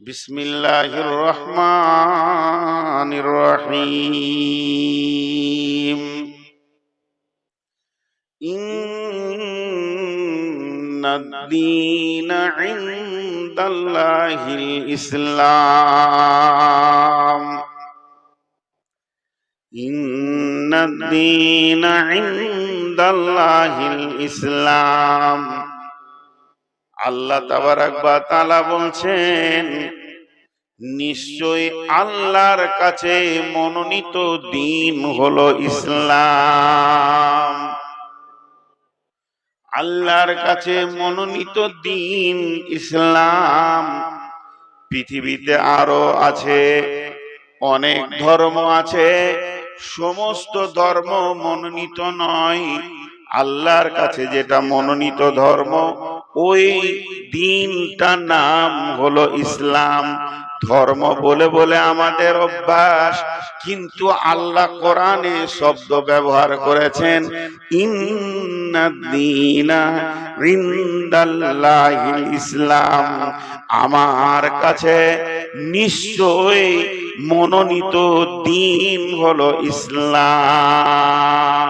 বিসমিল্লাহির রহমানির রহিম। ইন্নাদ-দীনা ইনদাল্লাহিল ইসলাম। ইন্নাদ-দীনা ইনদাল্লাহিল ইসলাম। আল্লাহ তাবারাক ওয়া তাআলা বলছেন, নিশ্চয় আল্লাহর কাছে মনোনীত দিন হলো ইসলাম। আল্লাহর কাছে মনোনীত দিন ইসলাম। পৃথিবীতে আরো আছে, অনেক ধর্ম আছে, সমস্ত ধর্ম মনোনীত নয়। আল্লাহর কাছে যেটা মনোনীত ধর্ম, ওই দিনটার নাম হলো ইসলাম। ধর্ম বলে বলে আমাদের অভ্যাস, কিন্তু আল্লাহ কোরআনে শব্দ ব্যবহার করেছেন, ইন্নাদ-দীনা ইনদাল্লাহিল ইসলাম। আমার কাছে নিশ্চয় মনোনীত দিন হলো ইসলাম।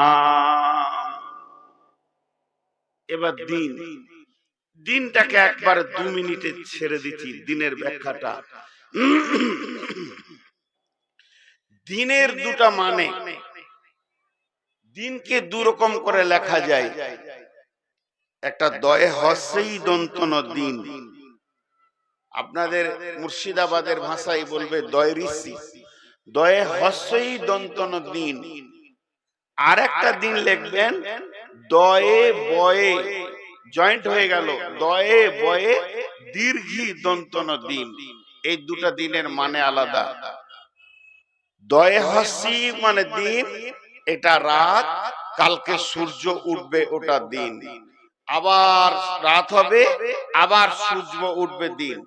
এবার দিনটাকে একবার 2 মিনিটে ছেড়ে দিচ্ছি, দিনের ব্যাখ্যাটা। দিনের দুটা মানে। দিনকে দুরকম করে লেখা যায়। একটা দয়ে হস্যই দন্তন দিন, আপনাদের মুর্শিদাবাদের ভাষায় বলবে দয় ঋষি। দয়ে হস্যই দন্তন দিন। আর একটা দিন লিখবেন দয়ে বয়ে, জয়েন্ট হয়ে গেল, দয়ে বয়ে দীর্ঘী দন্তন দিন। এই দুটা দিনের মানে আলাদা। দয়ে হস্যি মানে দিন, এটা রাত, কালকে সূর্য উঠবে, ওটা দিন। আবার রাত হবে, আবার সূর্য উঠবে, দিন।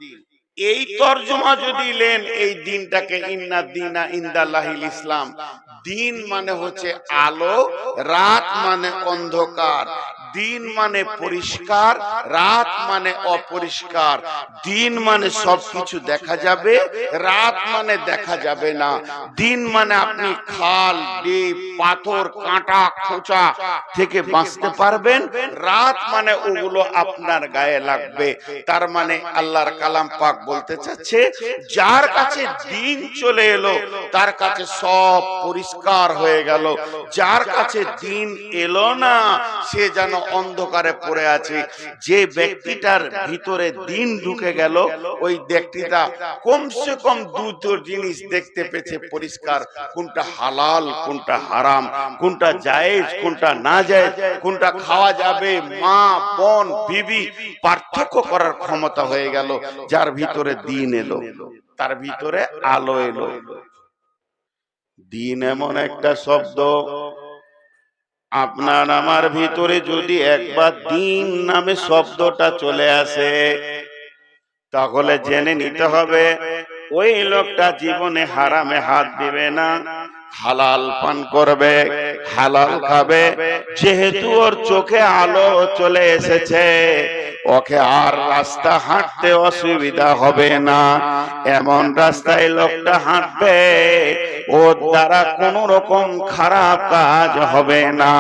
এই তরজমা যদি লেন এই দিনটাকে, ইন্নাদ-দীনা ইনদাল্লাহিল ইসলাম। দিন মানে হচ্ছে আলো, রাত মানে অন্ধকার। দিন মানে পরিষ্কার, রাত মানে অপরিষ্কার। দিন মানে সবকিছু দেখা যাবে, রাত মানে দেখা যাবে না। দিন মানে আপনি খাল, ডিপ, পাথর, কাঁটা, খোঁচা থেকে বাঁচতে পারবেন। রাত মানে ওগুলো আপনার গায়ে লাগবে। তার মানে আল্লাহর কালাম পাক বলতে চাচ্ছে, যার কাছে দিন চলে এলো তার কাছে সব পরিষ্কার হয়ে গেল। যার কাছে দিন এলো না, সে যেন অন্ধকারে পড়ে আছে। যে ব্যক্তিটার ভিতরে দিন ঢুকে গেল, ওই ব্যক্তিটা কমসে কম দুটো জিনিস দেখতে পেয়েছে পরিষ্কার, কোনটা হালাল, কোনটা হারাম, কোনটা জায়েজ, কোনটা না জায়েজ, কোনটা খাওয়া যাবে, মা বোন বিবি পার্থক্য করার ক্ষমতা হয়ে গেল। যার ভিতরে দিন এলো, তার ভিতরে আলো এলো। দিন এমন একটা শব্দ, আপনার আমার ভিতরে যদি একবার দিন নামে শব্দটা চলে আসে, তাহলে জেনে নিতে হবে ওই লোকটা জীবনে হারামে হাত দিবে না, হালাল পান করবে, হালাল খাবে। যেহেতু ওর চোখে আলো চলে এসেছে, ওকে আর রাস্তা হাঁটতে অসুবিধা হবে না। এমন রাস্তায় লোকটা হাঁটবে, ওর দ্বারা কোন রকম খারাপ কাজ হবে না।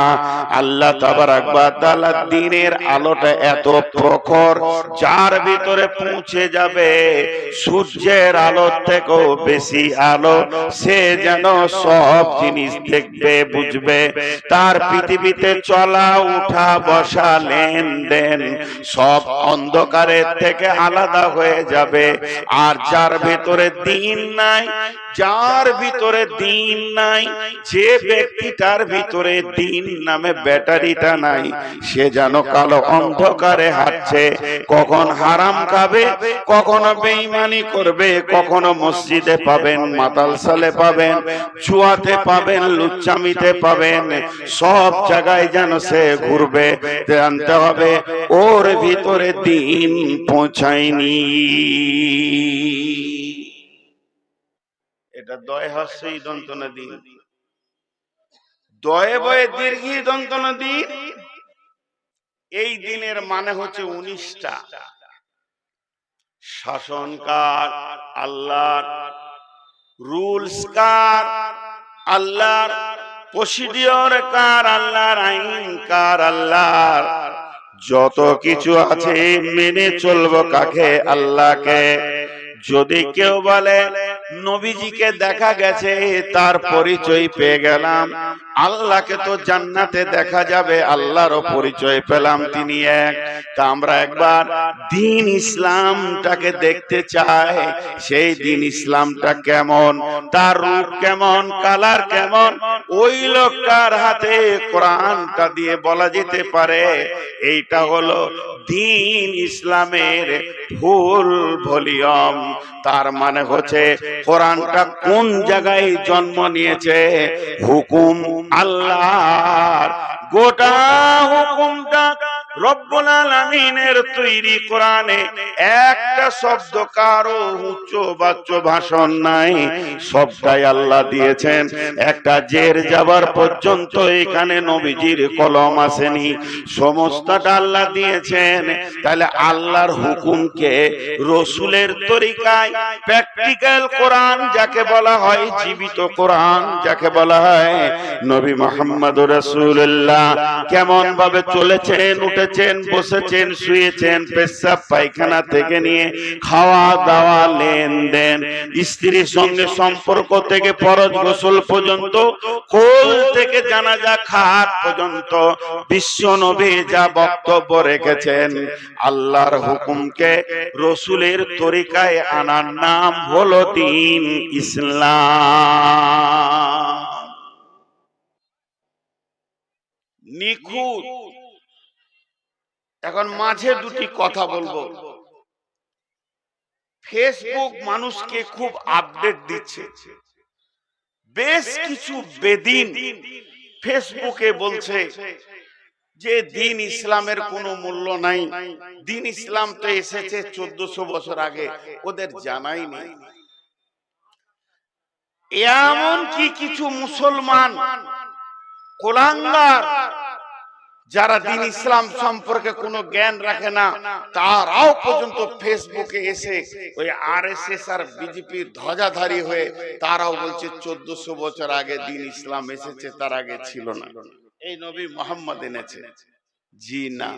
আল্লাহ তাবারাক ওয়া তাআলা দ্বীনের আলোটা এত প্রখর, যার ভিতরে পৌঁছে যাবে সূর্যের আলোর থেকেও বেশি আলো, সে যেন সব জিনিস দেখবে, বুঝবে। তার পৃথিবীতে চলা উঠা বসা লেনদেন সব অন্ধকারের থেকে আলাদা হয়ে যাবে। আর যার ভিতরে দিন নাই, যার ভিতরে দিন নাই, যে ব্যক্তিটার ভিতরে দিন নামে ব্যাটারিটা নাই, সে যেন কালো অন্ধকারে হাঁটছে। কখন হারাম খাবে, কখনো বেঈমানি করবে, কখনো মসজিদে পাবেন, মাতালসালে পাবেন, জুয়াতে পাবেন, লুচ্চামিতে পাবেন, সব জায়গায় যেন সে ঘুরবে। জানতে হবে ওর ভিতরে দিন পৌঁছায়নি। এটা দয় হস্যই দন্তন দিন। দয়ে বয়ে দীর্ঘী দন্তন দিন। এই দিনের মানে হচ্ছে 19টা। শাসন কার? আল্লাহর। রুলস কার? আল্লাহর। প্রসিডিওর কার? আল্লাহর। আইন কার? আল্লাহর। যত কিছু আছে মেনে চলবো কাকে? আল্লাহকে। যদি কেউ বলে নবীজিকে দেখা গেছে, তার পরিচয় পেয়ে গেলাম, আল্লাহকে তো জান্নাতে দেখা যাবে, আল্লাহরও পরিচয় পেলাম তিনি এক। তা আমরা একবার দ্বীন ইসলামটাকে দেখতে চাই, সেই দ্বীন ইসলামটা কেমন, তার রূপ কেমন, কালার কেমন। ওই লোকটার হাতে কোরআনটা দিয়ে বলা যেতে পারে এইটা হলো দ্বীন ইসলামের ফুল ভলিউম। তার মানে হচ্ছে কোরআনটা কোন জায়গায় জন্ম নিয়েছে? হুকুম আল্লাহর। গোটা হুকুমটা রব্বুল আলামিনের তৈরি কোরআনে একটা শব্দ কারো উচ্চ বাচ্চ ভাষণ নাই, সবটাই আল্লাহ দিয়েছেন। একটা জের যাবার পর্যন্ত এখানে নবীজির কলম আসেনি, সমস্তটা আল্লাহ দিয়েছেন। তাহলে আল্লাহর হুকুমকে রসুলের তরিকায় প্র্যাকটিক্যাল কোরআন যাকে বলা হয়, জীবিত কোরআন যাকে বলা হয়, নবী মুহাম্মদুর রাসূলুল্লাহ কেমন ভাবে চলেছেন, উঠেছেন, বসেছেন, শুয়েছেন, পেশাব পায়খানা থেকে নিয়ে খাওয়া দাওয়া, লেনদেন, স্ত্রীর সঙ্গে সম্পর্ক থেকে ফরজ গোসল পর্যন্ত, কোল থেকে জানাজা খাট পর্যন্ত বিশ্ব নবী যা বক্তব্য রেখেছেন, আল্লাহর হুকুমকে রসুলের তরিকায় আনার নাম হলো দ্বীন ইসলাম। নিখুঁত। এখন মাঝে দুটি কথা বলবো। ফেসবুক মানুষকে খুব আপডেট দিচ্ছে। বেশ কিছু বেদিন ফেসবুকে বলছে যে দ্বীন ইসলামের কোনো মূল্য নাই, দ্বীন ইসলাম তো এসেছে 1400 বছর আগে, ওদের জানাই নেই। এমন কি কিছু মুসলমান কুলাঙ্গার যারা দ্বীন ইসলাম সম্পর্কে কোনো জ্ঞান রাখে না, তারাও পর্যন্ত ফেসবুকে এসে ওই আরএসএস আর বিজেপির ধ্বজাধারী হয়ে তারাও বলছে 1400 বছর আগে দ্বীন ইসলাম এসেছে, তার আগে ছিল না, এই নবী মুহাম্মদ এনেছে। জি না।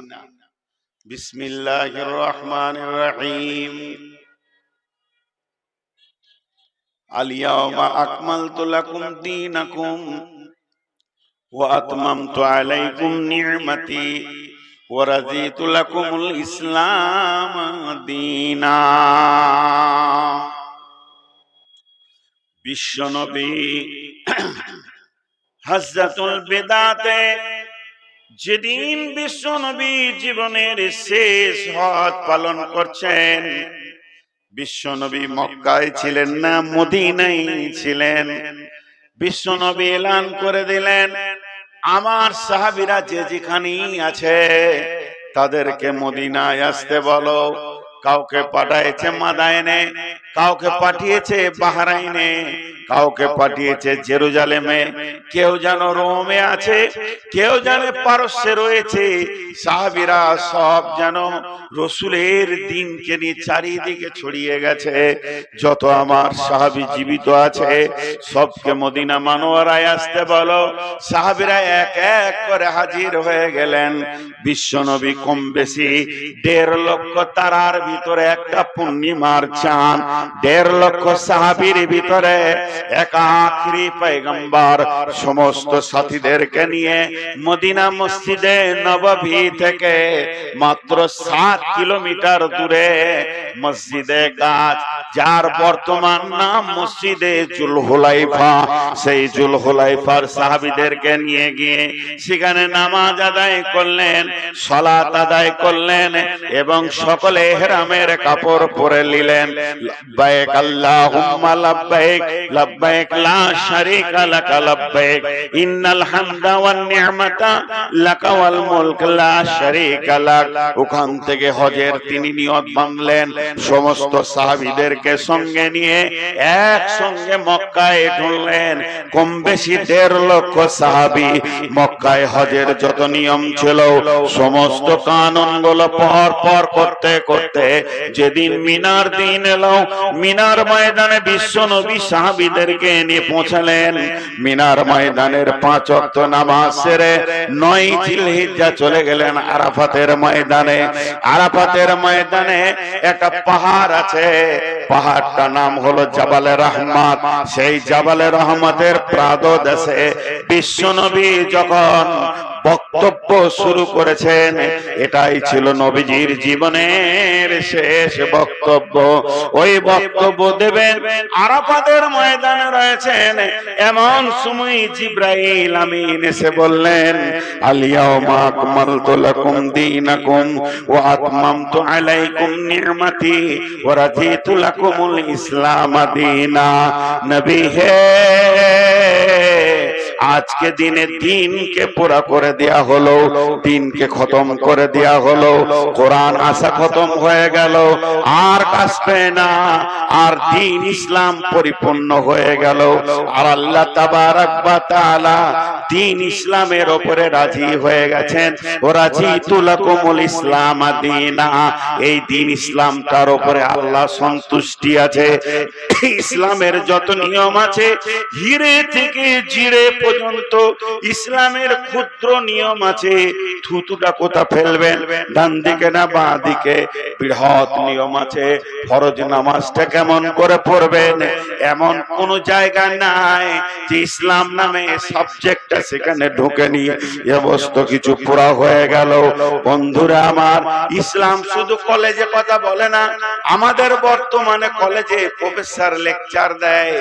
বিসমিল্লাহির রহমানির রহিম। আল ইয়াওমা আকমালতু লাকুম দীনাকুম ওয়া আতমামতু আলাইকুম নি'মাতি ওয়া রাযীতু লাকুমুল ইসলাম দীনা। বিশ্বনবী হযরতুল বিদাতে যেদিন বিশ্বনবী জীবনের শেষ হজ পালন করছেন, বিশ্বনবী মক্কায় ছিলেন না, মদিনায় ছিলেন। বিশ্বনবী এলান করে দিলেন, আমার সাহাবীরা যে যেখানেই আছে তাদেরকে মদিনায় আসতে বলো। কাউকে পাঠিয়েছে মাদায়েনে, কাউকে পাঠিয়েছে বাহরাইনে, কাউকে পাঠিয়েছে জেরুজালেমে, কেউ যেন রোমে আছে, কেউ জানে পারস্যে রয়েছে। সাহাবীরা সব যেন রসুলের দ্বীনকে নিয়ে চারিদিকে ছড়িয়ে গেছে। যত আমার সাহাবী জীবিত আছে সবকে মদিনা মানোয়ারায় আসতে বলো। সাহাবীরা এক এক করে হাজির হয়ে গেলেন। বিশ্বনবী কম বেশি 1.5 লক্ষ তারার ভিতরে একটা পূর্ণিমার চাঁদ, 1.5 লক্ষ সাহাবীর ভিতরে এক আখিরি পয়গম্বর সমস্ত সাথীদেরকে নিয়ে মদিনা মসজিদে নববী থেকে মাত্র 7 কিলোমিটার দূরে মসজিদে গাছ, যার বর্তমান নাম মসজিদে জুলহুলাইফা, সেই জুলহুলাইফার সাহাবীদেরকে নিয়ে গিয়ে সেখানে নামাজ আদায় করলেন, সালাত আদায় করলেন এবং সকলে ইহরামের কাপড় পরে নিলেন। লব্বাইক আল্লাহুম্মা লব্বাইক লব্বাইক লা শারীকা লাক লব্বাইক ইন্নাল হামদা ওয়ান নি'মাতা লাকা ওয়াল মুলক লা শারীকা লাক। ওখান থেকে হজের তিনি নিয়ত বাঁধলেন, সমস্ত সাহাবীদেরকে সঙ্গে নিয়ে একসঙ্গে মক্কায় ঢুকলেন। কম বেশি 1.5 লক্ষ সাহাবী মক্কায় হজের যত নিয়ম ছিল সমস্ত কানুনগুলো পর পর করতে করতে যেদিন মিনার দিন এলো, মিনার ময়দানে বিশ্ব নবী সাহাবীদেরকে নিয়ে পৌঁছালেন। মিনার ময়দানের 5 ওয়াক্ত নামাজ সেরে 9 জিলহিজ্জা চলে গেলেন আরাফাতের ময়দানে। আরাফাতের ময়দানে একটা পাহাড় আছে, পাহাড়টার নাম হলো জাবালে রহমত। সেই জাবালে রহমতের প্রাদদেশে বিশ্ব নবী যখন বক্তব্য শুরু করেছেন, এটাই ছিল নবীজির জীবনের শেষ বক্তব্য। ওই বক্তব্য দেবেন আরাফাতের ময়দানে রয়েছেন। এমন সময় জিবরাইল আমিন এসে বললেন, আল ইয়াউমা আকমালতু লাকুম দীনাকুম ওয়া আতমামতু আলাইকুম নি'মাতি ওয়া রাদিতু লাকুমুল ইসলাম দীনা। নবী হে, আজকে দিনকে পুরা করে দেয়া হলো, দিনকে খতম করে দেয়া হলো, কোরআন আসা খতম হয়ে গেল, আর আসবে না, আর দিন ইসলাম পরিপূর্ণ হয়ে গেল। আর আল্লাহ তাবারক ওয়া তাআলা দিন ইসলামের উপরে রাজি হয়ে গেছেন। ও রাজিতু লাকুমুল ইসলাম দীনা, এই দিন ইসলামটার উপরে আল্লাহ সন্তুষ্টি আছে। ইসলামের যত নিয়ম আছে হিরে থেকে জিরে পর্যন্ত ইসলামের ক্ষুদ্র নিয়ম আছে। থুতুটা কোথা ফেলবেন, ডান দিকে না বাঁ দিকে। বৃহৎ নিয়ম আছে, ফরজ নামাজটা কেমন করে পড়বেন, এমন কোন জায়গা নাই যে ইসলাম নামে সাবজেক্টটা সেখানে ঢোকেনি। সমস্ত কিছু পুরা হয়ে গেল। বন্ধুরা আমার, ইসলাম শুধু কলেজে কথা বলে না, আমাদের বর্তমানে কলেজে প্রফেসর লেকচার দেয়,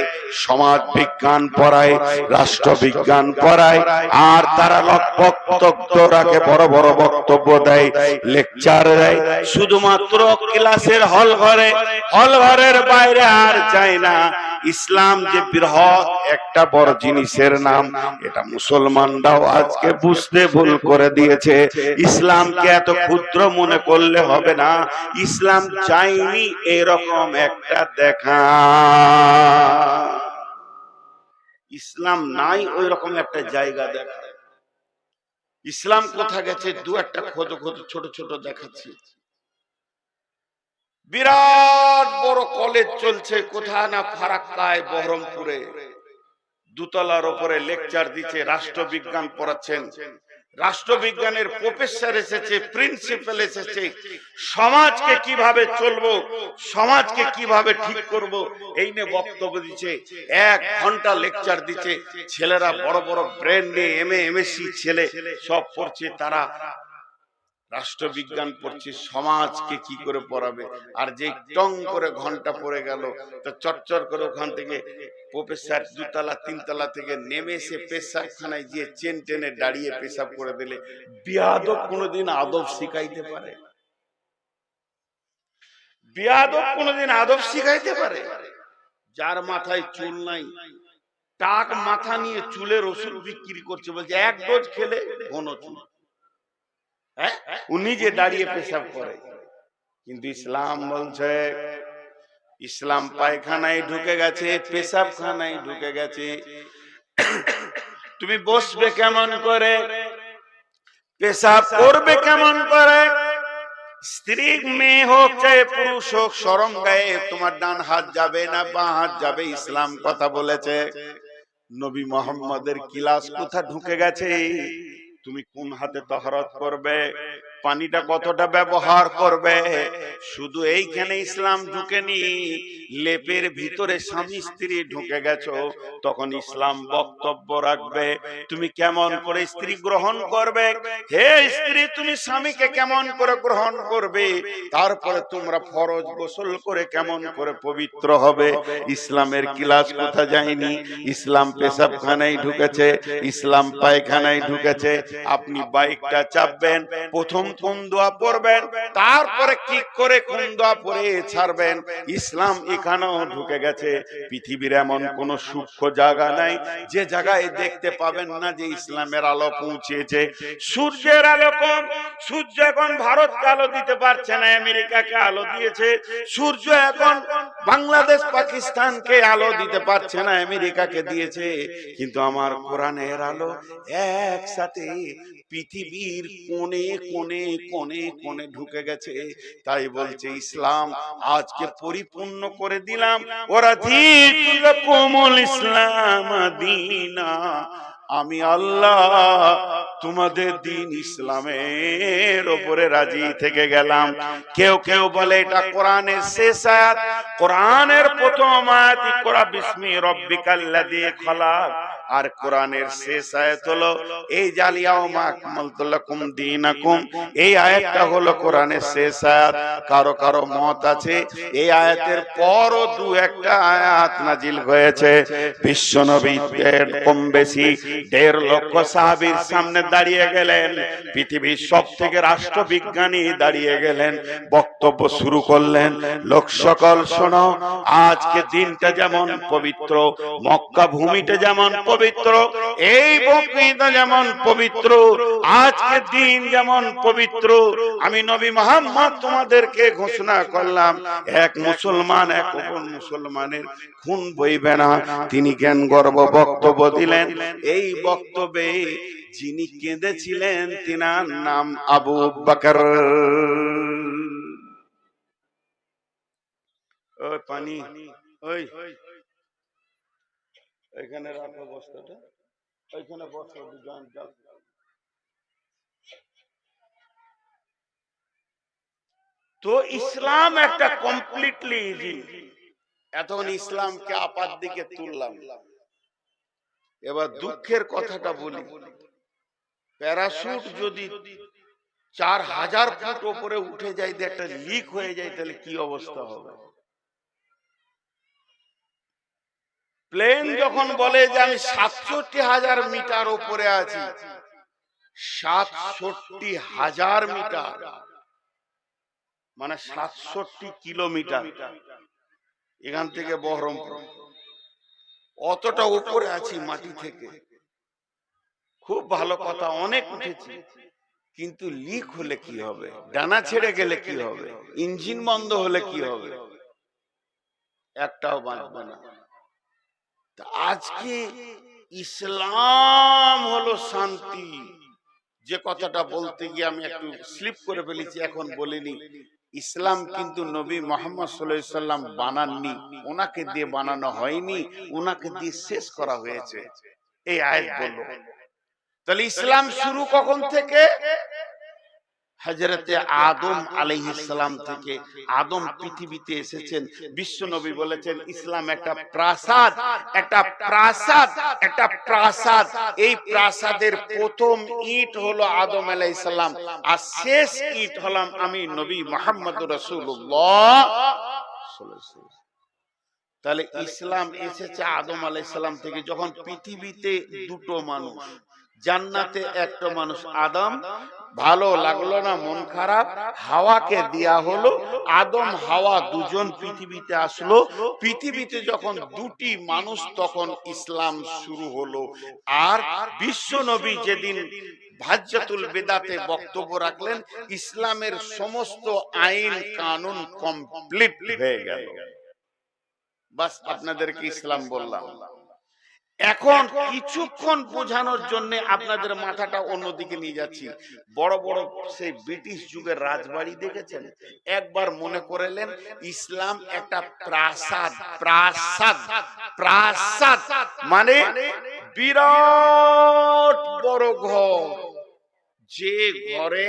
সমাজ বিজ্ঞান পড়ায়, রাষ্ট্রবিজ্ঞান পড়ায়, আর তারা বক্তব্য রাখে, বড় বড় বক্তব্য দেয়, লেকচার দেয়, শুধুমাত্র ক্লাসের হল ঘরের বাইরে আর যায় না। ইসলাম যে বৃহৎ একটা বড় জিনিসের নাম, এটা মুসলমানরাও আজকে বুঝতে ভুল করে দিয়েছে। ইসলামকে এত ক্ষুদ্র মনে করলে হবে না। ইসলাম চাইনি এরকম একটা দেখা, ইসলাম নাই ওই রকম একটা জায়গা দেখা। ইসলাম কোথা গেছে, দু একটা ছোট ছোট দেখাচ্ছি। বিরাট বড় কলেজ চলছে কোথায় না ফারাক্কায়, বহরমপুরে, 2 তলার উপরে লেকচার দিচ্ছে, রাষ্ট্রবিজ্ঞান পড়াচ্ছেন। রাষ্ট্রবিজ্ঞানের প্রফেসর এসেছে, প্রিন্সিপাল এসেছে, সমাজকে কিভাবে চলবো, সমাজকে কিভাবে ঠিক করব, এই নিয়ে বক্তব্য দিচ্ছে। 1 ঘন্টা লেকচার দিচ্ছে। ছেলেরা বড় বড় ব্রেন নিয়ে এমএ এমএসসি ছেলে সব পড়ছে, তারা রাষ্ট্রবিজ্ঞান পড়ছে, সমাজকে কি করে পড়াবে। আর যে টং করে ঘন্টা পড়ে গেল, তো চটচর করে ওখান থেকে প্রফেসর 2 তলা 3 তলা থেকে নেমে এসে পেশাবখানায় গিয়ে চেন টেনে দাঁড়িয়ে পেশাব করে দিলে। বিয়াদব কোনোদিন আদব শিখাইতে পারে? বিয়াদব কোনোদিন আদব শিখাইতে পারে? যার মাথায় চুল নাই, টাক মাথা নিয়ে চুলের ওষুধ বিক্রি করছে, বলছে 1 ডোজ খেলে ঘন চুল। উনি যে দাঁড়িয়ে পেশাব করে। কিন্তু ইসলাম বলছে, ইসলাম পায়খানায় ঢুকে গেছে, পেশাবখানায় ঢুকে গেছে। তুমি বসবে কেমন করে, পেশাব করবে কেমন করে, স্ত্রী মেয়ে হোক চাই পুরুষ হোক, শরম গায়ে তোমার ডান হাত যাবে না বাঁ হাত যাবে, ইসলাম কথা বলেছে। নবী মুহাম্মদের ক্লাস কোথা ঢুকে গেছে, তুমি কোন হাতে তাহারাত করবে, পানিটা কতটা ব্যবহার করবে, শুধু এইখানে ইসলাম ঢুকেনি, লেপের ভিতরে স্বামী স্ত্রী ঢুকে গেছো, তখন ইসলাম বক্তব্য রাখবে তুমি কেমন করে স্ত্রী গ্রহণ করবে। হে স্ত্রী, তুমি স্বামীকে কেমন করে গ্রহণ করবে, তারপরে তোমরা ফরজ গোসল করে কেমন করে পবিত্র হবে। ইসলামের ক্লাস কোথা যায়নি, ইসলাম পেশাবখানায় ঢুকেছে, ইসলাম পায়খানায় ঢুকেছে। আপনি বাইকটা চাপবেন, প্রথম কোন দোয়া পড়বেন, তারপরে কি করে কোন দোয়া পড়ে ছাড়বেন। ইসলাম এখানেও ঢুকে গেছে। পৃথিবীর এমন কোন সূক্ষ্ম জায়গা নাই যে জায়গায় দেখতে পাবেন না যে ইসলামের আলো পৌঁছেছে। সূর্যের আলো কম, সূর্য এখন ভারতকে আলো দিতে পারছে না, আমেরিকাকে আলো দিয়েছে। সূর্য এখন বাংলাদেশ পাকিস্তানকে আলো দিতে পারছে না, আমেরিকাকে দিয়েছে। কিন্তু আমার কোরআনের আলো একসাথে পৃথিবীর কোণে কোণে কোণে কোণে ঢুকে গেছে। তাই বলছে ইসলাম আজকে পরিপূর্ণ করে দিলাম। ওরা দিকুল ইসলাম দীনা, আমি আল্লাহ তোমাদের দিন ইসলামের উপরে রাজি থেকে গেলাম। কেউ কেউ বলে এটা কোরআনের শেষ আয়াত, কোরআনের প্রথম আয়াত ইকরা বিসমি রাব্বিকাল্লাযী খলাক, আর কোরআনের শেষ আয়াত হলো এই জালিয়াউমা আকমালতু লাকুম দীনাকুম। এই আয়াতটা হলো কোরআনের শেষ আয়াত। কারো কারো মত আছে এই আয়াতের পরও দু একটা আয়াত নাজিল হয়েছে। বিশ্বনবী কম বেশি 1.5 লক্ষ সাহাবীর সামনে দাঁড়িয়ে গেলেন, পৃথিবীর সবথেকে রাষ্ট্রবিজ্ঞানী দাঁড়িয়ে গেলেন, বক্তব্য শুরু করলেন। লোক সকল শোনো, আজকে দিনটা যেমন পবিত্র, মক্কা ভূমিটা যেমন পবিত্র, এই বকরিদা যেমন পবিত্র, আজকে দিন যেমন পবিত্র, আমি নবী মুহাম্মদ তোমাদেরকে ঘোষণা করলাম এক মুসলমান এক অপর মুসলমানের খুন বইবে না। তিনি জ্ঞান গর্ব বক্তব্য দিলেন। এই বক্তব্যে যিনি কেঁদেছিলেন তিনার নাম আবু বকর। ওই পানি, ওই এখানে রাখো বস্তাটা, ওইখানে বসো দুজন। তো ইসলাম একটা কমপ্লিটলি ইজি। এখন ইসলামকে আপাত দিকে তুললাম। এবার দুঃখের কথাটা বলি, প্যারাশুট যদি 4000 ফুট উপরে উঠে যায়, একটা লিক হয়ে যায়, তাহলে কি অবস্থা হবে? প্লেন যখন বলে যে আমি 67,000 মিটার উপরে আছি, 67,000 মিটার মানে 67 কিলোমিটার, এখান থেকে বহরমপুর, অতটা উপরে আছি মাটি থেকে। খুব ভালো কথা, অনেক উঠেছি, কিন্তু লিক হলে কি হবে? ডানা ছেড়ে গেলে কি হবে? ইঞ্জিন বন্ধ হলে কি হবে? একটাও বাঁচবে না। আজকে ইসলাম হলো শান্তি। যে কথাটা বলতে গিয়ে আমি একটু স্লিপ করে ফেলেছি, এখন বলিনি। ইসলাম কিন্তু নবী মুহাম্মদ সাল্লাল্লাহু আলাইহি সাল্লাম বানাননি, ওনাকে দিয়ে বানানো হয়নি, ওনাকে দিয়ে শেষ করা হয়েছে। এই আয়াত বলল। তাহলে ইসলাম শুরু কখন থেকে? হযরতে আদম আলাইহিস সালাম থেকে। আদম পৃথিবীতে এসেছেন, বিশ্ব নবী বলেছেন ইসলাম একটা প্রাসাদ, একটা প্রাসাদ, একটা প্রাসাদ। এই প্রাসাদের প্রথম ইট হলো আদম আলাইহিস সালাম, আর শেষ ইট হলাম আমি নবী মুহাম্মদুর রাসূলুল্লাহ সাল্লাল্লাহু আলাইহি ওয়াসাল্লাম। তাহলে ইসলাম এসেছে আদম আলাইহিস সালাম থেকে। যখন পৃথিবীতে দুটো মানুষ, জান্নাতে একটা মানুষ আদম, ভালো লাগলো না, মন খারাপ, হাওয়াকে দেয়া হলো। আদম হাওয়া দুজন পৃথিবীতে আসলো। পৃথিবীতে যখন দুটি মানুষ, তখন ইসলাম শুরু হলো। আর বিশ্ব নবী যেদিন হাজ্জাতুল বিদাতে বক্তব্য রাখলেন, ইসলামের সমস্ত আইন কানুন কমপ্লিট হয়ে গেল। বাস আপনাদেরকে ইসলাম বললাম। এখন কিছুক্ষণ বোঝানোর জন্য আপনাদের মাথাটা অন্যদিকে নিয়ে যাচ্ছি। বড় বড় সেই ব্রিটিশ যুগের রাজবাড়ি দেখেছেন? একবার মনে করলেন ইসলাম একটা প্রাসাদ। প্রাসাদ, প্রাসাদ মানে বিরাট বড় ঘর, যে ঘরে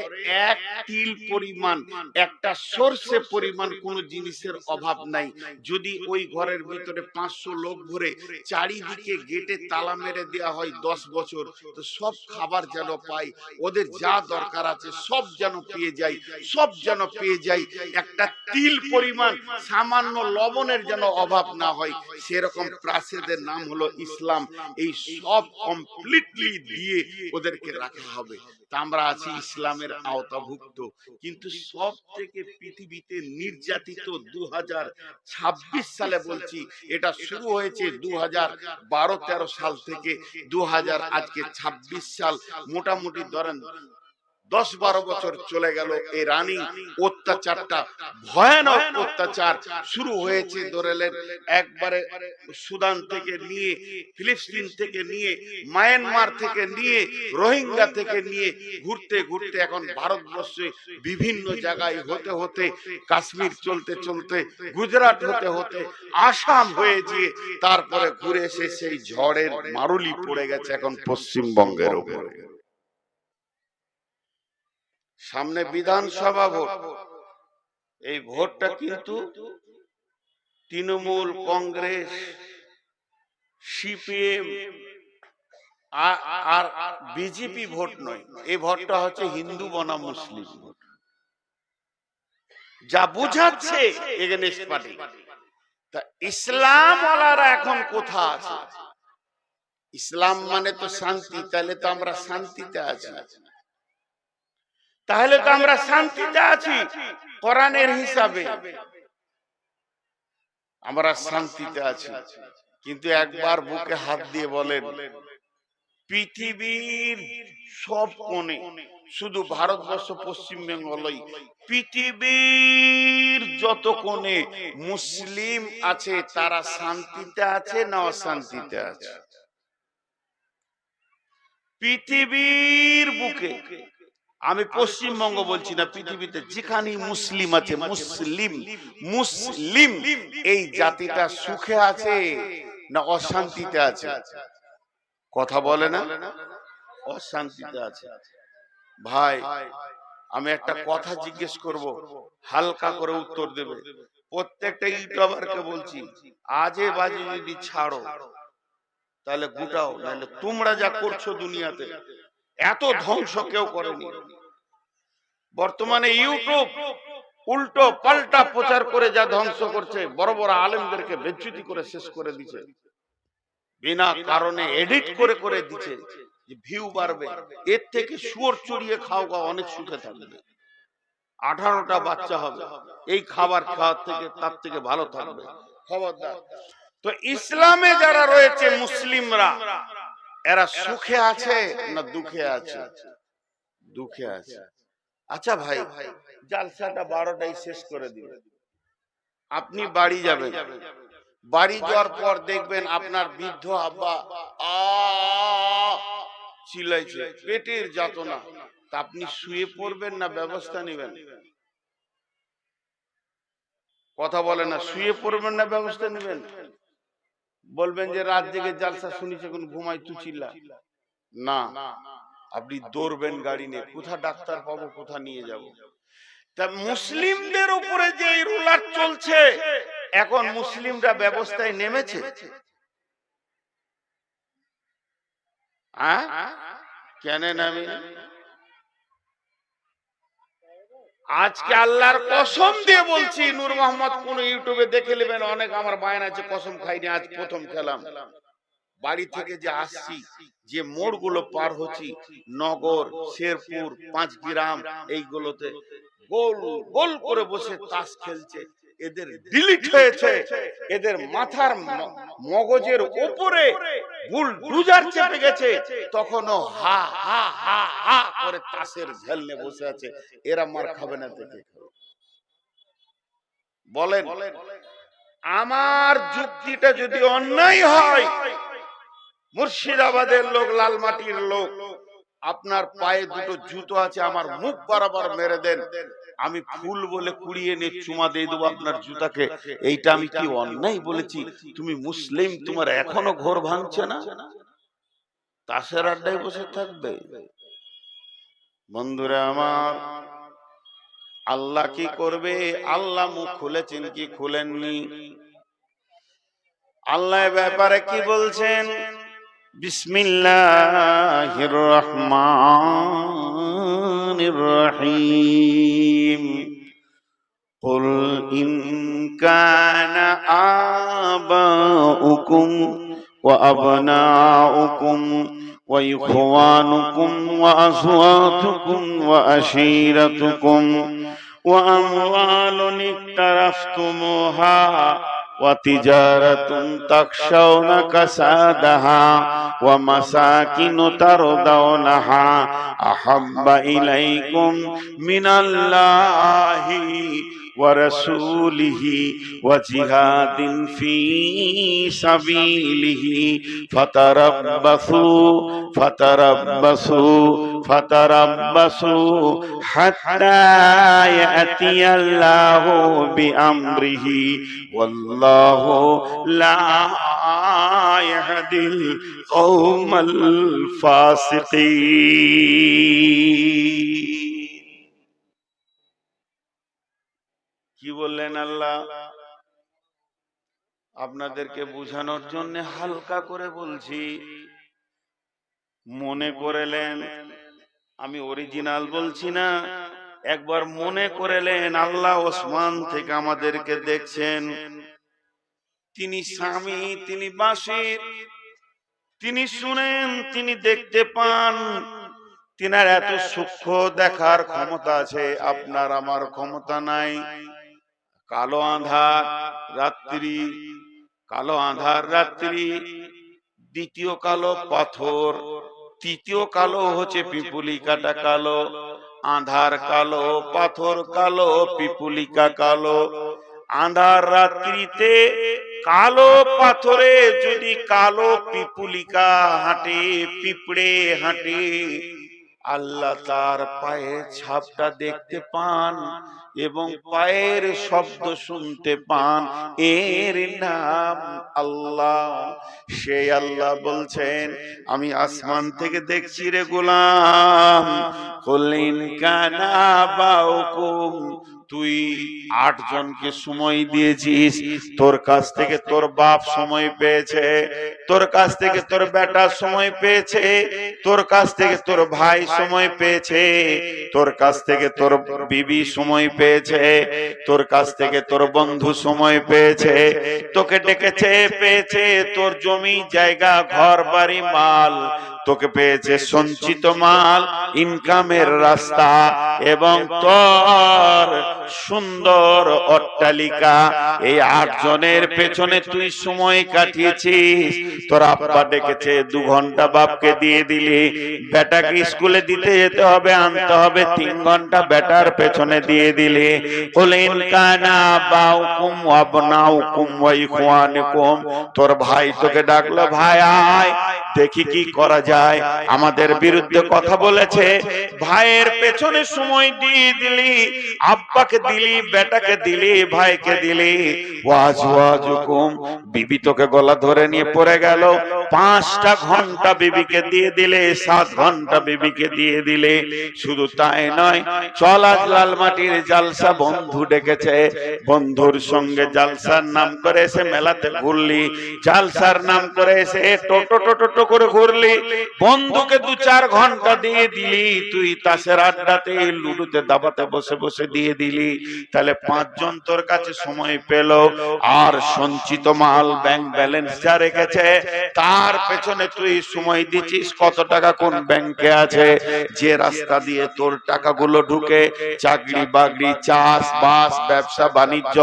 এক তিল পরিমাণ, একটা সরষে পরিমাণ কোন জিনিসের অভাব নাই। যদি ওই ঘরের ভিতরে 500 লোক ভরে চারিদিকে গেটে তালা মেরে দেওয়া হয় 10 বছর, তো সব খাবার যেন পায়, ওদের যা দরকার আছে সব যেন পেয়ে যায়, সব যেন পেয়ে যায়। একটা তিল পরিমাণ সামান্য লবণের যেন অভাব না হয়, সেরকম প্রাসাদের নাম হলো ইসলাম। এই সব কমপ্লিটলি দিয়ে ওদেরকে রাখা হবে। তা আমরা আছি ইসলামের আওতাভুক্ত, কিন্তু সব থেকে পৃথিবীতে নির্যাতিত 2026 সালে বলছি, এটা শুরু হয়েছে 2012-13 সাল থেকে 2000 আজকে 26 সাল, মোটামুটি ধরেন 10-12 বছর চলে গেল। এই রানী অত্যাচারটা, ভয়ানক অত্যাচার শুরু হয়েছে ধরেলেন একবারে সুদান থেকে নিয়ে, ফিলিস্তিন থেকে নিয়ে, মায়ানমার থেকে নিয়ে, রোহিঙ্গা থেকে নিয়ে, ঘুরতে ঘুরতে এখন ভারতবর্ষে বিভিন্ন জায়গায় হতে হতে, কাশ্মীর চলতে চলতে, গুজরাট হতে হতে, আসাম হয়ে গিয়ে তারপরে ঘুরে এসে সেই ঝড়ের মারুলি পড়ে গেছে এখন পশ্চিমবঙ্গের উপরে। সামনে বিধানসভা ভোট, এই ভোটটা কিন্তু তৃণমূল, কংগ্রেস, সিপিএম আর বিজেপি ভোট নয়, এই ভোটটা হচ্ছে হিন্দু বনাম মুসলিম ভোট। যা বুঝাচ্ছে এগেনস্ট পার্টি। তা ইসলাম ওয়ালারা এখন কোথা আছে? ইসলাম মানে তো শান্তি, তাহলে তো আমরা শান্তিতে আছি, তাহলে তো আমরা শান্তিতে আছি কোরআনের হিসাবে, আমরা শান্তিতে আছি। কিন্তু একবার বুকে হাত দিয়ে বলেন, পৃথিবীর সব কোণে, শুধু ভারতবর্ষ পশ্চিমবঙ্গ নয়, পৃথিবীর যত কোণে মুসলিম আছে তারা শান্তিতে আছে না অশান্তিতে আছে? পৃথিবীর বুকে, আমি পশ্চিমবঙ্গ বলছি না, পৃথিবীতে যেখানে মুসলিম আছে, মুসলিম মুসলিম এই জাতিটা সুখে আছে না অশান্তিতে আছে? কথা বলে না, অশান্তিতে আছে। ভাই, আমি একটা কথা জিজ্ঞেস করব, হালকা করে উত্তর দেবে। প্রত্যেকটা ইউটিউবারকে বলছি, আজে বাজে যদি ছাড়ো তাহলে গুটাও, নাহলে তোমরা যা করছো দুনিয়াতে এত ধ্বংস কেউ করেনি। বর্তমানে ইউটিউব উল্টো পাল্টা প্রচার করে যা ধ্বংস করছে, বড় বড় আলেমদেরকে বেজ্জতি করে শেষ করে দিচ্ছে, বিনা কারণে এডিট করে করে দিচ্ছে যে ভিউ বাড়বে। এর থেকে শুয়োর চড়িয়ে খাও গা, অনেক সুখে থাকবে, 18টা বাচ্চা হবে, এই খাবার খাওয়ার থেকে তার থেকে ভালো থাকবে। খবরদার। তো ইসলামে যারা রয়েছে মুসলিমরা, এরা সুখে আছে না দুঃখে আছে? দুঃখে আছে। আচ্ছা ভাই, জালসাটা 12টায় শেষ করে দিন, আপনি বাড়ি যাবেন, বাড়ি যাওয়ার পর দেখবেন আপনার বৃদ্ধ আব্বা চিল্লাইছে, পেটের যাতনা, তা আপনি শুয়ে পড়বেন না ব্যবস্থা নেবেন? কথা বলে না, শুয়ে পড়বেন না ব্যবস্থা নেবেন? বলবেন যে রাত জেগে জালসা শুনিছে কোন ঘুমাই তু চিল্লা না, আপনি দৌড়বেন গাড়ি নিয়ে, কোথা ডাক্তার পাবো, কোথা নিয়ে যাব? তা মুসলিমদের উপরে যে রুলার চলছে, এখন মুসলিমরা ব্যবস্থায় নেমেছে? কেন নামে? আজকে আল্লাহর কসম দিয়ে বলছি, নূর মোহাম্মদ কোন ইউটিউবে দেখে নেবেন, অনেক আমার বায়ন আছে, কসম খাইনি, আজ প্রথম খেলাম। বাড়ি থেকে যে আসছি, যে মোড় গুলো পার হচ্ছি, নগর, শেরপুর, 5 গ্রাম, এইগুলোতে গোল গোল করে বসে তাস খেলছে। এদের ডিলিট হয়েছে, এদের মাথার মগজের উপরে বুলডুজার চেপে গেছে, তখনও হা হা হা হা করে তাসের ঝেল নিয়ে বসে আছে। এরা মার খাবে না দেখে? বলেন, আমার যুক্তিটা যদি অন্যায় হয়, মুর্শিদাবাদের লোক, লালমাটির লোক, আপনার পায়ে দুটো জুতো আছে, আমার মুখ বরাবর মেরে দেন, আমি ফুল বলে কুড়িয়ে নিয়ে চুমা দিয়ে দেবো আপনার জুতাকে। এইটা আমি কি অন্যায় বলেছি? তুমি মুসলিম, তোমার এখনো ঘর ভাঙছে না, তাসের আড্ডায় বসে থাকবে? বন্ধুরা আমার, আল্লাহ কি করবে? আল্লাহ মুখ খুলেছেন কি খুলেননি? আল্লাহ ব্যাপারে কি বলছেন? বিসমিল্লাহির রহমানির রহিম। কুল ইন কানা আবাউকুম ওয়া আবনাউকুম وإخوانكم وأزواجكم وعشيرتكم وأموال اقترفتموها وتجارة تخشون كسادها ومساكن ترضونها أحب إليكم من الله ورسوله وجهاد في سبيله فتربصوا حتى يأتي الله بأمره والله لا يهدي القوم الفاسقين কি বললেন আল্লাহ? আপনাদেরকে বোঝানোর জন্য হালকা করে বলছি, মনে করেলেন আমি অরিজিনাল বলছি না, একবার মনে করেলেন আল্লাহ ওসমান থেকে আমাদেরকে দেখছেন, তিনি স্বামী, তিনি বাসির, তিনি শুনেন, তিনি দেখতে পান, তিনার এত সূক্ষ্ম দেখার ক্ষমতা আছে, আপনার আমার ক্ষমতা নাই। কালো আঁধার রাত্রি, কালো আঁধার রাত্রি, দ্বিতীয় কালো পাথর, তৃতীয় কালো হচ্ছে পিপুলিকাটা কালো, আঁধার কালো, পাথর কালো, পিপুলিকা কালো। আঁধার রাত্রিতে কালো পাথরে যদি কালো পিপুলিকা হাঁটে, পিঁপড়ে হাঁটে, আল্লাহ তার পায়ের ছাপটা দেখতে পান এবং পায়ের শব্দ শুনতে পান, এর নাম আল্লাহ। সেই আল্লাহ বলছেন আমি আসমান থেকে দেখছি রে গোলাম, কুলিন কানা বাউকুম, তুই 8 জনকে সময় দিয়েছিস, তোর কাছ থেকে তোর বাপ সময় পেয়েছে, তোর কাছ থেকে তোর বেটা সময় পেয়েছে, তোর কাছ থেকে তোর ভাই সময় পেয়েছে, তোর কাছ থেকে তোর বিবি সময় পেয়েছে, তোর কাছ থেকে তোর বন্ধু সময় পেয়েছে, তোকে ডেকেছে, পেয়েছে তোর জমি জায়গা ঘর বাড়ি মাল, তোকে পেয়েছে সঞ্চিত মাল, ইনকামের রাস্তা এবং তোর সুন্দর অট্টালিকা। এই 8 জনের পেছনে তুই সময় কাটিয়েছিস। তোর আব্বা ডেকেছে 2 ঘন্টা বাপকে দিয়ে দিলি, বেটাকে স্কুলে দিতে যেতে হবে, আনতে হবে, 3 ঘন্টা বেটার পেছনে দিয়ে দিলি। কুলিন কানা বাউকুম ওয়াবনাউকুম ওয়া ইখওয়ানুকুম, তোর ভাই তোকে ডাকলো, ভাই আয় দেখি কি করা যায়, আমাদের বিরুদ্ধে কথা বলেছে, ভাইয়ের পেছনে সময় দিয়ে দিলি, আব্বাকে দিলি, বেটাকে দিলি, ভাইকে দিলি। ওয়াজওয়াজুকুম, বিবি তোকে গলা ধরে নিয়ে পড়ে গেল, 5টা ঘন্টা বিবিকে দিয়ে দিলে, 7 ঘন্টা বিবিকে দিয়ে দিলে। শুধু তাই নয়, চল আজ লালমাটির জালসা, বন্ধু ডেকেছে, বন্ধুর সঙ্গে জালসার নাম করে এসে মেলাতে ঘুরলি, জালসার নাম করে এসে টোটো টোটো করে ঘুরলি, বন্ধুকে 2-4 ঘন্টা দিয়ে দিলি, তুই তাসের আড্ডাতে লুডুতে দাবাতে বসে বসে দিয়ে দিলি, তাহলে 5 জন তোর কাছে সময় পেল। আর সঞ্চিত মাল, ব্যাংক ব্যালেন্স যা রেখেছে তার পেছনে তুই সময় দিচ্ছিস, কত টাকা কোন ব্যাংকে আছে, যে রাস্তা দিয়ে তোর টাকাগুলো ঢুকে, চাকরি বাকরি, চাষ বাস, ব্যবসা বাণিজ্য,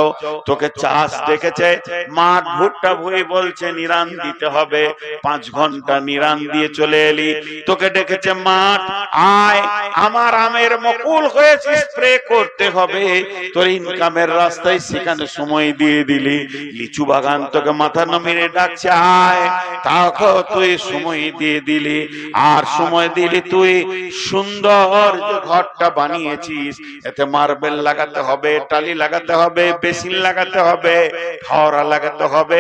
তোকে চাষ দেখেছে, মাঠ ভুট্টা ভুঁই বলছে নিরান দিতে হবে, 5 ঘন্টা নিরান দিয়ে চলে এলি, তোকে ডেকেছে মাঠ, আয় আমার আমের মুকুল হয়েছে, স্প্রে করতে হবে, তোর ইনকামের রাস্তায় সেখানে সময় দিয়ে দিলি। লিচু বাগান তোকে মাথা নামিয়ে ডাকছে, আয়, তাকে তুই সময় দিয়ে দিলি। আর সময় দিলি তুই সুন্দর যে ঘরটা বানিয়েছিস, এতে মার্বেল লাগাতে হবে, টালি লাগাতে হবে, বেসিন লাগাতে হবে, ফাওয়ারা লাগাতে হবে,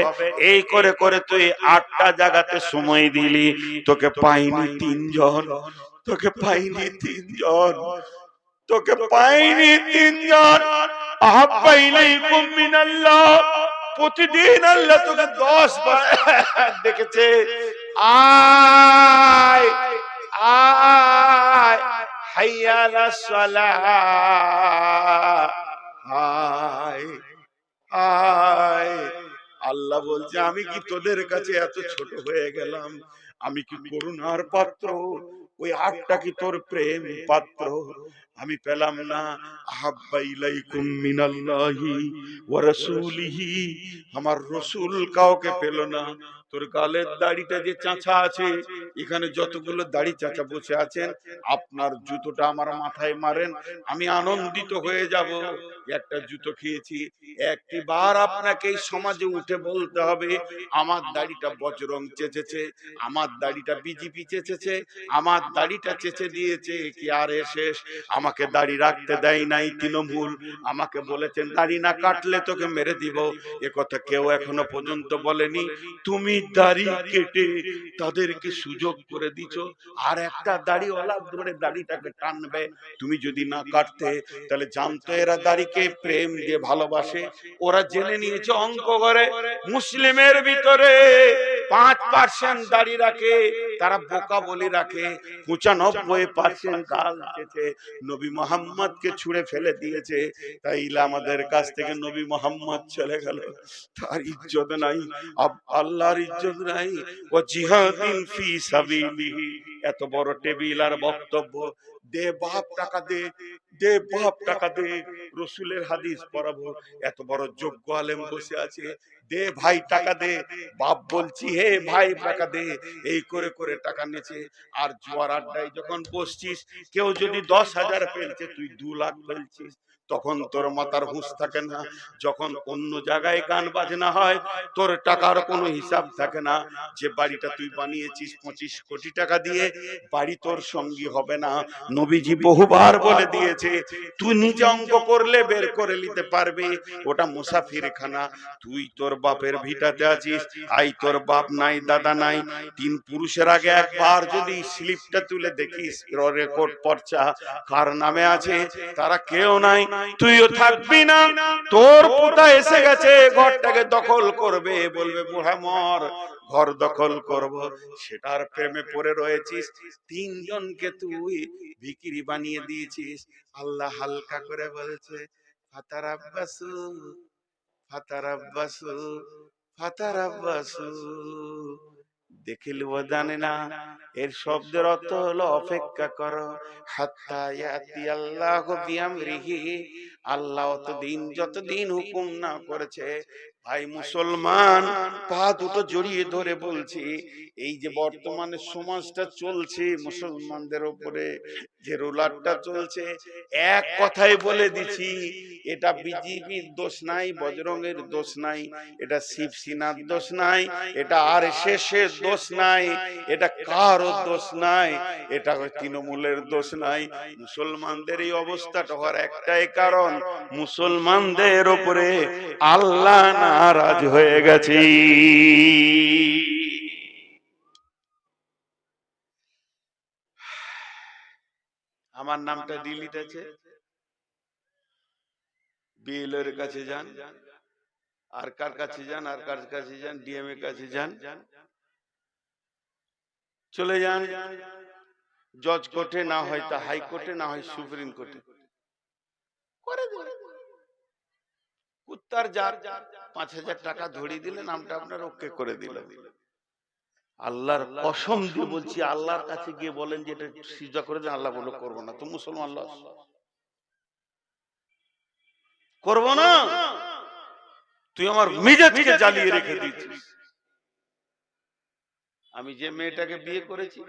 এই করে করে তুই 8টা জায়গাতে সময় দিলি, তোকে পাইনি 3 জন, তোকে পাইনি 3 জন, তোকে পাইনি 3 জন। আহাব্বা ইলাইকুম মিনাল্লাহ, প্রতিদিন আল্লাহ তোকে 10 বার ডেকেছে, আয় আয়, হাইয়া আলাস সালাহ, আয় আয়। আল্লাহ বলছে আমি কি তোদের কাছে এত ছোট হয়ে গেলাম? আমি কি করুণার পাত্র, ওই আটটা কি তোর প্রেম পাত্র? আমি পেলাম না। আহাব্বা ইলাইকুম মিনাল্লাহি ওয়া রাসূলিহি, আমার রাসূল কাউকে পেল না। তোর গালের দাড়িটা যে চাঁচা আছে, এখানে যতগুলো দাড়ি চাচা বসে আছেন, আপনার জুতোটা আমার মাথায় মারেন, আমি আনন্দিত হয়ে যাব। একটা জুতো খেয়েছি। একটি বার আপনাকে এই সমাজে উঠে বলতে হবে, আমার দাড়িটা বজরং চেঁচেছে, আমার দাড়িটা বিজেপি চেঁচেছে, আমার দাড়িটা চেঁচে দিয়েছে কি আর শেষ। আমাকে দাড়ি রাখতে দেয় নাই তৃণমূল, আমাকে বলেছেন দাড়ি না কাটলে তোকে মেরে দিব। এ কথা কেউ এখনো পর্যন্ত বলেনি। তুমি দাড়ি কেটে তাদেরকে সুযোগ করে দিছ, আর একটা দাড়িওয়ালা ধরে দাড়িটাকে টানবে। তুমি যদি না কাটতে, তাহলে জানতো এরা দাড়িকে প্রেম দিয়ে ভালোবাসে। ওরা জেনে নিয়েছে অঙ্ক করে মুসলিমের ভিতরে 5% দাড়ি রাখে, তারা বোকা বলি রাখে। 95% গাল চেঁচে নবী মোহাম্মদকে ছুঁড়ে ফেলে দিয়েছে। তাইলে আমাদের কাছ থেকে নবী মোহাম্মদ চলে গেল, তার ইজ্জত নাই, আল্লাহর ইজ্জত নাই। ও জিহাদিন ফি সাবিলিহি, এত বড় টেবিল আর বক্তব্য। দে বাপ টাকা দে, দে বাপ টাকা দে, রসুলের হাদিস পড়াবো। এত বড় যোগ্য আলেম বসে আছে, দে ভাই টাকা দে। বাপ বলছি হে ভাই টাকা দে। এই করে করে টাকা নেছে। আর জুয়ার আড্ডায় যখন বসছিস, কেউ যদি 10,000 ফেলছে, তুই 2 লাখ ফেলছিস, তখন তোর মাথার হুঁশ থাকে না। যখন অন্য জায়গায় গান বাজনা হয়, তোর টাকার কোনো হিসাব থাকে না। যে বাড়িটা তুই বানিয়েছিস 25 কোটি টাকা দিয়ে, বাড়ি তোর সঙ্গী হবে না। নবীজি বহুবার বলে দিয়েছে, তুই নিজে অঙ্ক করলে বের করে নিতে পারবি, ওটা মুসাফিরখানা। তুই তোর বাপের ভিটাতে আছিস, আই তোর বাপ নাই, দাদা নাই, 3 পুরুষের আগে একবার যদি স্লিপটা তুলে দেখিস, রেকর্ড পর্চা কার নামে আছে, তারা কেউ নাই, তুইও থাকবি না। তোর পোতা এসে গেছে, ঘরটাকে দখল করবে, বলবে বুড়া মর, ঘর দখল করব। সেটার প্রেমে পড়ে রয়েছিস। 3 জনকে তুই ভিখিরি বানিয়ে দিয়েছিস। আল্লাহ হালকা করে বলছে, ফাতারাব্বাসু ফাতারাব্বাসু ফাতারাব্বাসু। দেখিল ও জানে না, এর শব্দের অর্থ হলো অপেক্ষা করো। হাত্তা ইয়াতি আল্লাহু বিআমরিহি, আল্লাহ যতদিন হুকুম না করেছে। ভাই মুসলমান, পা দুটো জড়িয়ে ধরে বলছি, এই যে বর্তমানে সমাজটা চলছে, মুসলমানদের উপরে যে রোলারটা চলছে, এক কথাই বলে দিছি, এটা বিজেপির দোষ নাই, বজরঙ্গের দোষ নাই, এটা শিবসেনার দোষ নাই, এটা আরএসএস এর দোষ নাই, এটা কারো দোষ নাই, এটা তৃণমূলের দোষ নাই। মুসলমানদের এই অবস্থাটা হওয়ার একটাই কারণ, মুসলমানদের উপরে আল্লাহ নারাজ হয়ে গেছে। আমার নামটা ডিলিট আছে, বিএলওর কাছে যান, আর কার কাছে যান, আর কার কাছে যান, ডিএম এর কাছে যান, চলে যান। জজ কোর্টে না হয় তা হাইকোর্টে, না হয় সুপ্রিম কোর্টে করে দেন। কুত্তার জাত 5,000 টাকা ধরিয়ে দিলে নামটা আপনার ওকে করে দিল। আল্লাহর কসম দিয়ে বলছি, আল্লাহর কাছে গিয়ে বলেন যে এটা সিজদা করে দেন, আল্লাহ বলে করবো না। তো মুসলমান আল্লাহ করবো না, তুই আমার মেজাজকে জ্বালিয়ে রেখে দিয়েছিস। আমি যে মেয়েটাকে বিয়ে করেছি,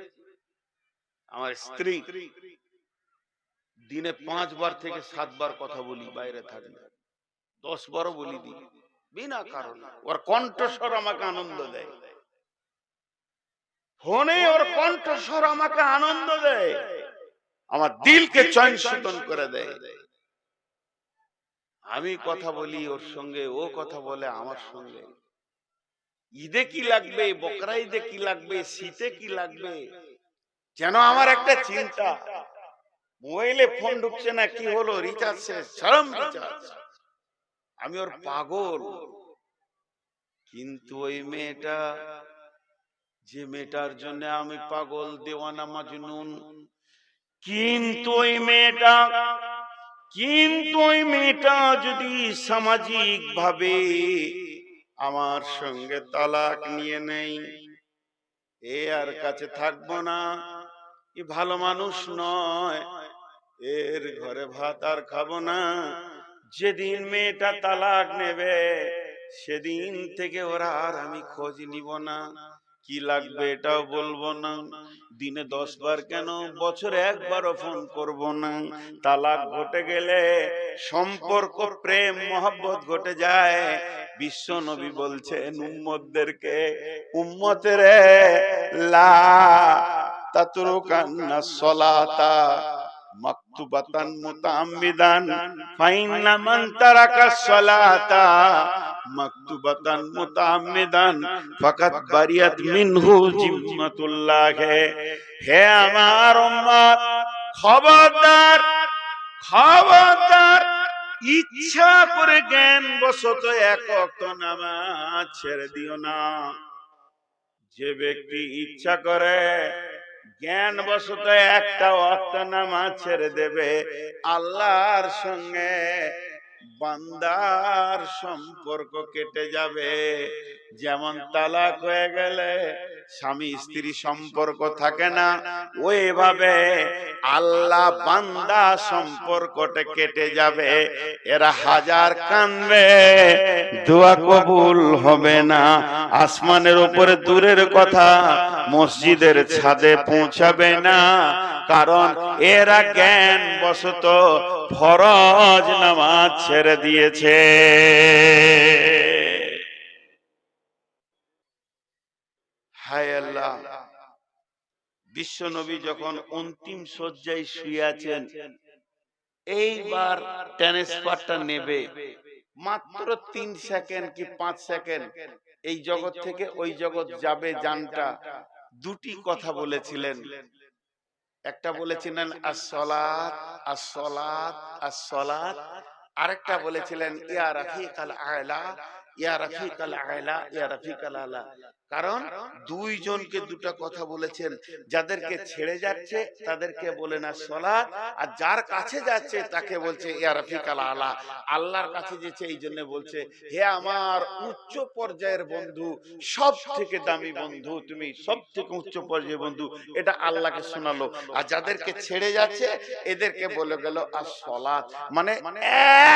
আমার স্ত্রী, দিনে 5 বার থেকে 7 বার কথা বলি, বাইরে থাকলে 10 বারও বলি দিই, বিনা কারণে। ওর কণ্ঠস্বর আমাকে আনন্দ দেয়, ফোনে ওর কণ্ঠস্বর আমাকে আনন্দ দেয়, আমার দিলকে চঞ্চল করে দেয়। আমি কথা বলি ওর সঙ্গে, ও কথা বলে আমার সঙ্গে। ঈদে কি লাগবে, বকরা ঈদে কি লাগবে, শীতে কি লাগবে, যেন আমার একটা চিন্তা। মোবাইলে ফোন ঢুকছে না, কি হলো, রিচার্জ শেষ, সারাম রিচার্জ। আমি ওর পাগল। কিন্তু ওই মেয়েটা, যে মেয়েটার জন্য আমি পাগল, দেওয়ানা মাজনুন, কিন্তু ওই মেয়েটা যদি সামাজিক ভাবে আমার সঙ্গে তালাক নিয়ে নেয়, এ আর কাছে থাকবো না, এ ভালো মানুষ নয়, এর ঘরে ভাত আর খাবো না। যেদিন মেয়েটা তালাক নেবে সেদিন থেকে ওরা আর আমি খোঁজ নিব না, কি লাগবে এটাও বলবো না, দিনে 10 বার কেন বছরে একবারও ফোন করব না। তালাক ঘটে গেলে সম্পর্ক প্রেম মহব্বত ঘটে যায়। বিশ্ব নবী বলছেন উম্মতদেরকে, উম্মতেরে লা তাতরুকান্না সলাতা মাকতুবাতান মুতাআম্মিদান ফাইন্না মান তারাকা সলাতা মাকতুবাতান মুতাআম্মিদান ফাকাত বারিয়াত মিনহু জিম্মাতুল্লাহ। হে আমার উম্মত, খবরদার খবরদার, ইচ্ছা করে জ্ঞান বশত এক ওয়াক্ত নামাজ ছেড়ে দিও না। যে ব্যক্তি ইচ্ছা করে জ্ঞান বশত একটা ওয়াক্ত নামাজ ছেড়ে দেবে, আল্লাহর সঙ্গে বান্দার সম্পর্ক কেটে যাবে। যেমন তালাক হয়ে গেলে স্বামী স্ত্রী সম্পর্ক থাকে না, ওইভাবে আল্লাহ বান্দা সম্পর্কটা কেটে যাবে। এরা হাজার কাঁদবে, দোয়া কবুল হবে না। আসমানের উপরে দূরের কথা, মসজিদের ছাদে পৌঁছাবে না, কারণ এরা জ্ঞান বশত ফরজ নামাজ ছেড়ে দিয়েছে। হায় আল্লাহ, বিশ্ব নবী যখন অন্তিম শয্যায় শুয়ে আছেন, এইবার ট্রান্সফারটা নেবে, মাত্র 3 সেকেন্ড কি 5 সেকেন্ড এই জগৎ থেকে ওই জগৎ যাবে জানটা। দুটি কথা বলেছিলেন, একটা বলেছিলেন আসসালাত আসসালাত আসসালাত, আরেকটা বলেছিলেন ইয়া রাফিকাল আলা ইয়া রাফিকাল আলা ইয়া রাফিকাল আলা। কারণ দুইজনকে দুটো কথা বলেছেন, যাদেরকে ছেড়ে যাচ্ছে তাদেরকে বলে না সালাত, আর যার কাছে যাচ্ছে তাকে বলছে ইয়া রাফিকাল আলা। আল্লাহর কাছে যেছে এই জন্য বলছে হে আমার উচ্চ পর্যায়ের বন্ধু, সব থেকে দামি বন্ধু, তুমি সব থেকে উচ্চ পর্যায়ের বন্ধু, এটা আল্লাহকে শোনালো। আর যাদেরকে ছেড়ে যাচ্ছে এদেরকে বলে গেল আসসালাত। মানে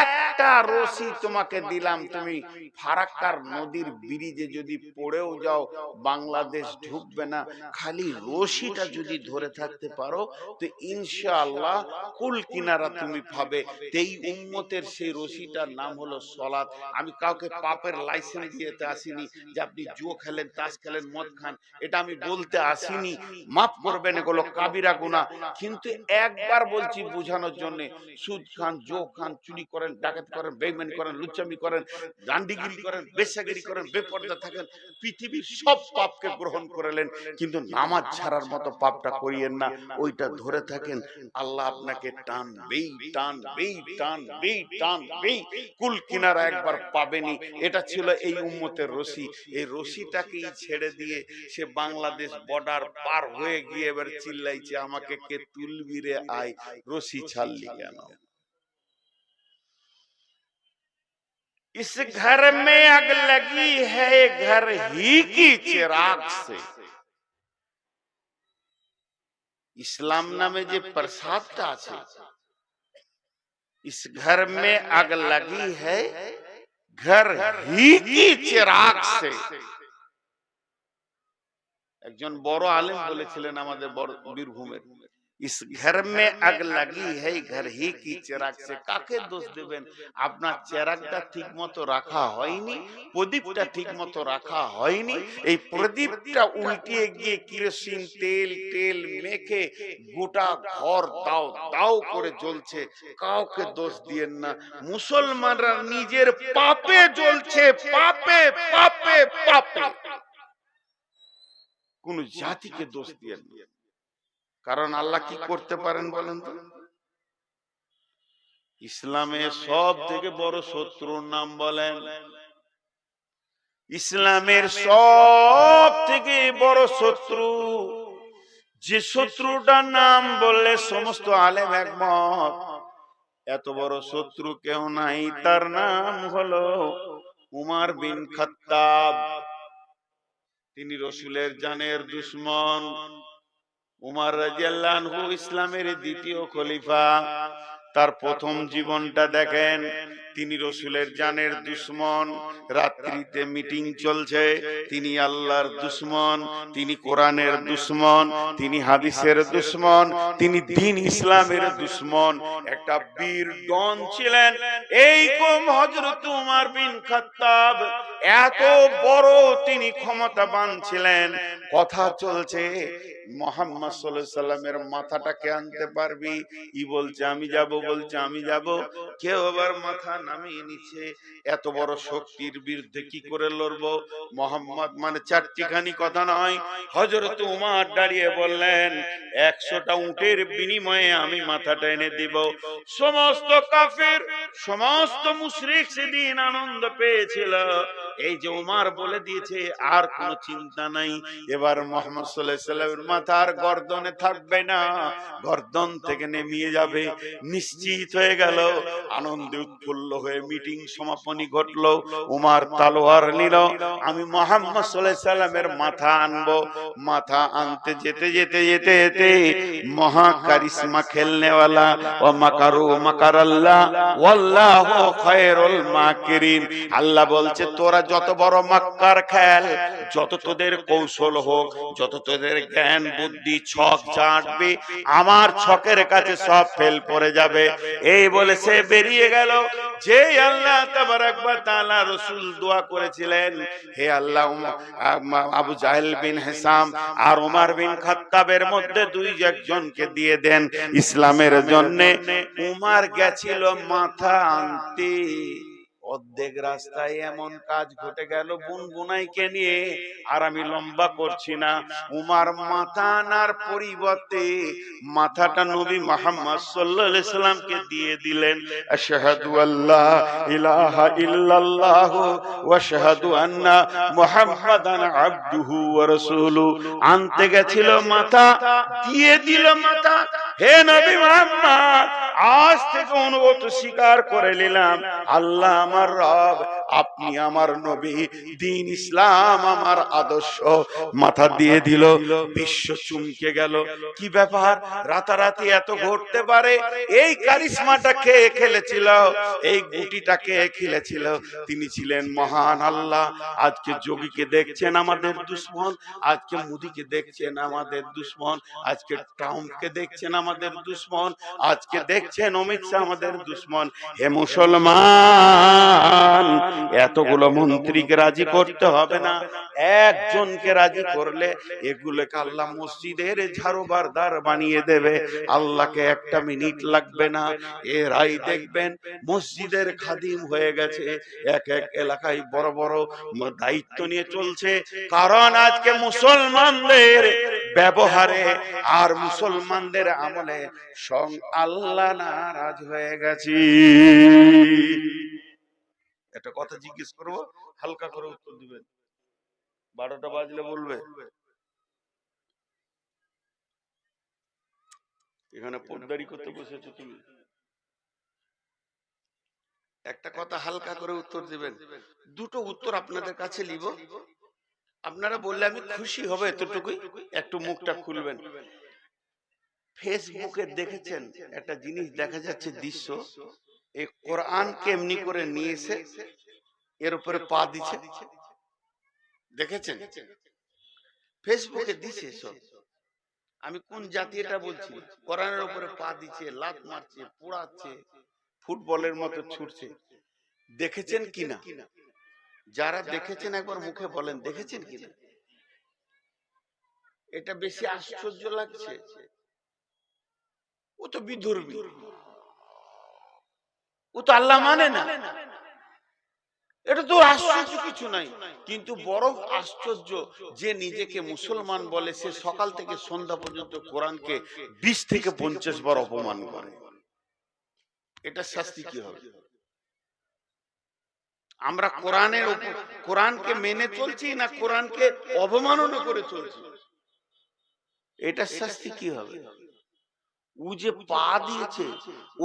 একটা রশি তোমাকে দিলাম, তুমি ফারাক্কার নদীর ব্রিজে যদি পড়েও যাও বাংলাদেশ ঢুকবে না, খালি রশিটা যদি ধরে থাকতে পারো তো ইনশাআল্লাহ কুল কিনারা তুমি পাবে। এই উম্মতের সেই রশিটার নাম হলো সালাত। আমি কাউকে পাপের লাইসেন্স দিতে আসিনি যে আপনি জুয়া খেলেন, তাস খেলেন, মদ খান, এটা আমি বলতে আসিনি। মাফ করবেন, এগুলো কাবিরা গুনাহ। কিন্তু একবার বলছি বোঝানোর জন্য, সুদ খান, জো খান, চুরি করেন, ডাকাতি করেন, বেঈমানি করেন, লুচ্চামি করেন, গান্ডিগিরি করেন, বেশ্যাগিরি করেন, বেপরদা থাকেন, পৃথিবীর সব পাপকে গ্রহণ করলেন, কিন্তু নামাজ ছাড়ার মতো পাপটা করিয়েন না। ওইটা ধরে থাকেন, আল্লাহ আপনাকে টানবেই টানবেই টানবেই টানবেই, কুল কিনারা একবার পাবেনি। এটা ছিল এই উম্মতের রশি। এই রশিটাকেই ছেড়ে দিয়ে সে বাংলাদেশ বর্ডার পার হয়ে গিয়ে এবার চিল্লাইছে আমাকে কে তুলবি রে আয়, রশি ছাড়লি কেন? इस घर में आग लगी है घर ही की चिराग से। इस्लाम नामे जे प्रसादটা আছে, इस घर में आग लगी है घर ही की चिराग से। একজন বড় আলেম বলেছিলেন আমাদের বীরভূমের, इस घर में आग लगी है घर ही की चिराग से। কাকে দোষ দেবেন? আপনার চিরাগটা ঠিকমতো রাখা হয়নি, প্রদীপটা ঠিকমতো রাখা হয়নি। এই প্রদীপটা উল্টিয়ে গিয়ে কেরোসিন তেল তেল মেখে গোটা ঘর দাও দাও করে জ্বলছে। কাউকে দোষ দিয়েন না, মুসলমানরা নিজের পাপে জ্বলছে, পাপে পাপে পাপে। কোন জাতিকে দোষ দিয়েন না, কারণ আল্লাহ কি করতে পারেন বলেন তো? ইসলামের সব থেকে বড় শত্রুর নাম বলেন। ইসলামের সব থেকে বড় শত্রু, যে শত্রুটার নাম বললে সমস্ত আলেম একমত, এত বড় শত্রু কেউ নাই, তার নাম হলো উমর বিন খাত্তাব। তিনি রসুলের জানের দুশমন। উমর রাদিয়াল্লাহু আনহু ইসলামের দ্বিতীয় খলিফা। তার প্রথম জীবনটা দেখেন, তিনি রসুলের জানের দুশমন। রাত্রিতে মিটিং চলছে, তিনি আল্লাহর দুশমন, তিনি কোরআনের দুশমন, তিনি হাদিসের দুশমন, তিনি দ্বীন ইসলামের দুশমন। একটা বীর ডন ছিলেন এই কম হযরত উমর বিন খাত্তাব। এত বড় তিনি ক্ষমতাবান ছিলেন। কথা চলছে, মুহাম্মদ সাল্লাল্লাহু আলাইহি সাল্লামের মাথাটাকে আনতে পারবি? ই বলছে আমি যাব, বলছে আমি যাব। কেউ আবার মাথা নামিয়ে নিচ্ছে। এত বড় শক্তির বিরুদ্ধে কি করে লড়বো? মুহাম্মদ মানে চারটিখানি কথা নয়। হযরত উমর দাঁড়িয়ে বললেন, 100টা উটের বিনিময়ে আমি মাথাটা এনে দিব। সমস্ত কাফের, সমস্ত মুশরিক সেদিন আনন্দ পেয়েছিল। এই যে উমর বলে দিয়েছে, আর কোনো চিন্তা নাই। এবার মুহাম্মদ সাল্লাল্লাহু আলাইহি সাল্লামের মাথার গর্দনে থাকবে না, গর্দন থেকে নেমে যাবে। নিশ্চিত হয়ে গেল। আনন্দে উৎফুল্ল হয়ে মিটিং সমাপনী ঘটলো। উমর তলোয়ার নিল, আমি মুহাম্মদ সাল্লাল্লাহু আলাইহি সাল্লামের মাথা আনবো। মাথা আনতে যেতে যেতে যেতে যেতে মহা কারিশমা খেলনেওয়ালা, ওয়া মাকারু মাকারাল্লাহ ওয়াল্লাহু খায়রুল মাকিরিন। আল্লাহ বলছে, তোরা যত বড় মাক্কার খেল, যত তোদের কৌশল হোক, যত তোদের জ্ঞান বুদ্ধি ছক চাটবে, আমার ছকের কাছে সব ফেল পড়ে যাবে। এই বলে সে বেরিয়ে গেল। যে আল্লাহ তাবারাক ওয়া তাআলা রাসূল দোয়া করেছিলেন, হে আল্লাহ আবু জাহেল বিন হিসাম আর ওমর বিন খাত্তাবের মধ্যে দুই একজনকে দিয়ে দেন ইসলামের জন্য। উমর গেছিল মাথা আনতে, অর্ধেক রাস্তায় এমন কাজ ঘটে গেল বুনবুনাইকে নিয়ে। আর আমি লম্বা করছি না, উমর মাথা আনার পরিবর্তে মাথাটা নবী মুহাম্মদ সাল্লাল্লাহু আলাইহি সাল্লামকে দিয়ে দিলেন। আশহাদু আল্লা ইলাহা ইল্লাল্লাহ ওয়া আশহাদু আন্না মুহাম্মাদান আবদুহু ওয়া রাসূলুহু। আনতে গেছিল মাথা, দিয়ে দিল মাথা। হে নবী মুহাম্মদ, আজ থেকে অনুগত স্বীকার করে নিলাম, আল্লাহ আমার রব, আপনি আমার নবী, দ্বীন ইসলাম আমার আদর্শ। মাথা দিয়ে দিল। বিশ্ব চমকে গেল। কি ব্যাপার, রাতারাতি এত ঘটতে পারে? এই কারিশমাটা কে খেলেছিল? এই গুটিটা কে খেলেছিল? তিনি ছিলেন মহান আল্লাহ। আজকে যোগীকে দেখছেন আমাদের দুশমন, আজকে মোদীকে দেখছেন আমাদের দুশমন, আজকে ট্রাম্পকে দেখছেন আমাদের দুশমন, আজকে দেখছেন অমিত শাহ আমাদের দুশমন। হে মুসলমান, এতগুলো মন্ত্রীকে রাজি করতে হবে না, একজনকে রাজি করলে এগুলোকে আল্লাহ মসজিদের ঝাড়ুবারদার বানিয়ে দেবে। আল্লাহকে একটা মিনিট লাগবে না। এরাই দেখবেন মসজিদের খাদিম হয়ে গেছে, এক এক এলাকায় বড় বড় দায়িত্ব নিয়ে চলছে। কারণ আজকে মুসলমানদের ব্যবহারে আর মুসলমানদের আমলে সং আল্লাহ নারাজ হয়ে গেছে। একটা কথা জিজ্ঞেস করবো, হালকা করে উত্তর দিবেন। 12টা বাজলে বলবে। এখানে পোদ্দারি করতে বসেছো তুমি, একটা কথা হালকা করে উত্তর দিবেন। দুটো উত্তর আপনাদের কাছে নিব, আপনারা বললে আমি খুশি হবে, এতটুকুই। একটু মুখটা খুলবেন। ফেসবুকে দেখেছেন একটা জিনিস দেখা যাচ্ছে দৃশ্য, এই কোরআন কেমনি করে নিয়েছে এর উপরে পা দিচ্ছে, দেখেছেন? ফেসবুকে দিছে সব। আমি কোন জাতি এটা বলছি, কোরআনের উপরে পা দিচ্ছে, লাত মারছে, পোড়াচ্ছে, ফুটবলের মতো ছুটছে। দেখেছেন কিনা? যারা দেখেছেন একবার মুখে বলেন দেখেছেন কিনা। এটা বেশি আশ্চর্য লাগছে। ও তো বিধর্মী, ও তো আল্লাহ মানে না, এটা তো আশ্চর্য কিছু নাই। কিন্তু বড় আশ্চর্য যে নিজেকে মুসলমান বলে, সে সকাল থেকে সন্ধ্যা পর্যন্ত কোরআনকে 20 থেকে 50 বার অপমান করে। এটা শাস্তি কি হবে? আমরা কোরআনকে মেনে চলছি না কোরআনকে অবমাননা করে চলছি? এটা শাস্তি কি হবে? ও যে পা দিয়েছে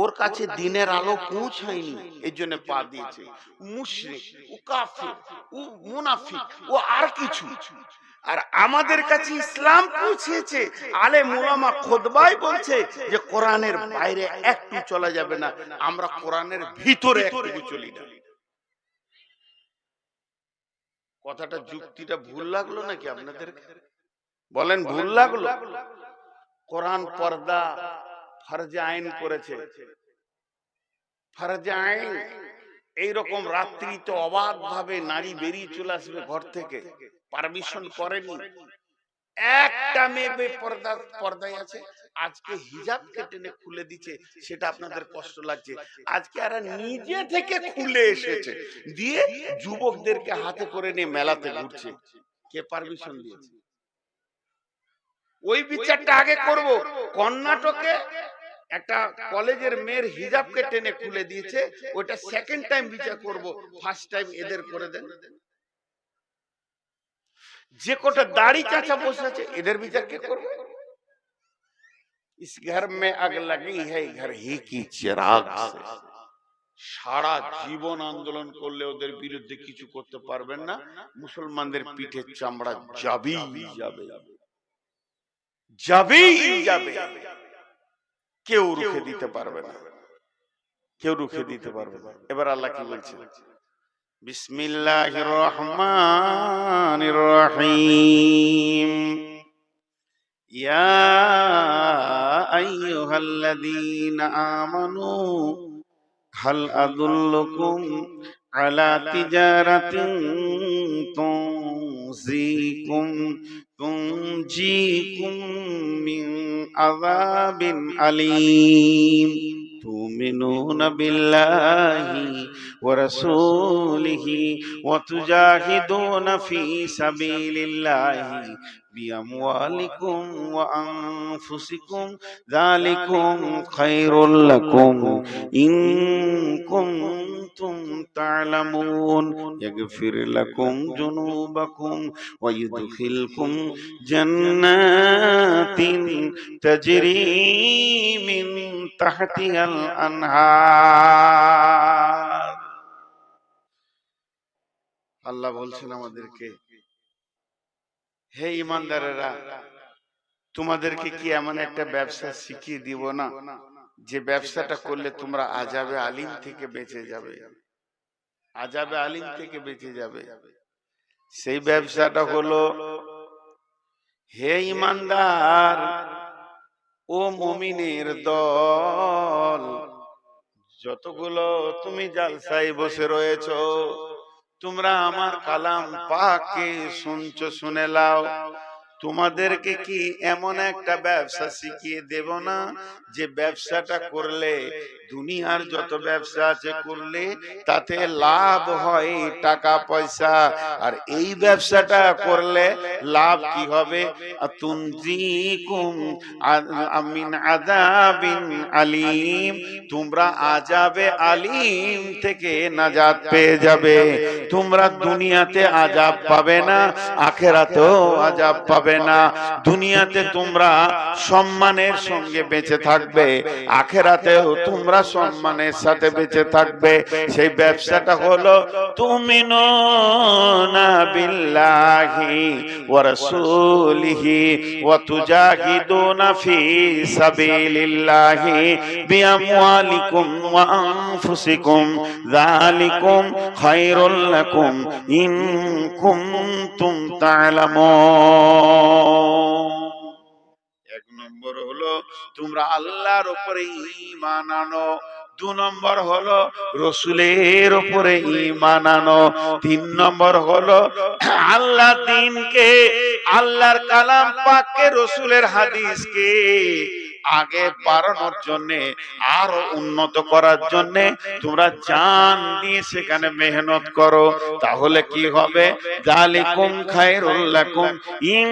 ওর কাছে দিনের আলো পৌঁছায়নি, এই জন্য পা দিয়েছে। মুশরিক, ও কাফির, ও মুনাফিক, ও আর কিছু। আর আমাদের কাছে ইসলাম পৌঁছেছে, আলেম উলামা খুতবায় বলছে যে কোরআনের বাইরে একটু চলা যাবে না, আমরা কোরআনের ভিতরে একটু চলি না। কথাটা যুক্তিটা ভুল লাগলো নাকি আপনাদের? বলেন ভুল লাগলো? কোরআন পর্দা ফরজে আইন করেছে, ফরজে আইন। এইরকম রাত্রিতে অবাধ ভাবে নারী বেরিয়ে চলে আসবে ঘর থেকে, পারমিশন করেনি। একটা মেয়ে পর্দায় আছে, আজকে হিজাবকে টেনে খুলে দিচ্ছে, সেটা আপনাদের কষ্ট লাগছে। আজকে এরা নিজে থেকে খুলে এসেছে, দিয়ে যুবকদেরকে হাতে করে নিয়ে মেলাতে ঘুরছে। কে পারমিশন দিয়েছে? ওই বিচারটা আগে করব। কর্ণাটকে একটা কলেজের মেয়ের হিজাবকে টেনে খুলে দিয়েছে, ওটা সেকেন্ড টাইম বিচার করব, ফার্স্ট টাইম এদের করে দেন। যে কোটা দাড়ি চাচা বসে আছে, এদের বিচার কে করবে? इस घर में आग लगी है घर ही की चिराग से। সারা জীবন আন্দোলন করলে ওদের বিরুদ্ধে কিছু করতে পারবেন না। মুসলমানদের পিঠে চামড়া যাবেই যাবে, যাবেই যাবে। কেউ রুখে দিতে পারবে না, কেউ রুখে দিতে পারবে না। এবার আল্লাহ কি বলছে? বিসমিল্লাহির রহমানির রহিম। ইয়া আইয়ুহাল্লাযীনা আমানু হাল আদুল্লুকুম আলা তিজারাতিন তুনজিকুম মিন আযাবিন আলীম তুমিনুনা বিল্লাহি ওয়া রাসূলিহি ওয়া তুজাহিদুনা ফি সাবিলিল্লাহি বিআমওয়ালিকুম ওয়া আনফুসিকুম যালিকুম খায়রুল লাকুম ইন কুনতুম তা'লামুন ইয়াগফির লাকুম যুনুবাকুম ওয়া ইউদখিলকুম জান্নাতিন তাজরি মিন তাহতিহাল আনহার। আল্লাহ বলছেন আমাদেরকে, হে ঈমানদারেরা, তোমাদেরকে কি এমন একটা ব্যবসা শিখিয়ে দিব না, যে ব্যবসাটা করলে তোমরা আযাবে আলিম থেকে বেঁচে যাবে, আযাবে আলিম থেকে বেঁচে যাবে। সেই ব্যবসাটা হলো, হে ঈমানদার ও মুমিনের দল, যতগুলো তুমি জালসায় বসে রয়েছো, তোমরা আমার কালাম পাককে শুনছো, শুনে লাও। তোমাদেরকে কি এমন একটা ব্যবসা শিখিয়ে দেব না, যে ব্যবসাটা করলে দুনিয়ার যত ব্যবসা আছে করলে তাতে লাভ হয় টাকা পয়সা, আর এই ব্যবসাটা করলে লাভ কি হবে? তুনজিকুম মিন আযাবিন আলীম, তোমরা আযাবে আলীম থেকে নাজাত পেয়ে যাবে। তোমরা দুনিয়াতে আযাব পাবে না, আখিরাতেও আযাব পাবে না। দুনিয়াতে তোমরা সম্মানের সঙ্গে বেঁচে থাকবে, আখিরাতেও তোমরা সম্মানের সাথে বেঁচে থাকবে। সেই ব্যবসাটা হলো তুমিনুনা বিল্লাহি ওয়া রাসূলিহি ওয়া তুজাহিদুনা ফি সাবিলিল্লাহি বিআমওয়ালিকুম ওয়া আনফুসিকুম যালিকুম খায়রুল লাকুম ইন কুনতুম তা'লামুন। এক নম্বর হলো তোমরা আল্লাহর উপরে ঈমান আনো, 2 নম্বর হলো রাসূলের উপরে ঈমান আনো, 3 নম্বর হলো আল্লাহ দ্বীনকে, আল্লাহর কালাম পাককে, রাসূলের হাদিসকে আগে বাড়ানোর জন্য, আরো উন্নত করার জন্য তোমরা জান দিয়ে সেখানে মেহনত করো। তাহলে কি হবে? যালিকুম খায়রুল লাকুম ইন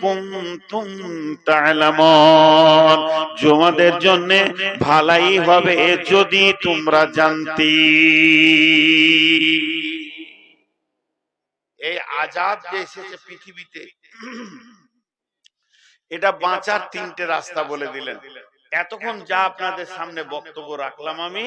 কুনতুম তা'লামুন, তোমাদের জন্য ভালাই হবে যদি তোমরা জানতে। এই আযাব যে এসেছে পৃথিবীতে, এটা বাঁচার 3টে রাস্তা বলে দিলেন। এতক্ষণ যা আপনাদের সামনে বক্তব্য রাখলাম আমি,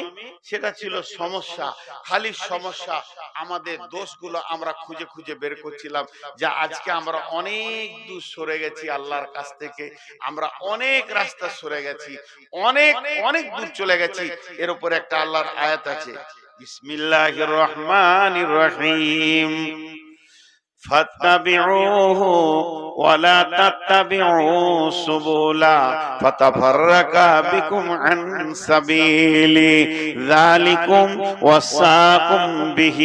সেটা ছিল সমস্যা, খালি সমস্যা। আমাদের দোষগুলো আমরা খুঁজে খুঁজে বের করছিলাম, যা আজকে আমরা অনেক দূর সরে গেছি আল্লাহর কাছ থেকে, আমরা অনেক রাস্তা সরে গেছি, অনেক অনেক দূর চলে গেছি। এর উপরে একটা আল্লাহর আয়াত আছে, বিসমিল্লাহির রহমানির রহিম, فاتبعوه ولا تتبعوا السبل فتفرق بكم عن سبيله ذلكم وصاكم به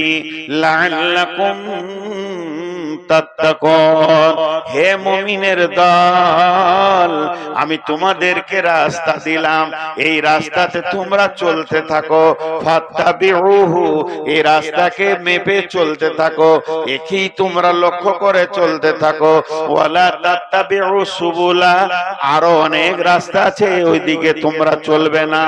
لعلكم তাত্তাকুন। হে মুমিনের দল, আমি তোমাদেরকে রাস্তা দিলাম, এই রাস্তাতে তোমরা চলতে থাকো। ফাত্তাবিউহু, এই রাস্তাকে মেপে চলতে থাকো, একই তোমরা লক্ষ্য করে চলতে থাকো। ওয়ালা তাত্তাবিউ সুবুলা, আরো অনেক রাস্তা আছে, ওইদিকে তোমরা চলবে না।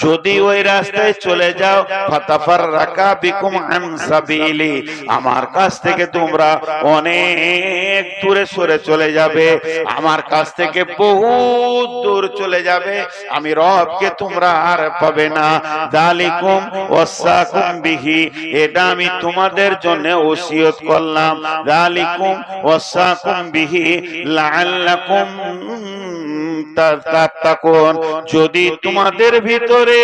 যদি ওই রাস্তায় চলে যাও, ফাতাফাররাকা বিকুম আন সাবিলি, আমার কাছ থেকে তোমরা অনেক দূরে সরে চলে যাবে, আমার কাছ থেকে বহুত দূর চলে যাবে, আমি রবকে তোমরা আর পাবে না। যালিকুম ওয়াসাকুম বিহি, এটা আমি তোমাদের জন্য ওসিয়ত করলাম। যালিকুম ওয়াসাকুম বিহি লাআল্লাকুম তাত্তাকুন, যদি তোমাদের ভিতরে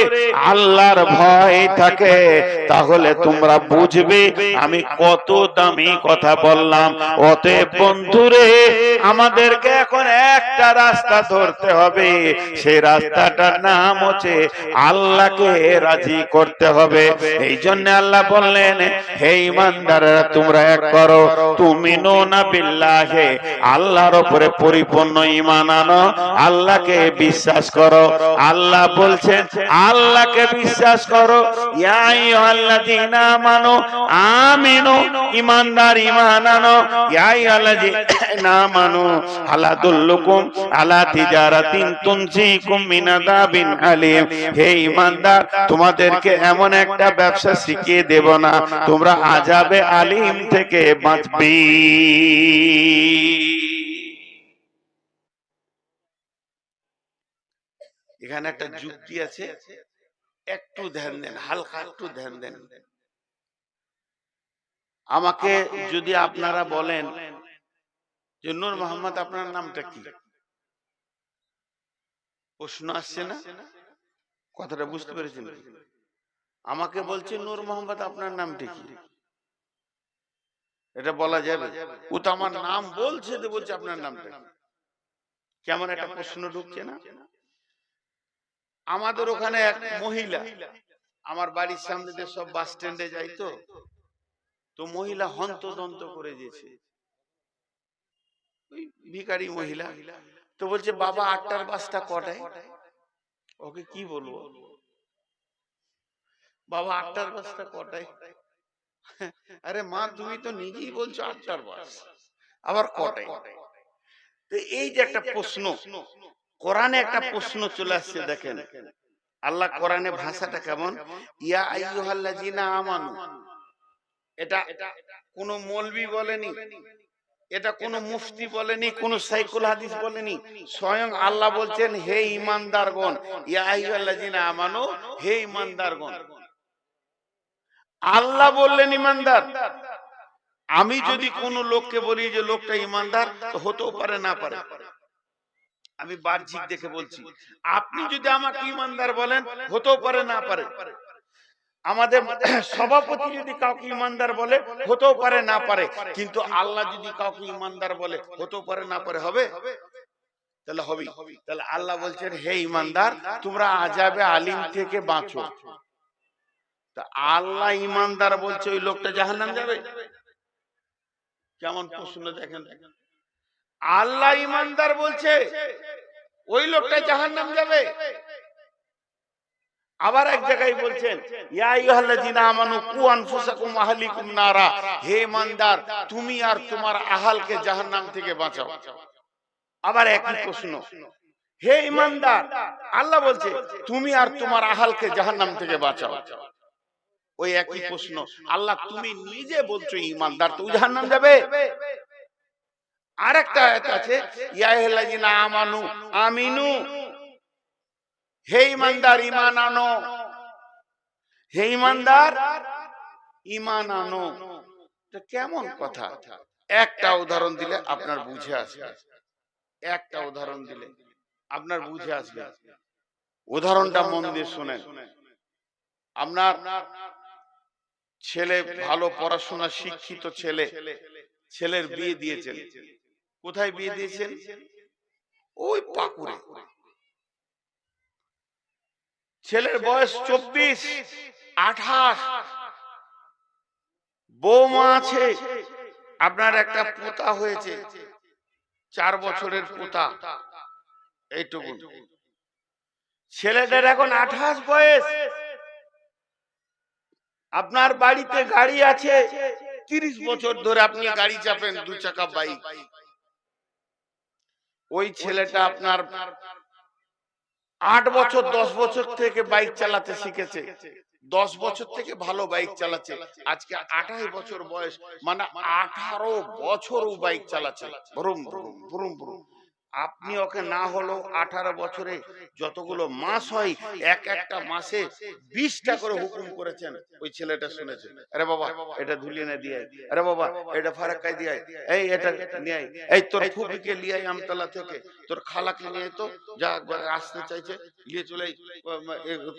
আল্লাহর ভয় থাকে তাহলে তোমরা বুঝবে আমি কত দামি কথা বললাম। অতএব বন্ধুরে, আমাদেরকে এখন একটা রাস্তা ধরতে হবে, সেই রাস্তাটার নাম হচ্ছে আল্লাহকে রাজি করতে হবে। এই জন্য আল্লাহ বললেন, হে ঈমানদাররা তোমরা এক করো, তুমিনুনা বিল্লাহি, আল্লাহর উপরে পরিপূর্ণ ঈমান আনো, আল্লাহকে বিশ্বাস করো। আল্লাহ বলছেন আল্লাহকে বিশ্বাস করো। ইয়া আইয়ুহাল্লাযীনা আমানু আমিনু, ঈমানদার ঈমান আনো। ইয়া আইয়ুহাল্লাযীনা আমানু আলা দুল্লুকুম আলা তিজারাতিন তুনজিকুম মিন আযাবিন আলীম, হে ঈমানদার তোমাদেরকে এমন একটা ব্যবসা শিখিয়ে দেব না তোমরা আযাবে আলীম থেকে বাঁচবে। এখানে একটা যুক্তি আছে, একটু ধ্যান দেন, হালকা একটু ধ্যান দেন। আমাকে যদি আপনারা বলেন যে নূর মোহাম্মদ আপনার নামটা কি, প্রশ্ন আসছে না? কথাটা বুঝতে পেরেছেন? আমাকে বলছে নূর মোহাম্মদ আপনার নামটা কি, এটা বলা যাবে? ও তো আমার নাম বলছে, বলছে আপনার নামটা কি। কেমন একটা প্রশ্ন ঢুকছে না? আমাদের ওখানে এক মহিলা, আমার বাড়ির সামনে দিয়ে সব বাস স্ট্যান্ডে যাই, তো মহিলা হন্তদন্ত করে দিয়েছে, ওই ভিখারি মহিলা। তো বলছে বাবা 8টার বাসটা কটায়? ওকে কি বলবো, বাবা 8টার বাসটা কটায়? আরে মা তুমি তো নিজেই বলছো 8টার বাস, আবার কটায়? তো এই যে একটা প্রশ্ন, কোরআনে একটা প্রশ্ন চলে আসছে। দেখেন আল্লাহ কোরআনে ভাষাটা কেমন, ইয়া আইয়ুহাল্লাযীনা আমানু, এটা কোন মৌলবি বলেনি, এটা কোন মুফতি বলেনি, কোন সাইকুল হাদিস বলেনি, স্বয়ং আল্লাহ বলছেন হে ঈমানদারগণ, ইয়া আইয়ুহাল্লাযীনা আমানু, হে ঈমানদারগণ। আল্লাহ বললেন ঈমানদার। আমি যদি কোন লোককে বলি যে লোকটা ঈমানদার, তো হতেও পারে না পারে, আমি বাহ্যিক দেখে বলছি। আপনি যদি আমাকে ঈমানদার বলেন, হতেও পারে না পারে। আমাদের সভাপতি যদি কাউকে ঈমানদার বলে, হতেও পারে না পারে। কিন্তু আল্লাহ যদি কাউকে ঈমানদার বলে, হতেও পারে না পারে, হবে? তাহলে হবে। তাহলে আল্লাহ বলছেন হে ঈমানদার তোমরা আযাবে আলীম থেকে বাঁচো। তা আল্লাহ ঈমানদার বলছে, ওই লোকটা জাহান্নাম যাবে? কেমন প্রশ্ন দেখেন। আল্লাহ ঈমানদার বলছে, ওই লোকটা জাহান্নাম যাবে। আবার এক জায়গায় বলছেন ইয়া আইয়ুহাল্লাযীনা আমানু কু আনফুসাকুম ওয়া আহলিকুম নারা, হে ঈমানদার তুমি আর তোমার আহলকে জাহান্নাম থেকে বাঁচাও। আবার একই প্রশ্ন, হে ঈমানদার, আল্লাহ বলছে তুমি আর তোমার আহলকে জাহান্নাম থেকে বাঁচাও। ওই একই প্রশ্ন, আল্লাহ তুমি নিজে বলছো ঈমানদার, তো জাহান্নাম যাবে? আরেকটা আয়াত আছে ইয়া আইয়ুহাল্লাযীনা আমানু আমিনু, হে ইমানদার ঈমান আনো, হে ইমানদার ঈমান আনো। এটা কেমন কথা? একটা উদাহরণ দিলে আপনার বুঝে আসবে, একটা উদাহরণ দিলে আপনার বুঝে আসবে। উদাহরণটা মন দিয়ে শুনেন। আপনার ছেলে ভালো পড়াশোনা শিক্ষিত ছেলে, ছেলের বিয়ে দিয়েছেন। কোথায় বিয়ে দিয়েছেন? ওই পাকুড়ে। ছেলের বয়স 24, 28, বৌমা আছে, আপনার একটা পোতা হয়েছে, 4 বছরের পোতা, এইটুকু। ছেলেটার এখন 28 বয়স। আপনার বাড়িতে গাড়ি আছে, 30 বছর ধরে আপনি গাড়ি চাপেন, 2 চাকা বাইক। ওই ছেলেটা আপনার 8 বছর 10 বছর থেকে বাইক চালাতে শিখেছে, 10 বছর থেকে ভালো বাইক চালাচ্ছে। আজকে 28 বছর বয়স, মানে 18 বছরও বাইক চালাচ্ছে, ভ্রুম ভ্রুম ভ্রুম ভ্রুম। আপনি ওকে না হলো 18 বছরে যতগুলো মাস হয়, এক একটা মাসে 20টা করে হুকুম করেছেন। ওই ছেলেটা শুনেছে, আরে বাবা এটা ধুলিয়ে না দিয়ে, আরে বাবা এটা ফারাক্কাই দিয়ে, এই এটা নিয়ে, এই তোর ফুপিকে নিয়ে আমতলা থেকে, তোর খালাকে নিয়ে, তো যা আসতে চাইছে নিয়ে চলে,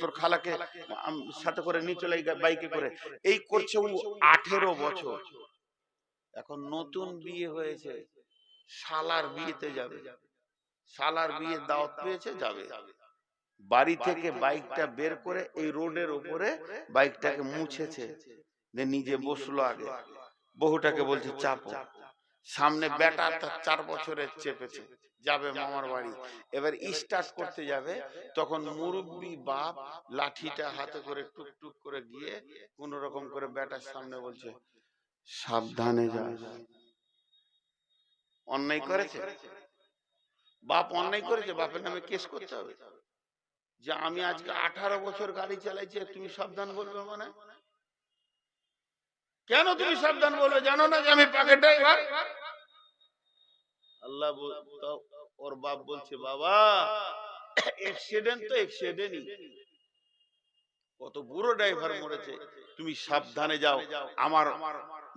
তোর খালাকে সাথে করে নিয়ে চলে বাইকে করে। এই করছে ও 18 বছর। এখন নতুন বিয়ে হয়েছে, শালার বিয়েতে যাবে, শালার বিয়ে দাওয়াত পেয়েছে, যাবে। বাড়ি থেকে বাইকটা বের করে এই রোডের উপরে বাইকটাকে মুছেছে, নিজে বসলো আগে, বহুটাকে বলছে চাপো। সামনে বেটা তার 4 বছরের চেপেছে, যাবে মামার বাড়ি। এবার স্টার্ট করতে যাবে, তখন মুরব্বি বাপ লাঠিটা হাতে করে টুক টুক করে গিয়ে কোন রকম করে বেটার সামনে বলছে, সাবধানে যাস। অন্যায় করেছে বাপ, অন্যায় করেছে, বাপের নামে কেস করতে হবে যে আমি আজকে 18 বছর গাড়ি চালাইছি, তুমি সাবধান বলবে? মানে কেন তুমি সাবধান বলবে? জানো না যে আমি পাকে ড্রাইভার? আল্লাহ ওর বাপ বলছে, বাবা অ্যাক্সিডেন্ট তো অ্যাক্সিডেন্টই, কত বুড়ো ড্রাইভার মরেছে, তুমি সাবধানে যাও, আমার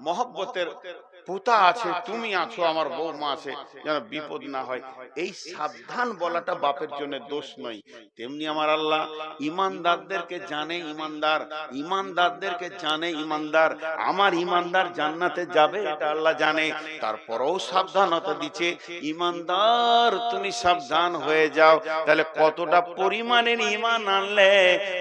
মহব্বতের পোতা আছে, তুমি আছো, আমার বৌমা আছে, যেন বিপদ না হয়। এই সাবধান বলাটা বাপের জন্য দোষ নয়। তেমনি আমার আল্লাহ ইমানদারদেরকে জানে ইমানদার, ইমানদারদেরকে জানে ইমানদার, আমার ইমানদার জান্নাতে যাবে এটা আল্লাহ জানে, তারপরেও সাবধানতা দিচ্ছে, ইমানদার তুমি সাবধান হয়ে যাও। তাহলে কতটা পরিমাণের ঈমান আনলে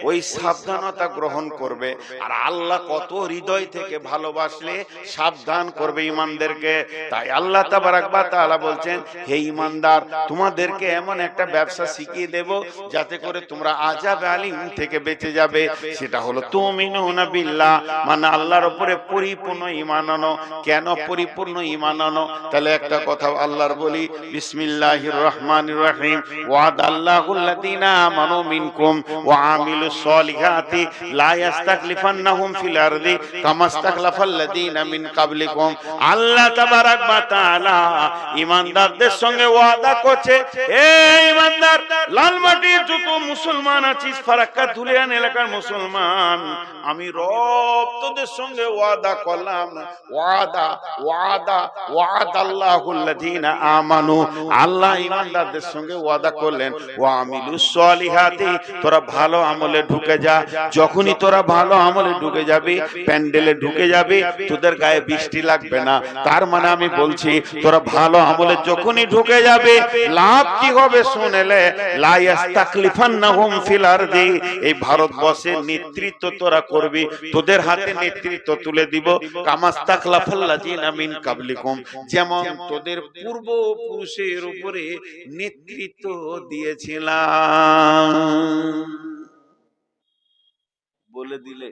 ওই সাবধানতা গ্রহণ করবে, আর আল্লাহ কত হৃদয় থেকে ভালোবাসলে সাবধান করবে ঈমানদেরকে। তাই আল্লাহ তাবারাক ওয়া তাআলা বলছেন, হে ঈমানদার, তোমাদেরকে এমন একটা ব্যবসা শিখিয়ে দেব যাতে করে তোমরা আযাব আলিম থেকে বেঁচে যাবে। সেটা হলো তুমিনুনা বিল্লাহ, মানে আল্লাহর উপরে পরিপূর্ণ ঈমান আনো। কেন পরিপূর্ণ ঈমান আনো? তাহলে একটা কথা আল্লাহর বলি, বিসমিল্লাহির রহমানির রহিম, ওয়াদাল্লাহুল্লাযীনা আমানু মিনকুম ওয়া আমিলুস সলিহাতি লা ইস্তাখলিফান্নাহুম ফিল আরদি কামা ইস্তাখলাফাল্লাযীনা মিন কাবলিকুম। আল্লাহ তাবারাক ওয়া তাআলা ঈমানদারদের সঙ্গে ওয়াদা করছে, হে ঈমানদার, লালমাটির যত মুসলমান আছিস, ফারাক্কা ধুলিয়ান এলাকার মুসলমান, আমি রব তোদের সঙ্গে ওয়াদা করলাম, ওয়াদা ওয়াদা ওয়াদাল্লাহুল্লাযীনা আমানু, আল্লাহ ঈমানদারদের সঙ্গে ওয়াদা করলেন, ওয়া আমিলুস সলিহাতি, তোরা ভালো আমলে ঢুকে যা। যখনই তোরা ভালো আমলে ঢুকে যাবি, প্যান্ডেলে ঢুকে যাবি, তোদের গায়ে বৃষ্টি লাগবে না। তার মানে আমি বলছি, তোরা ভালো আমলে যখনই ঢুকে যাবে, লাভ কি হবে শুনেলে, লা ইস্তাখলিফান্নাহুম ফিল আরদি, এই ভারতবর্ষের নেতৃত্ব তোরা করবি, তোদের হাতে নেতৃত্ব তুলে দিব, কামা ইস্তাখলাফাল্লাযীনা মিন কাবলিকুম, যেমন তোদের পূর্বপুরুষের উপরে নেতৃত্ব দিয়েছিলাম। বলে দিলে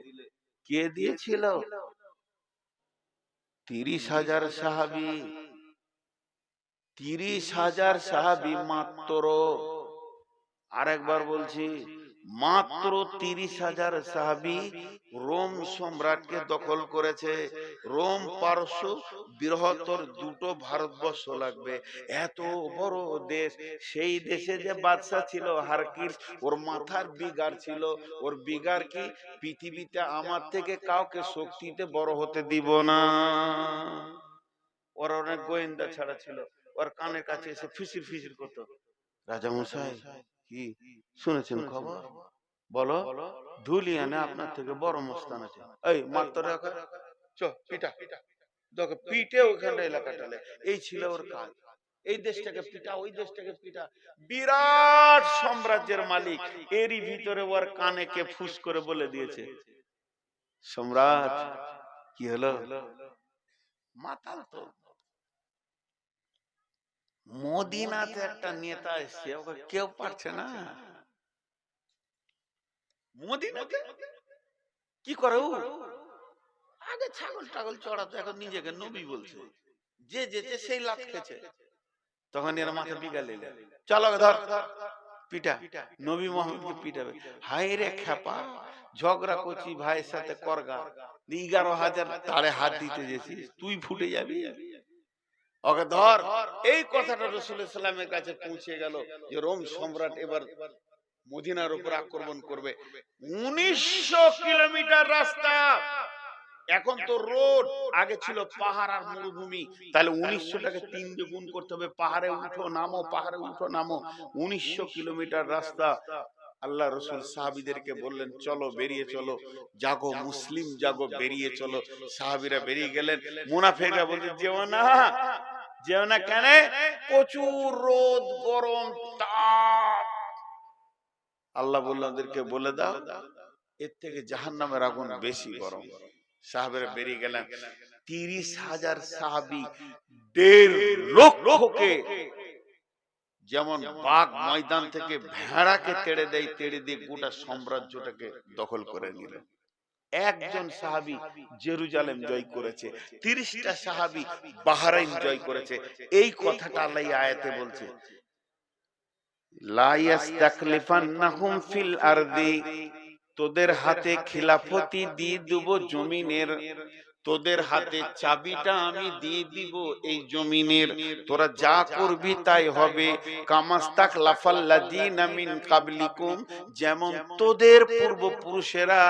কে দিয়েছিল? 30,000 সাহাবী, 30,000 সাহাবী মাত্র। আরেকবার বলছি, মাত্র 30,000 সাহাবী রোম সম্রাটকে দখল করেছে। রোম পারস্য বৃহত্তর দুটো ভারতবর্ষ লাগবে, এত বড় দেশ। সেই দেশে যে বাদশা ছিল হারকিস, ওর মাথার বিগার ছিল। ওর বিগার কি, পৃথিবীতে আমার থেকে কাউকে শক্তিতে বড় হতে দিব না। ওর অনেক গোয়েন্দা ছাড়া ছিল। ওর কানের কাছে এসে ফিসির ফিসির করতো, রাজা মশাই কি শুনেছেন খবর, বলো। ধুলিয়ানে আপনার থেকে বড় মস্তান আছে, এই মারতে রাখা চ পিটা, দেখো পিটে ওখানে এলাকাটা। এই ছিল ওর কাজ, এই দেশটাকে পিটা, ওই দেশটাকে পিটা। বিরাট সাম্রাজ্যের মালিক। এরই ভিতরে ওর কানে কে ফুস করে বলে দিয়েছে, সম্রাট কি হলো, মাতাল তো। মদিনাতে একটা নেতা এসছে, ওকে কেউ পারছে না। মদিনাতে কি করে ও, আগে ছাগল টাগল চড়াতো, এখন নিজেকে নবী বলছে। যে যেতে সেই লাত খেছে। তখন এর মাথা বিগালে, চলো ধর পিটা, নবী মোহাম্মদকে পিটাবে। হায় রে খেপা, ঝগড়া করছি ভাইয়ের সাথে করগা, 11,000 তারে হাত দিতে গেছিস, তুই ফুটে যাবি, ওকে ধর। এই কথাটা রাসূল সাল্লাল্লাহু কাছে পৌঁছে গেল যে রোম সম্রাট এবার মদিনার উপর আক্রমণ করবে। 1900 কিলোমিটার রাস্তা, এখন তো রোড, আগে ছিল পাহাড় আর মরুভূমি। তাহলে 1900টাকে 3 দিয়ে গুণ করতে হবে, পাহাড়ে উঠো নামো, পাহাড়ে উঠো নামো। 1900 কিলোমিটার রাস্তা। আল্লাহ রসুল সাহাবীদেরকে বললেন, চলো বেরিয়ে চলো, জাগো মুসলিম জাগো, বেরিয়ে চলো। সাহাবীরা বেরিয়ে গেলেন। মুনাফিকরা বলছে যেও না, যেও না। কেন? প্রচুর রোদ, গরম, তাপ। আল্লাহ বললেন ওদেরকে বলে দাও, এর থেকে জাহান্নামের আগুন বেশি গরম। সাহাবীরা বেরিয়ে গেলেন। 30,000 সাহাবী 1.5 লক্ষকে, যেমন বাঘ ময়দান থেকে ভেড়াকে তেড়ে দেয়, তেড়ে দিয়ে গোটা সাম্রাজ্যটাকে দখল করে নিল। একজন সাহাবী জেরুজালেম জয় করেছে, 30টা সাহাবী বাহরাইন জয় করেছে। এই কথাটা আল্লাহ আয়াতে বলছে, লা ইয়াস্তাকলিফান্নাহুম ফিল আরদি, তোদের হাতে খিলাফতি দিয়ে দেব জমিনের, তোদের হাতে চাবিটা আমি দিয়ে দিব এই জমিনের, তোরা যা করবি তাই হবে। কামাস্তাক লাফাল্লাযিনা মিন কাবলিকুম, যেমন তোদের পূর্বপুরুষেরা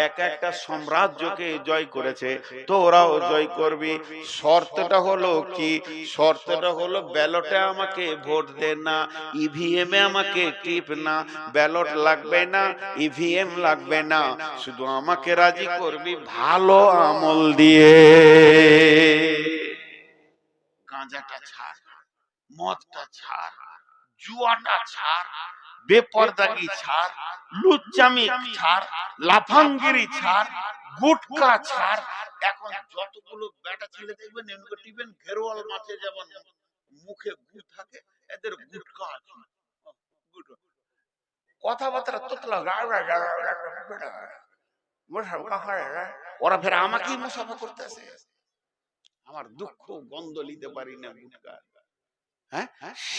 এক একটা সাম্রাজ্যকে জয় করেছে, তোরাও জয় করবি। শর্তটা হলো কি? শর্তটা হলো ব্যালটে আমাকে ভোট দে না, ইভিএম এ আমাকে টিপ না। ব্যালট লাগবে না, ইভিএম লাগবে না, শুধু আমাকে রাজি করবি ভালো আমল দিয়ে। গাঁজাটা ছাড়, মদটা ছাড়, জুয়াটা ছাড়, বেপরদাগি ছাড়, লুচ্চামি ছাড়, লাফাঙ্গিরি ছাড়, গুটকা ছাড়। এখন যতগুলো বেটা ছেলে দেখবেন এমনি টিবেন, ঘেরোয়াল মাঠে যেমন মুখে গু থাকে, এদের গুটকা আছে। কথাবার্তা তোতলা, ওরা ফের আমাকেই মুসাফা করতেছে। আমার দুঃখ গন্ধ নিতে পারি না গুটকা। হ্যাঁ,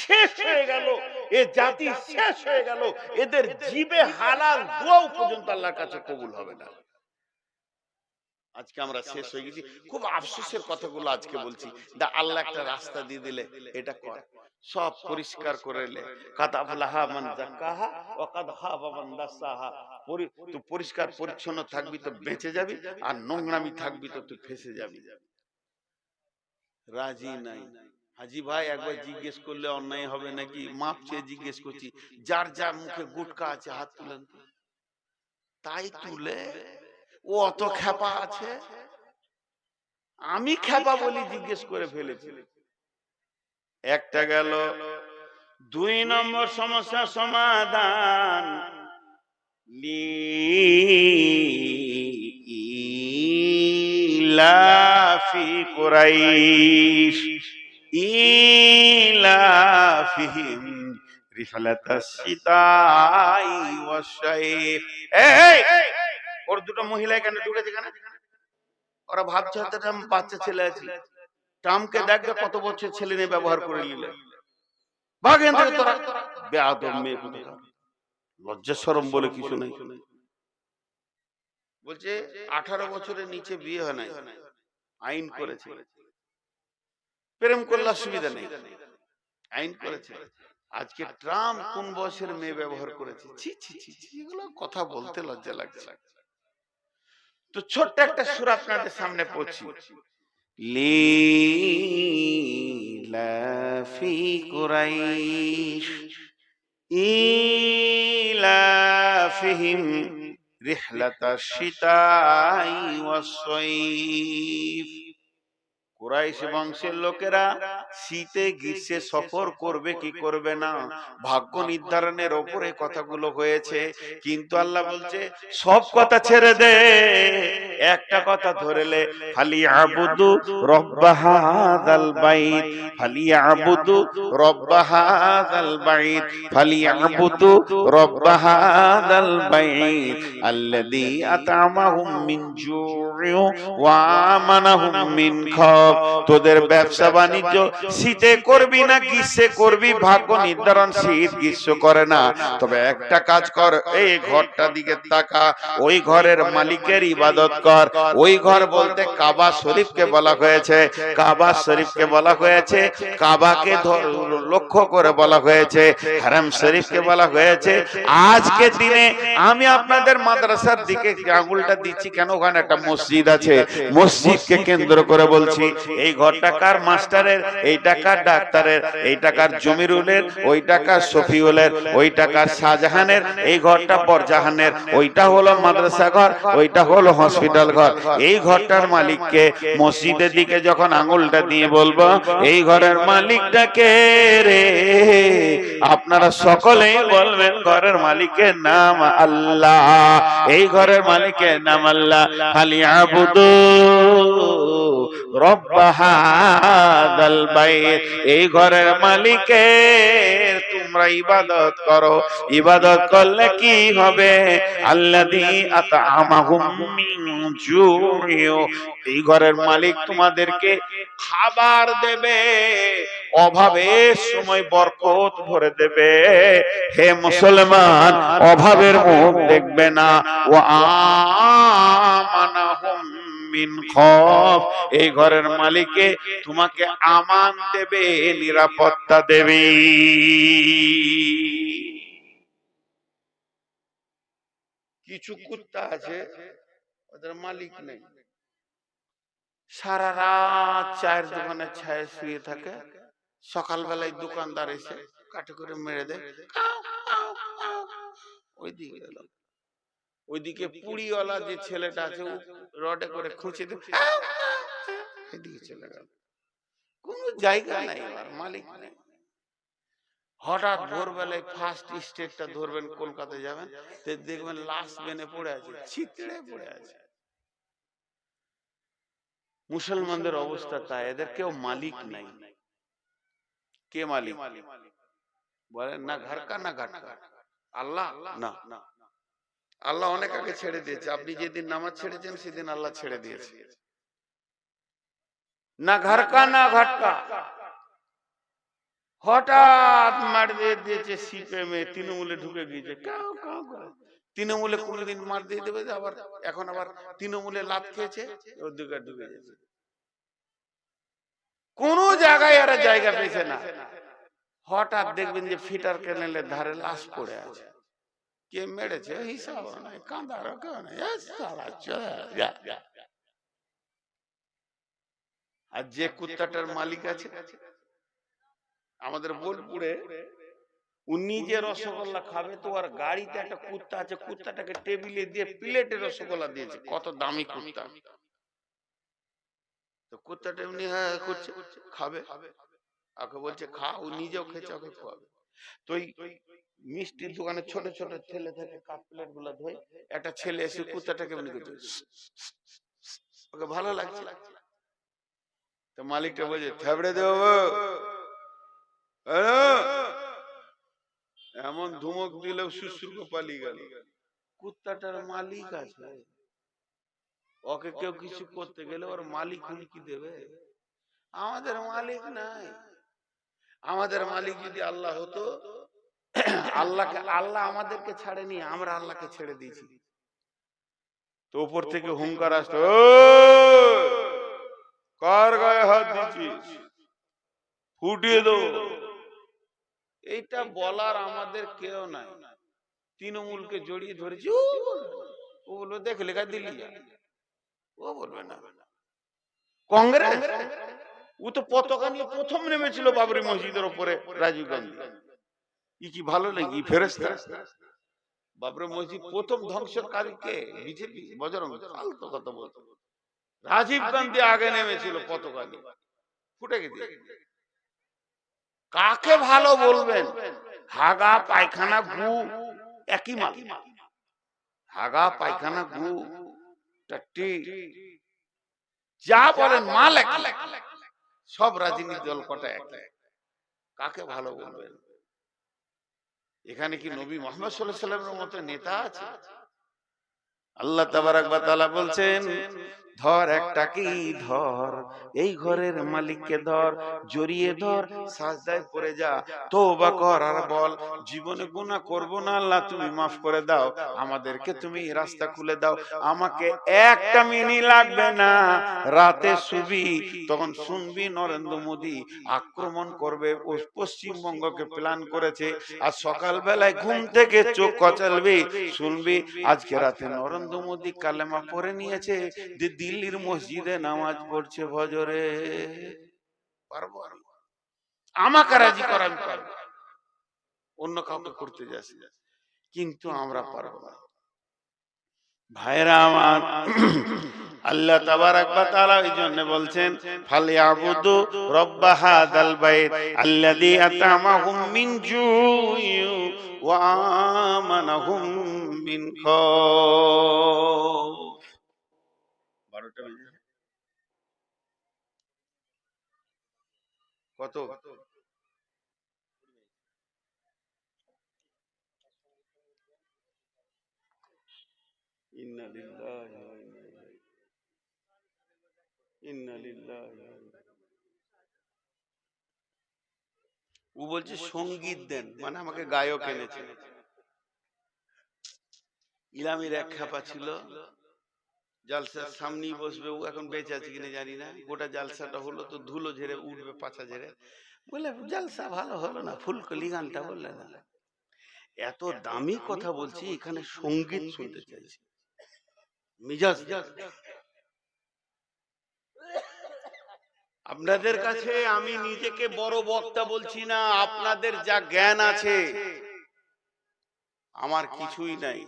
শেষ হয়ে গেল এ জাতি, শেষ হয়ে গেল। এদের জিবে হালাল দোয়াও পর্যন্ত আল্লাহর কাছে কবুল হবে না। আজকে আমরা শেষ হয়ে গেছি। খুব আফসোসের কথাগুলো আজকে বলছি। আল্লাহ একটা রাস্তা দিয়ে দিলে, এটা কর, সব পরিষ্কার করে লে। কাদ আফলাহা মান যাক্কাহা ওয়া কাদ খাবা মান দাসাহা। তুই পরিষ্কার পরিচ্ছন্ন থাকবি তো বেঁচে যাবি, আর নোংরামি থাকবি তো তুই ফেঁসে যাবি। রাজি নাই। হাজি ভাই একবার জিজ্ঞেস করলে অন্যায় হবে নাকি? মাপ চেয়ে জিজ্ঞেস করছি, যার যার মুখে গুটকা আছে হাত তুলেন। তাই তুলে ও অত খ্যাপা আছে, আমি খ্যাপা বলি জিজ্ঞেস করে ফেলেছি। একটা গেল। 2 নম্বর সমস্যা সমাধান, ইলাফি কুরাইশ ইলাফিহিম রিহলাতাস শিতাই ওয়াস শাইখ। এই ওর দুটো মহিলা এখানে ঢুকেছে কেন? ওরা ভাবছে হয়তো বাচ্চা ছেলে আছে। ট্রাম্পকে দেখবে কত বছর ছেলে নিয়ে ব্যবহার করে নিলে। ভাগেন থেকে তোরা বেয়াদব মেয়ে কোথাকার। লজ্জা শরম বলে কিছু নাই। বলছে 18 বছরের নিচে বিয়ে হয় নাই, আইন করেছে। প্রেম করলে অসুবিধা নেই, আইন করেছে। আজকে ট্রাম্প কোন বয়সের মেয়ে ব্যবহার করেছে, ছি ছি ছি ছি, এগুলো কথা বলতে লজ্জা লাগছে। তো ছোট্ট একটা সূরা আপনাদের সামনে পড়ছি, লিলাফি কুরাইশ ইলাফিহিম রিহলাতাশ শিতাই ওয়াস সাইফ। কুরাইশ বংশের লোকেরা শীতে গ্রীষ্মে সফর করবে কি করবে না, ভাগ্য নির্ধারণের ওপরে কথাগুলো হয়েছে। কিন্তু আল্লাহ বলছে সব কথা ছেড়ে দে, একটা কথা ধরেলে, ফালিয়াবুদু রব্বা হাযাল বাইত, ফালিয়াবুদু রব্বা হাযাল বাইত, ফালিয়াবুদু রব্বা হাযাল বাইত আল্লাযী আত'আমাহুম মিন জু'ইন ওয়া আমানাহুম মিন খাউফ। তোদের ব্যবসা বাণিজ্য শীতে করবি না গ্রীষ্মে করবি, ভাগ্য নির্ধারণ শীত গ্রীষ্ম করে না। তবে একটা কাজ কর, এই ঘরটা দিকে তাকা, ওই ঘরের মালিকের ইবাদত কর। ওই ঘর বলতে কাবা শরীফকে বলা হয়েছে, কাবা শরীফকে বলা হয়েছে, কাবাকে লক্ষ্য করে বলা হয়েছে, হারাম শরীফকে বলা হয়েছে। আজকে দিনে আমি আপনাদের মাদ্রাসার দিকে আঙুলটা দিচ্ছি কেন, ওখানে একটা মসজিদ আছে, মসজিদকে কেন্দ্র করে বলছি এই ঘরটা কার মাস্টারের, এইটা কার ডাক্তারের, এইটা কার জমিরুলের, ওইটা কার শফিউলের, ওইটা কার শাহজাহানের, এই ঘরটা পরজাহানের, ওইটা হলো মাদ্রাসা ঘর, ওইটা হলো হসপিটাল ঘর। এই ঘরটার মালিককে, মসজিদের দিকে যখন আঙুলটা দিয়ে বলবো এই ঘরের মালিকটা কে রে, আপনারা সকলেই বলবেন ঘরের মালিকের নাম আল্লাহ, এই ঘরের মালিকের নাম আল্লাহ। ফালিয়াবুদু রব্বা হাযাল বাইত, এই ঘরের মালিকের তোমরা ইবাদত করো। ইবাদত করলে কি হবে, আল্লাযী আত'আমাহুম মিন জু'ইন, এই ঘরের মালিক তোমাদেরকে খাবার দেবে, অভাবের সময় বরকত ভরে দেবে। হে মুসলমান, অভাবের মুখ দেখবে না। ওয়া আমানাহুম মিন খাউফ, এই ঘরের মালিকে তোমাকে আমান দেবে, নিরাপত্তা দেবে। কিছু কুত্তা আছে ওদের মালিক নেই, সারা রাত চায়ের দোকানে ছায়ে শুয়ে থাকে, সকালবেলায় দোকানদার এসে কাটে করে মেরে দেয়, ওইদিকে গেল। ওইদিকে পুড়িওয়ালা যে ছেলেটা আছে রডে করে খুঁচে দেয়, এদিকে চলে গেল। কোন জায়গা নাই, মালিক নেই। হঠাৎ ভোরবেলায় ফার্স্ট স্টেটটা ধরবেন, কলকাতা যাবেন, দেখবেন লাশ বেনে পড়ে আছে, ছিতড়ে পড়ে আছে। মুসলমানদের অবস্থা তাই, এদের কেউ মালিক নাই। কে মালিক বলেন, না ঘর কা না ঘাট কা, আল্লাহ না। আল্লাহ অনেক আগে ছেড়ে দিয়েছে, আপনি যেদিন নামাজ ছেড়েছেন সেদিন আল্লাহ ছেড়ে দিয়েছে। না ঘর কা না ঘাট কা, হঠাৎ মার দিয়ে দিয়েছে সিপিএমে, তৃণমূলে ঢুকে গিয়েছে, তৃণমূলে কোনদিন মার দিয়ে দেবে, আবার এখন আবার তৃণমূলে লাভ খেয়েছে, ওর দিকে ঢুকে গেছে। কোন জায়গায় এরা জায়গা পেয়েছে না। হঠাৎ দেখবেন যে ফিটার ক্যানেলের ধারে লাশ পড়ে আছে, কে মেরেছে হিসাব নাই, কাঁদার কেউ নাই। আর যে কুত্তাটার মালিক আছে আমাদের বোলপুরে, উনি যে রসগোল্লা খাবে, তো আর গাড়িতে একটা কুত্তা আছে, কুত্তাটাকে টেবিলে দিয়ে প্লেটে রসগোল্লা দিয়েছে, কত দামি কুত্তা। তো কুত্তাটা এমনি হ্যাঁ করছে, খাবে, ওকে বলছে খা, ও নিজেও খেয়েছে, ওকে খাওয়াবে। তো মিষ্টির দোকানে ছোট ছোট ছেলে থাকে, কাপ প্লেট গুলা ধোয়, একটা ছেলে এসে কুত্তাটাকে এমনি করছে, ওকে ভালো লাগছে। তো মালিকটা বলছে থাবড়ে দেবো, এমন ধুমক দিলেও সুসুর করে পালিয়ে গেল। কুত্তাটার মালিক আছে, ওকে কেউ কিছু করতে গেলে ওর মালিক হুমকি দেবে। আমাদের মালিক নাই। আমাদের মালিক যদি আল্লাহ হতো আল্লাহ আমাদেরকে ছাড়েনি, আমরা আল্লাহকে ছেড়ে দিয়েছি। তো উপর থেকে হুঙ্কার আসতো, কার গায়ে হাত দিচ্ছিস, ফুটিয়ে দেবো। এইটা বলার আমাদের কেউ নাই। তৃণমূলকে জড়িয়ে ধরেছি, ও বলবে দেখলে গা দিল্লি যা, ও বলবে না। কংগ্রেস, ও তো পতাকা নিয়ে প্রথম নেমেছিল বাবরি মসজিদের উপরে, রাজীব গান্ধী। কি ভালো নাকি ফেরেশতা? বাবরি মসজিদ প্রথম ধ্বংসকারী কে? বিজেপি, বজরং। ফালতু কথা বলতো। রাজীব গান্ধী আগে নেমেছিল পতাকা নিয়ে, ফুটে গেছে। কাকে ভালো বলবেন? হাগা পায়খানা গু একই মাল। হাগা পায়খানা গু টাট্টি যা বলেন মাল এক, সব রাজনীতি দল কটা এক। কাকে ভালো বলবেন? এখানে কি নবী মুহাম্মদ সাল্লাল্লাহু আলাইহি ওয়াসাল্লামের মতো নেতা আছে? আল্লাহ তাবারাক ওয়া তাআলা বলছেন, ধর একটা কি ধর, এই ঘরের মালিককে ধর, জড়িয়ে ধর, সাজদায় পড়ে যা, তওবা কর আর বল, জীবনে গুনাহ করব না আল্লাহ, তুমি মাফ করে দাও, আমাদেরকে তুমি রাস্তা খুলে দাও। আমাকে একটা মিনিট লাগবে না, রাতে শুবি, তখন শুনবি নরেন্দ্র মোদী আক্রমণ করবে, পশ্চিমবঙ্গকে প্ল্যান করেছে, আর সকাল বেলায় ঘুম থেকে চোখ কচালবি, শুনবি আজকে রাতে নরেন্দ্র মোদী কালেমা পড়ে নিয়েছে, যে দিল্লির মসজিদে নামাজ পড়ছে ফজরে। পারবো আমাকে রাজি করা, আমি পারবো, অন্য কাউকে করতে যাচ্ছি, কিন্তু আমরা পারবো না। ভাইরা আমার, আল্লাহ তাবারাক ওয়া তাআলা এই জন্য বলছেন, ফালিয়াবুদু রাব্বা হাযাল বাইত আল্লাযী আতামাহুম মিন জু'ইন ওয়া আমানাহুম মিন খাউফ। 12টা বেজে কত? ইন্না লিল্লাহি ওয়া ইন্না লিল্লাহি ওয়া ইন্না। ও বলছে সঙ্গীত দেন, মানে আমাকে গায়ক এনেছে। ইলামির এক খেপা ছিল, জালসার সামনেই বসবে, ও এখন বেঁচে আছে কিনা জানি না, গোটা জালসাটা হলো তো ধুলো ঝেড়ে উঠবে, পাছা ঝেড়ে, বলে জালসা ভালো হলো না, ফুলকলি গানটা বললে না। এত দামি কথা বলছি, এখানে সঙ্গীত শুনতে চাইছি, মিজাজ। আপনাদের কাছে আমি নিজেকে বড় বক্তা বলছি না, আপনাদের যা জ্ঞান আছে, আমার কিছুই নাই।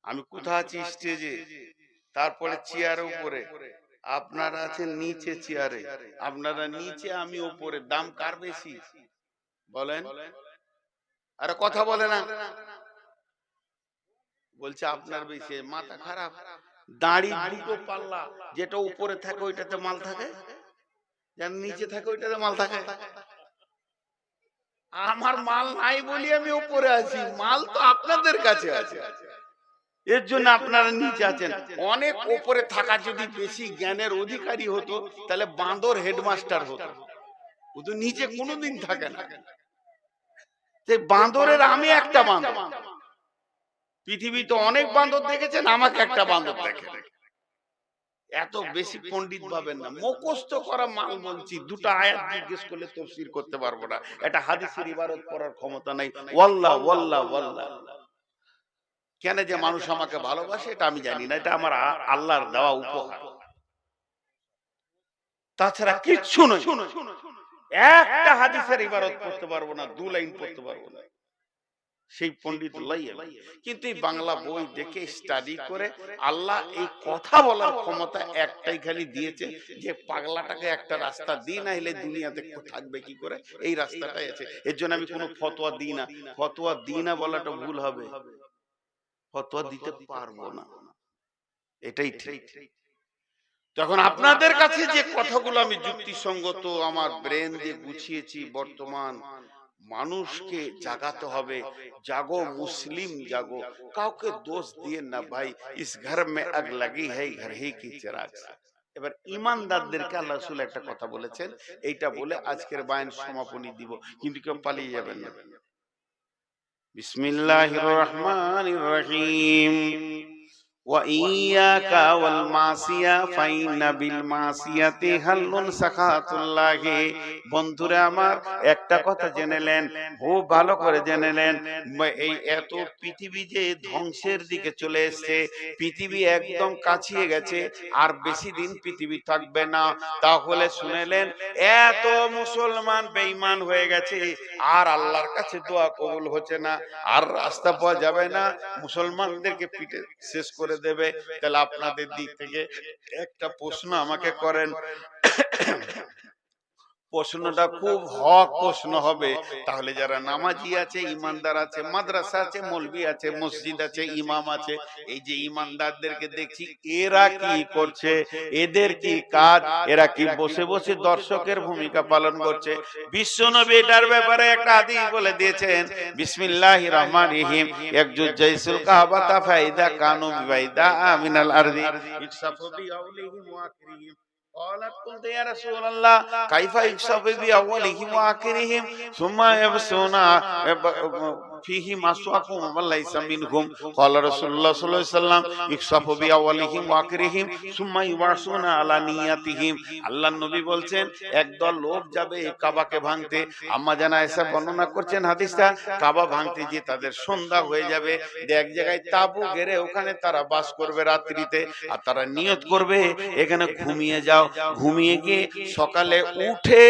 আমি কোথায় আছি? স্টেজে, তারপরে চেয়ারের উপরে, আপনারা আছেন নিচে চেয়ারে, আপনারা নিচে, আমি উপরে। দাম কার বেশি বলেন? আরে কথা বলে না, বলছে আপনার বেশি। মাথা খারাপ? দাড়ি দুটো পাল্লা, যেটা উপরে থাকে ওইটাতে মাল থাকে, যার নিচে থাকে ওইটাতে মাল থাকে। আমার মাল নাই বলি আমি উপরে আছি, মাল তো আপনাদের কাছে আছে, এর জন্য আপনারা নিচে আছেন। অনেক উপরে থাকা যদি বেশি জ্ঞানের অধিকারী হতো, তাহলে বাঁদর হেডমাস্টার হতো, ও তো নিচে কোনোদিন থাকে না। বাঁদরের আমি একটা বাঁদর, পৃথিবীতে অনেক বাঁদর দেখেছেন, আমাকে একটা বাঁদর দেখে। এত বেশি পণ্ডিত ভাবেন না, মুখস্থ করা মাল বলছি। দুটো আয়াত জিজ্ঞেস করলে তাফসীর করতে পারবো না, এটা হাদিসের ইবারত পড়ার ক্ষমতা নাই। ওয়াল্লাহ ওয়াল্লাহ ওয়াল্লাহ। কেন যে মানুষ আমাকে ভালোবাসে এটা আমি জানি না, এটা আমার আল্লাহর দেওয়া উপহার, তাছাড়া কিচ্ছু নয়। একটা হাদিসের ইবারত পড়তে পারবো না, 2 লাইন পড়তে পারবো না, সেই পণ্ডিত লাইয়া। কিন্তু এই বাংলা বই দেখে স্টাডি করে আল্লাহ এই কথা বলার ক্ষমতা একটাই খালি দিয়েছে, যে পাগলাটাকে একটা রাস্তা দিই, না হলে দুনিয়াতে থাকবে কি করে, এই রাস্তাটাই আছে। এর জন্য আমি কোনো ফতোয়া দিই না। ফতোয়া দিই না বলাটা ভুল হবে, ফতোয়া দিতে পারবো না, এটাই ঠিক। তখন আপনাদের কাছে যে কথাগুলো আমি যুক্তিসঙ্গত আমার ব্রেন দিয়ে গুছিয়েছি, বর্তমান মানুষকে জাগাতে হবে, জাগো মুসলিম জাগো। কাউকে দোষ দিয়ে না ভাই, ইস ঘর মে আগ লাগি হ্যায় ঘর হি কি চিরাগ। এবার ইমানদারদেরকে আল্লাহ রাসূল একটা কথা বলেছেন, এইটা বলে আজকের বায়ান সমাপনী দিব, কিন্তু কেউ পালিয়ে যাবেন না। বিসমিল্লাহির রহমানির রহিম। وَإِيَّاكَ وَالْمَعْصِيَةَ فَإِنَّ بِالْمَعْصِيَةِ حَلٌّ سَخَطُ اللَّهِ। বন্ধুরা আমার, একটা কথা জেনেলেন, খুব ভালো করে জেনেলেন, এই এত পৃথিবী যে ধ্বংসের দিকে চলে এসেছে, পৃথিবী একদম কাছিয়ে গেছে, আর বেশি দিন পৃথিবী থাকবে না। তাহলে শুনেলেন, এত মুসলমান বেঈমান হয়ে গেছে, আর আল্লাহর কাছে দোয়া কবুল হচ্ছে না, আর রাস্তা পাওয়া যাবে না, মুসলমানদেরকে পিটে শেষ করে দেবে। তাহলে আপনাদের দিক থেকে একটা প্রশ্ন আমাকে করেন, প্রশ্নটা খুব হক প্রশ্ন হবে। তাহলে যারা নামাজি আছে, ইমানদার আছে, মাদ্রাসা আছে, মৌলবি আছে, মসজিদ আছে, ইমাম আছে, এই যে ইমানদারদেরকে দেখছি, এরা কি করছে? এদের কি কাজ? এরা কি বসে বসে দর্শকের ভূমিকা পালন করছে? বিশ্বনবী এটার ব্যাপারে একটা হাদিস বলে দিয়েছেন, বিসমিল্লাহির রহমানির রহিম, একজুজ জাইসুল কাবাতা ফাইদা কানু বিবাইদা মিনাল আরদি ইকসাফু বিআউলিহিম ওয়া আখিরিহিম। قالت قلت يا رسول الله كيف يكسب بأولهم وآخرهم ثم يبصون فيهم أسواقهم وليس منهم قال رسول الله صلى الله عليه وسلم يكسب بأولهم وآخرهم ثم يبعثون على نياتهم। আল্লাহর নবী বলছেন, একদল লোক যাবে কাবাকে ভাঙতে। আম্মা জান আয়েশা বর্ণনা করছেন হাদিসটা, কাবা ভাঙতে যে তাদের সন্ধ্যা হয়ে যাবে, এক জায়গায় তাবু ঘেরে ওখানে তারা বাস করবে রাত্রিতে, আর তারা নিয়ত করবে এখানে ঘুমিয়ে যাও, ঘুমিয়ে গিয়ে সকালে উঠে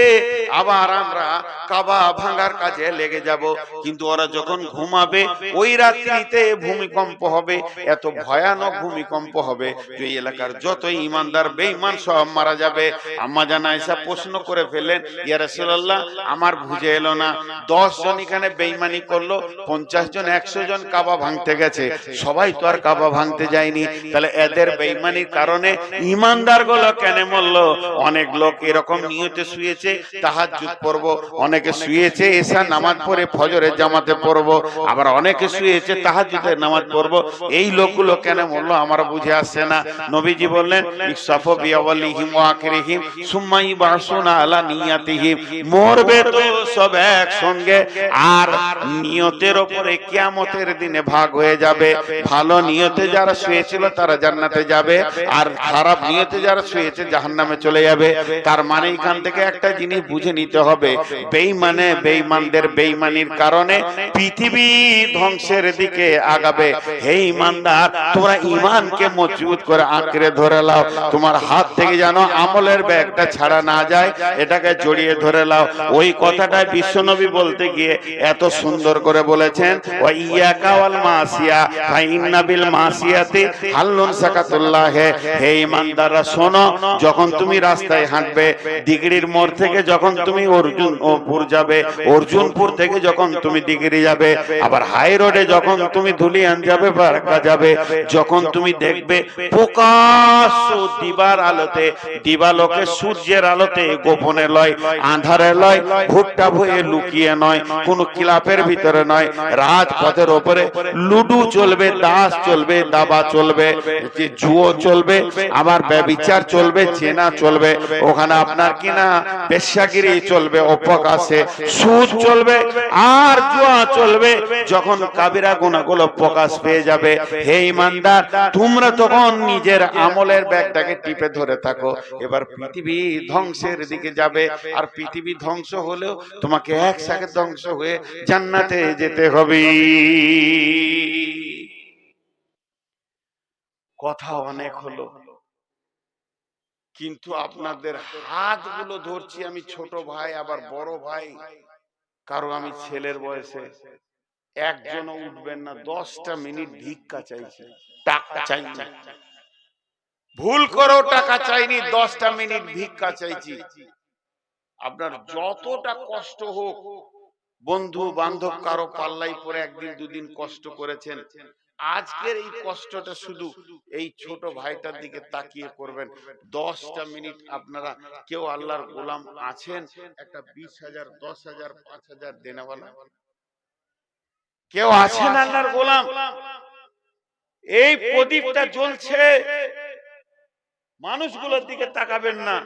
আবার আমরা কাবা ভাঙার কাজে লেগে যাব। কিন্তু ওরা যখন ঘুমাবে, ওই রাত্রিতে ভূমিকম্প হবে, এত ভয়ানক ভূমিকম্প হবে যে এলাকার যত ইমানদার বেঈমান সব মারা যাবে। আম্মা জান আয়েশা প্রশ্ন করে ফেললেন, ইয়া রাসূলুল্লাহ, আমার বুঝে এলো না, 10 জন এখানে বেঈমানি করলো, 50 জন 100 জন কাবা ভাঙতে গেছে, সবাই তো আর কাবা ভাঙতে যায়নি, তাহলে এদের বেঈমানির কারণে ইমানদার গুলো কেন মরলো? অনেক লোক এরকম নিয়তে শুয়েছে তাহাজ্জুদ পড়ব, অনেকে শুয়েছে এশা নামাজ পড়ে ফজরের জামাতে পড়ব, আবার অনেকে শুয়েছে তাহাজ্জুদের নামাজ পড়ব। এই লোকগুলো কেন মরলো আমার বুঝে আসছে না। নবীজি বললেন, ইকসাফু বিআওয়ালিহিম ওয়া আখিরিহিম সুম্মা ইবাসুনা আলা নিয়াতিহিম। মরবে তো সব একসঙ্গে, আর নিয়তের উপরে কিয়ামতের দিনে ভাগ হয়ে যাবে। ভালো নিয়তে যারা শুয়েছিল তারা জান্নাতে যাবে, আর খারাপ নিয়তে যারা শুয়েছে জাহান্নামে চলে যাবে। তার মানে এখান থেকে একটা জিনিস বুঝে নিতে হবে, বেঈমানে বেঈমানদের বেঈমানির কারণে পৃথিবী ধ্বংসের দিকে আগাবে। হে ঈমানদার, তোমরা ঈমানকে মজবুত করে আঁকড়ে ধরে নাও, তোমার হাত থেকে যেন আমলের ব্যাগটা ছাড়া না যায়, এটাকে জড়িয়ে ধরে নাও। ওই কথাটা বিশ্বনবী বলতে গিয়ে এত সুন্দর করে বলেছেন, ওয়া ইয়াকা ওয়াল মাসিয়া ফাইন্না বিল মাসিয়াতি হাল্লুন সাকাতুল্লাহ। হে ঈমানদাররা শোনো, যখন তুমি রাস্তায় হাঁটবে, দিগড়ির মোড় থেকে যখন তুমি অর্জুনপুর যাবে, অর্জুনপুর থেকে যখন তুমি দিগড়ি যাবে, আবার হাই রোডে যখন তুমি ধুলিয়ান যাবে, বারাকা যাবে, যখন তুমি দেখবে প্রকাশ্য দিবার আলোতে, দিবালোকে সূর্যের আলোতে, গোপনে লয়, আঁধারে লয়, ভুট্টা ভয়ে লুকিয়ে নয়, কোন ক্লাবের ভিতরে নয়, রাজপথের ওপরে লুডু চলবে, দাস চলবে, দাবা চলবে, জুয়ো চলবে, আবার ব্যভিচার চলবে, চেনা চলবে, ওখানে আপনার কিনা বেশ্যাগিরি চলবে, অপকাশে সুদ চলবে, আর জুয়া চলবে। যখন কাবিরা গুনাহগুলো প্রকাশ পেয়ে যাবে, হে ঈমানদার, তোমরা তখন নিজের আমলের ব্যাগটাকে টিপে ধরে থাকো। এবার পৃথিবী ধ্বংসের দিকে যাবে, আর পৃথিবী ধ্বংস হলেও তোমাকে একসাথে ধ্বংস হয়ে জান্নাতে যেতে হবে। কথা অনেক হলো, কিন্তু আপনাদের হাতগুলো ধরছি আমি, ছোট ভাই আবার বড় ভাই, কারো আমি ছেলের বয়সে, একজনও উঠবেন না, 10টা মিনিট ভিক্ষা চাইছি, টাকা চাইনি, ভুল করো টাকা চাইনি, 10টা মিনিট ভিক্ষা চাইছি। আপনার যতটা কষ্ট হোক, বন্ধু বান্ধব কারো পাল্লাই পরে একদিন দুদিন কষ্ট করেছেন, আজকের এই কষ্টটা শুধু এই ছোট ভাইটার দিকে তাকিয়ে করবেন। 10টা মিনিট আপনারা কেউ আল্লাহর গোলাম আছেন, একটা 20,000, 10,000, 5,000 দেনেওয়ালা কেউ আছেন আল্লাহর গোলাম? এই প্রদীপটা জ্বলছে, মানুষগুলোর দিকে তাকাবেন না,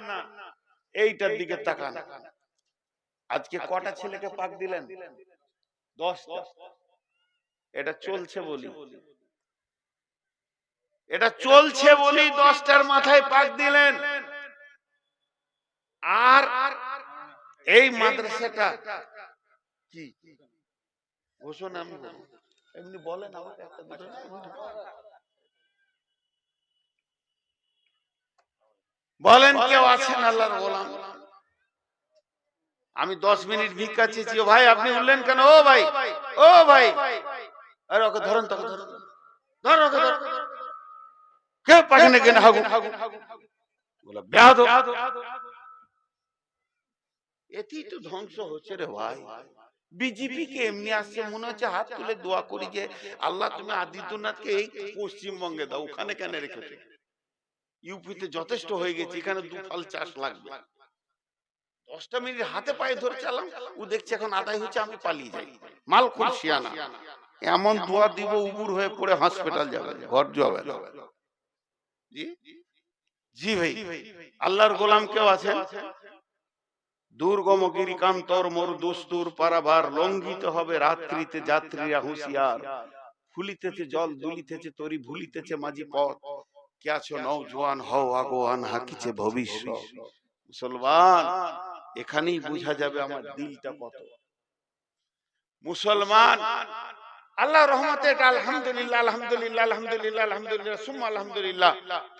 এইটার দিকে তাকান। আজকে কটা ছেলেকে পাক দিলেন? 10টা। এটা চলছে বলি, এটা চলছে বলি 10টার মাথায় পাক দিলেন। আর এই মাদ্রাসাটা কি ঘোষণা আমি এমনি বলেন আমাকে একটা দুটো বলেন, কেউ আছেন আল্লাহর গোলাম? আমি 10 মিনিট ভিক্ষা চেয়েছি, ও ভাই আপনি উঠলেন কেন? ও ভাই, ও ভাই, আরে ওকে ধরুন, তোকে ধরুন, ধরো ওকে ধরো, কে পাগনে কেন হাগু বলে বেয়াদব। এতেই তো ধ্বংস হচ্ছে রে ভাই। বিজেপি কে এমনি আসছে মনে হচ্ছে হাত তুলে দোয়া করি যে আল্লাহ তুমি আদিত্যনাথকে এই পশ্চিমবঙ্গে দাও, ওখানে কেন রেখেছো? ইউপিতে যথেষ্ট হয়ে গেছে, এখানে দুফাল চাষ লাগবে। 10টা মিনিট হাতে পায়ে ধরে চালাম, ও দেখছে এখন আদায় হচ্ছে, আমি পালিয়ে যাই। মাল খুশিয়ানা এমন দোয়া দিব উবুর হয়ে পড়ে হসপিটাল যাবে, ঘর যাবে। জি জি ভাই, আল্লাহর গোলাম কেউ আছেন? দুর্গম গিরিকান্তর মোর দুস্তুর পারাবার, লঙ্ঘিত হবে রাত্রিতে যাত্রীরা হুঁশিয়ার। ফুলিতেছে জল দুলিতেছে তরি, ভুলিতেছে মাঝি পথ, কে আছো নওজোয়ান হও আগোয়ান, হাকিছে ভবিষ্যৎ। মুসলমান, এখানেই বোঝা যাবে আমার দিলটা কত মুসলমান। আল্লাহ রহমতে এটা আলহামদুলিল্লাহ, আলহামদুলিল্লাহ, আলহামদুলিল্লাহ, আলহামদুলিল্লাহ, সুম্মা আলহামদুলিল্লাহ।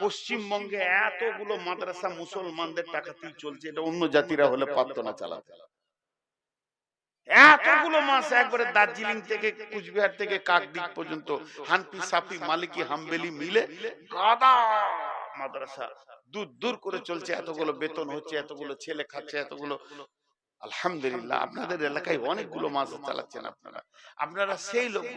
পশ্চিমবঙ্গে এতগুলো মাদ্রাসা মুসলমানদের টাকাতেই চলছে, এটা অন্য জাতিরা হলে পারত না চালাতে। এতগুলো মাস একবারে দার্জিলিং থেকে কুচবিহার থেকে কাকদ্বীপ পর্যন্ত হানফি সাফি মালিকি হাম্বেলি মিলে গাদা মাদ্রাসা দূর দূর করে চলছে, এতগুলো বেতন হচ্ছে, এতগুলো ছেলে খাচ্ছে, এতগুলো। আলহামদুলিল্লাহ, আপনাদের এলাকায় অনেকগুলো মাছ চালাচ্ছেন আপনারা। আপনারা সেই লোক,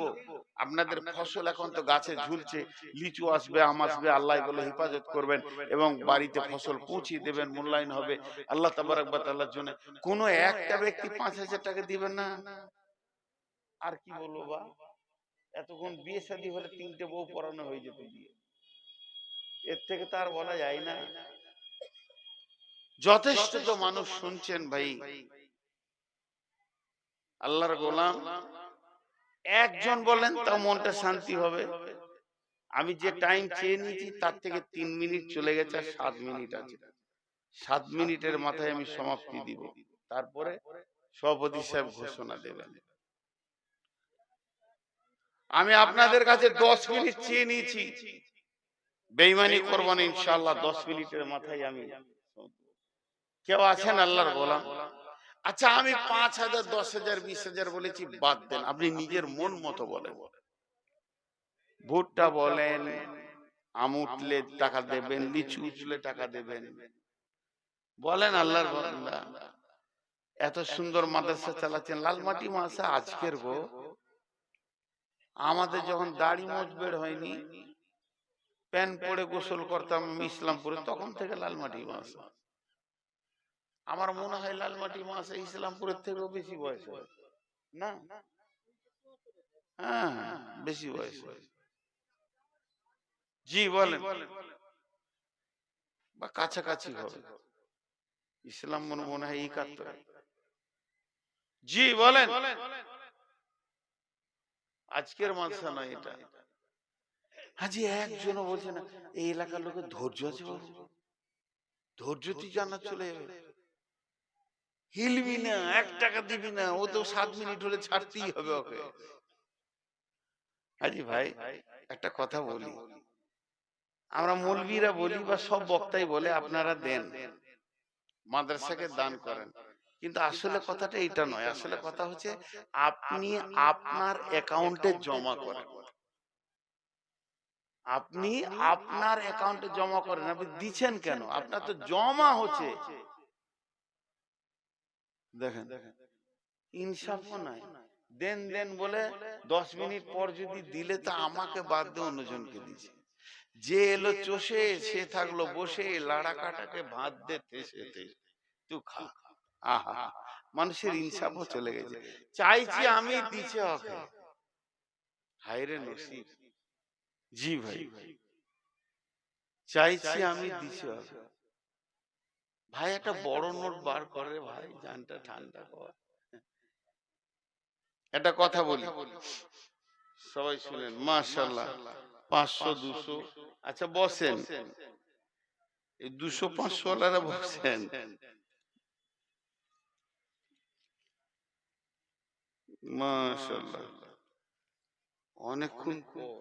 আপনাদের ফসল এখন তো গাছে ঝুলছে, লিচু আসবে, আম আসবে, আল্লাহ এগুলো হেফাজত করবেন এবং বাড়িতে ফসল পৌঁছিয়ে দেবেন, মূল্যায়ন হবে আল্লাহ তাবারক ওয়া তাআলার জন্য। কোন একটা ব্যক্তি 5,000 টাকা দিবেন না। আর কি বলবো বা, এতক্ষণ বিয়ে শাদী হলে 3টে বউ পড়ানো হয়ে যেত বিয়ে, এর থেকে তো আর বলা যায় না। যথেষ্ট তো মানুষ শুনছেন ভাই। আল্লাহর গোলাম একজন বলেন তাও মনটা শান্তি হবে। আমি যে টাইম চেয়ে নিয়েছি তার থেকে 3 মিনিট চলে গেছে, আর 7 মিনিট আছে। 7 মিনিটের মাথায় আমি সমাপ্তি দিব, তারপরে সভাপতি সাহেব ঘোষণা দেবেন। আমি আপনাদের কাছে 10 মিনিট চেয়ে নিয়েছি, বেঈমানি করবেন না ইনশাআল্লাহ। 10 মিনিটের মাথায় আমি, কেউ আছেন আল্লাহর গোলাম? আচ্ছা, আমি 5,000, 10,000, 20,000 বলেছি, বাদ দেন, আপনি নিজের মন মতো বলেন। ভুট্টা বলেন, আম উঠলে টাকা দেবেন, লিচু উঠলে টাকা দেবেন, বলেন আল্লাহর বান্দা। এত সুন্দর মাদ্রাসা চালাচ্ছেন, লালমাটি মাদ্রাসা আজকের গো। আমাদের যখন দাড়ি মোজ বের হয়নি, প্যান্ট পরে গোসল করতাম ইসলামপুরে, তখন থেকে লালমাটি মাদ্রাসা। আমার মনে হয় লালমাটি মাদ্রাসা ইসলামপুরের থেকেও বেশি বয়স হয় না? হ্যাঁ, বেশি বয়স। জি বলেন, বা কাছাকাছি হবে। ইসলাম মনে হয় 71। জি বলেন, আজকের মাদ্রাসা নয় এটা। হাজি একজনও বলছে না এই এলাকার লোকের ধৈর্য আছে বাবু, ধৈর্য তুই জানা চলে যাবে, হিলবি না, 1 টাকা দিবি না, ও তো 7 মিনিট হলে ছাড়তেই হবে ওকে। হাজি ভাই একটা কথা বলি, আমরা মৌলবীরা বলি বা সব বক্তাই বলে আপনারা দেন, মাদ্রাসাকে দান করেন, কিন্তু আসলে কথাটা এটা নয়। আসলে কথা হচ্ছে আপনি আপনার অ্যাকাউন্টে জমা করেন, আপনি আপনার অ্যাকাউন্টে জমা করেন। আপনি দিচ্ছেন কেন? আপনার তো জমা হচ্ছে। দেখেন ইনসাফও নাই, দেন দেন বলে 10 মিনিট পর যদি দিলে তা আমাকে বাদ দিয়ে অন্যজনকে দিচ্ছে। যে এলো চষে, সে থাকলো বসে, লাড়া কাটাকে ভাত দে তেসে তুই খা। আহা, মানুষের ইনসাফও চলে গেছে। চাইছি আমি দিছে ওকে, হায়রে নসিব। জি ভাই, চাইছি আমি দিছে ওকে। ভাই একটা বড় নোট বার করে ভাই, জানটা ঠান্ডা কর। একটা কথা বলি, সবাই শুনেন মাশাআল্লাহ। 500 200। আচ্ছা বসেন, এই 200 500 ওয়ালারা বসেন। মাশাআল্লাহ, অনেকক্ষণ পর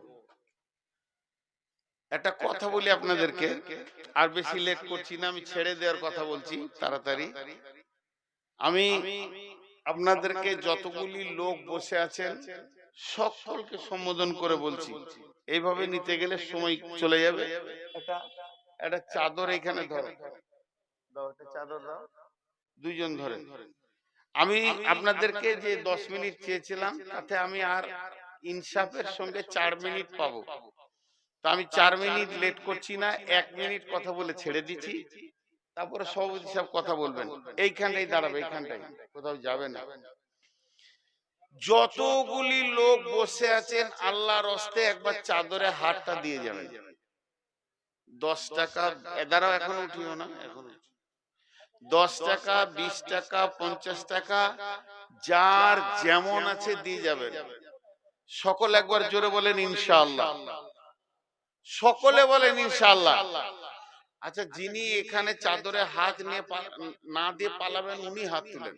একটা কথা বলি আপনাদেরকে, আর বেশি লেট করছি না, আমি ছেড়ে দেওয়ার কথা বলছি তাড়াতাড়ি। আমি আপনাদেরকে যতগুলি লোক বসে আছেন সকলকে সম্বোধন করে বলছি, এইভাবে নিতে গেলে সময় চলে যাবে। একটা একটা চাদর এখানে ধরো, দাও একটা চাদর দাও, দুইজন ধরে। আমি আপনাদেরকে যে 10 মিনিট চেয়েছিলাম তাতে আমি আর ইনসাফের সঙ্গে 4 মিনিট পাবো, তো আমি 4 মিনিট লেট করছি না, 1 মিনিট কথা বলে ছেড়ে দিচ্ছি। তারপরে সভাপতি সাহেব কথা বলবেন, এইখানটাই দাঁড়াবে, এইখানটাই, কোথাও যাবে না। যতগুলি লোক বসে আছেন আল্লাহর হস্তে একবার চাদরে হাতটা দিয়ে যাবেন। 10 টাকা এদারাও এখন উঠিও না, এখন 10 টাকা 20 টাকা 50 টাকা যার যেমন আছে দিয়ে যাবেন। সকল একবার জোরে বলেন ইনশাআল্লাহ, সকলে বলেন ইনশাআল্লাহ। আচ্ছা, যিনি এখানে চাদরে হাত নিয়ে না দিয়ে পালাবেন উনি হাত তুলেন,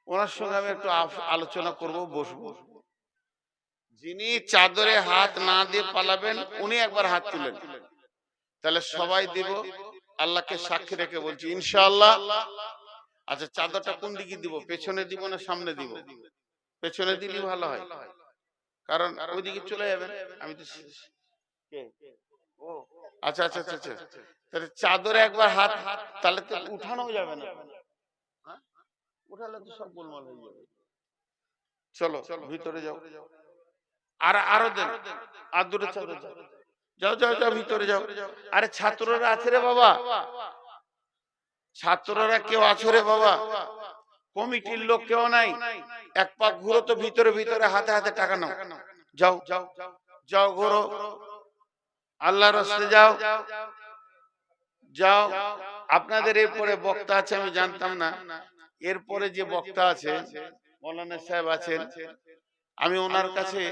ওনার সঙ্গে আমি একটু আলোচনা করব, বসবো। যিনি চাদরে হাত না দিয়ে পালাবেন উনি একবার হাত তুলেন, তাহলে সবাই দিব। আল্লাহকে সাক্ষী রেখে বলছি ইনশাআল্লাহ। আচ্ছা, চাদরটা কোন দিকে দিব, পেছনে দিব না সামনে দিব? পেছনে দিলে ভালো হয়, কারণ ওইদিকে চলে যাবেন। আমি তো আচ্ছা আচ্ছা আচ্ছা আচ্ছা, তাহলে চাদরে একবার হাত, তাহলে তো উঠানো যাবে না, উঠালে তো সব গোলমাল হয়ে যাবে। চলো ভিতরে যাও, আর আরো দেন, আর দুটো চাদর যাও যাও যাও ভিতরে যাও। আরে ছাত্ররা আছে রে বাবা, ছাত্ররা কেউ আছে রে বাবা, কমিটির লোক কেউ নাই? এক পাক ঘুরো তো ভিতরে ভিতরে, হাতে হাতে টাকা নাও, যাও যাও যাও ঘুরো, আল্লাহর রাস্তায় যাও যাও। আপনাদের এরপরে বক্তা আছে, আমি জানতাম না, এরপরে যে বক্তা আছে মৌলানা সাহেব আছেন, আমি ওনার কাছে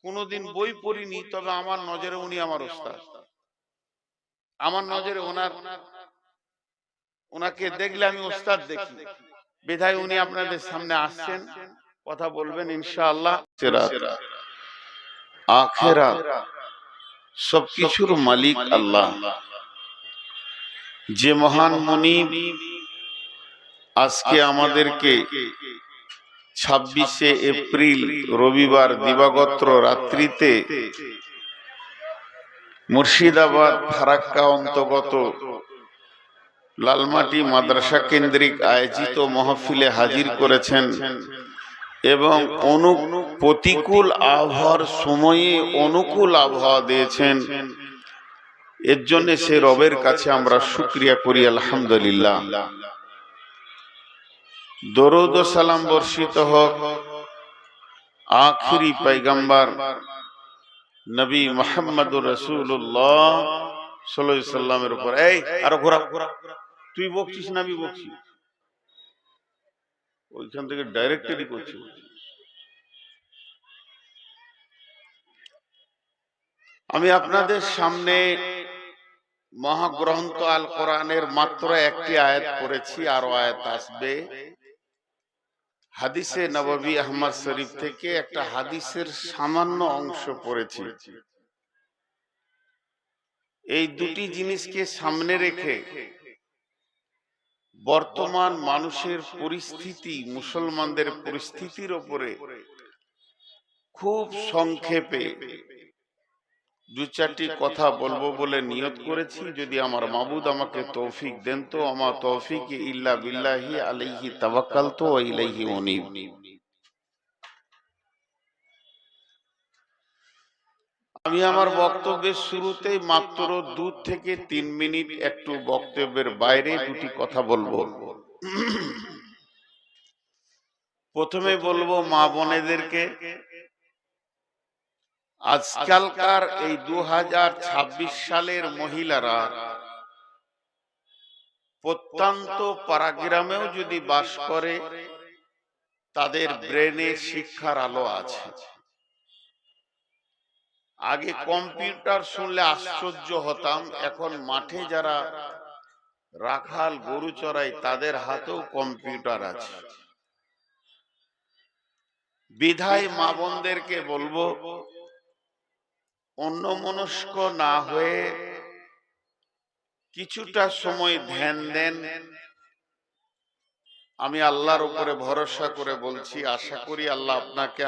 কোনোদিন বই পড়িনি, তবে আমার নজরে উনি আমার ওস্তাদ। আমার নজরে ওনাকে দেখলে আমি ওস্তাদ দেখি, বিধায় উনি আপনাদের সামনে আসছেন, কথা বলবেন ইনশাআল্লাহ। আখিরাত সবকিছুর মালিক আল্লাহ, যে মহান মুনিব আজকে আমাদেরকে 26শে এপ্রিল রবিবার দিবাগত রাত্রিতে মুর্শিদাবাদ ফারাক্কা অন্তর্গত লালমাটি মাদ্রাসা কেন্দ্রিক আয়োজিত মাহফিলে হাজির করেছেন, এবং প্রতিকূল আবহাওয়ার সময়ে অনুকূল আবহাওয়া দিয়েছেন। এর জন্য সে রবের কাছে আমরা শুকরিয়া করি, আলহামদুলিল্লাহ। দরুদ ও সালাম বর্ষিত হোক আখিরি পয়গম্বর নবী মুহাম্মদুর রাসূলুল্লাহ সাল্লাল্লাহু আলাইহি সাল্লামের উপর। এই আরো ঘোরা, তুই বকছিস না আমি বকছি? ওইখান থেকে ডাইরেক্টলি করছি। আমি আপনাদের সামনে মহাগ্রন্থ আল কোরআনের মাত্র একটি আয়াত পড়েছি, আরো আয়াত আসবে। হাদিসে নববী আহমদ শরীফ থেকে একটা হাদিসের সামান্য অংশ পড়েছি। এই দুটি জিনিসকে সামনে রেখে বর্তমান মানুষের পরিস্থিতি, মুসলমানদের পরিস্থিতির উপরে খুব সংক্ষেপে দু চারটি কথা বলবো বলে নিয়ত করেছি। যদি আমার মাবুদ আমাকে তৌফিক দেন তো, আমার তৌফিক ইল্লা বিল্লাহি আলাইহি তাওয়াক্কালতু ওয়া ইলাইহি উনীব। আমি আমার বক্তব্যের শুরুতেই মাত্র 2 থেকে 3 মিনিট একটু বক্তব্যের বাইরে দুটি কথা বলবো। প্রথমে বলবো মা বোনেদেরকে, আজকালকার এই 2026 সালের মহিলারা প্রত্যন্ত পাড়াগ্রামেও যদি বাস করে, তাদের ব্রেনে শিক্ষার আলো আছে। আগে কম্পিউটার শুনলে আশ্চর্য হতাম, এখন মাঠে যারা রাখাল গরু চড়ায় তাদের হাতেও কম্পিউটার আছে। বিধায় মা বোনদেরকে বলবো, অন্যমনস্ক না হয়ে কিছুটা সময় ধ্যান দেন। আমি আল্লাহর উপরে ভরসা করে বলছি, আশা করি আল্লাহ আপনাকে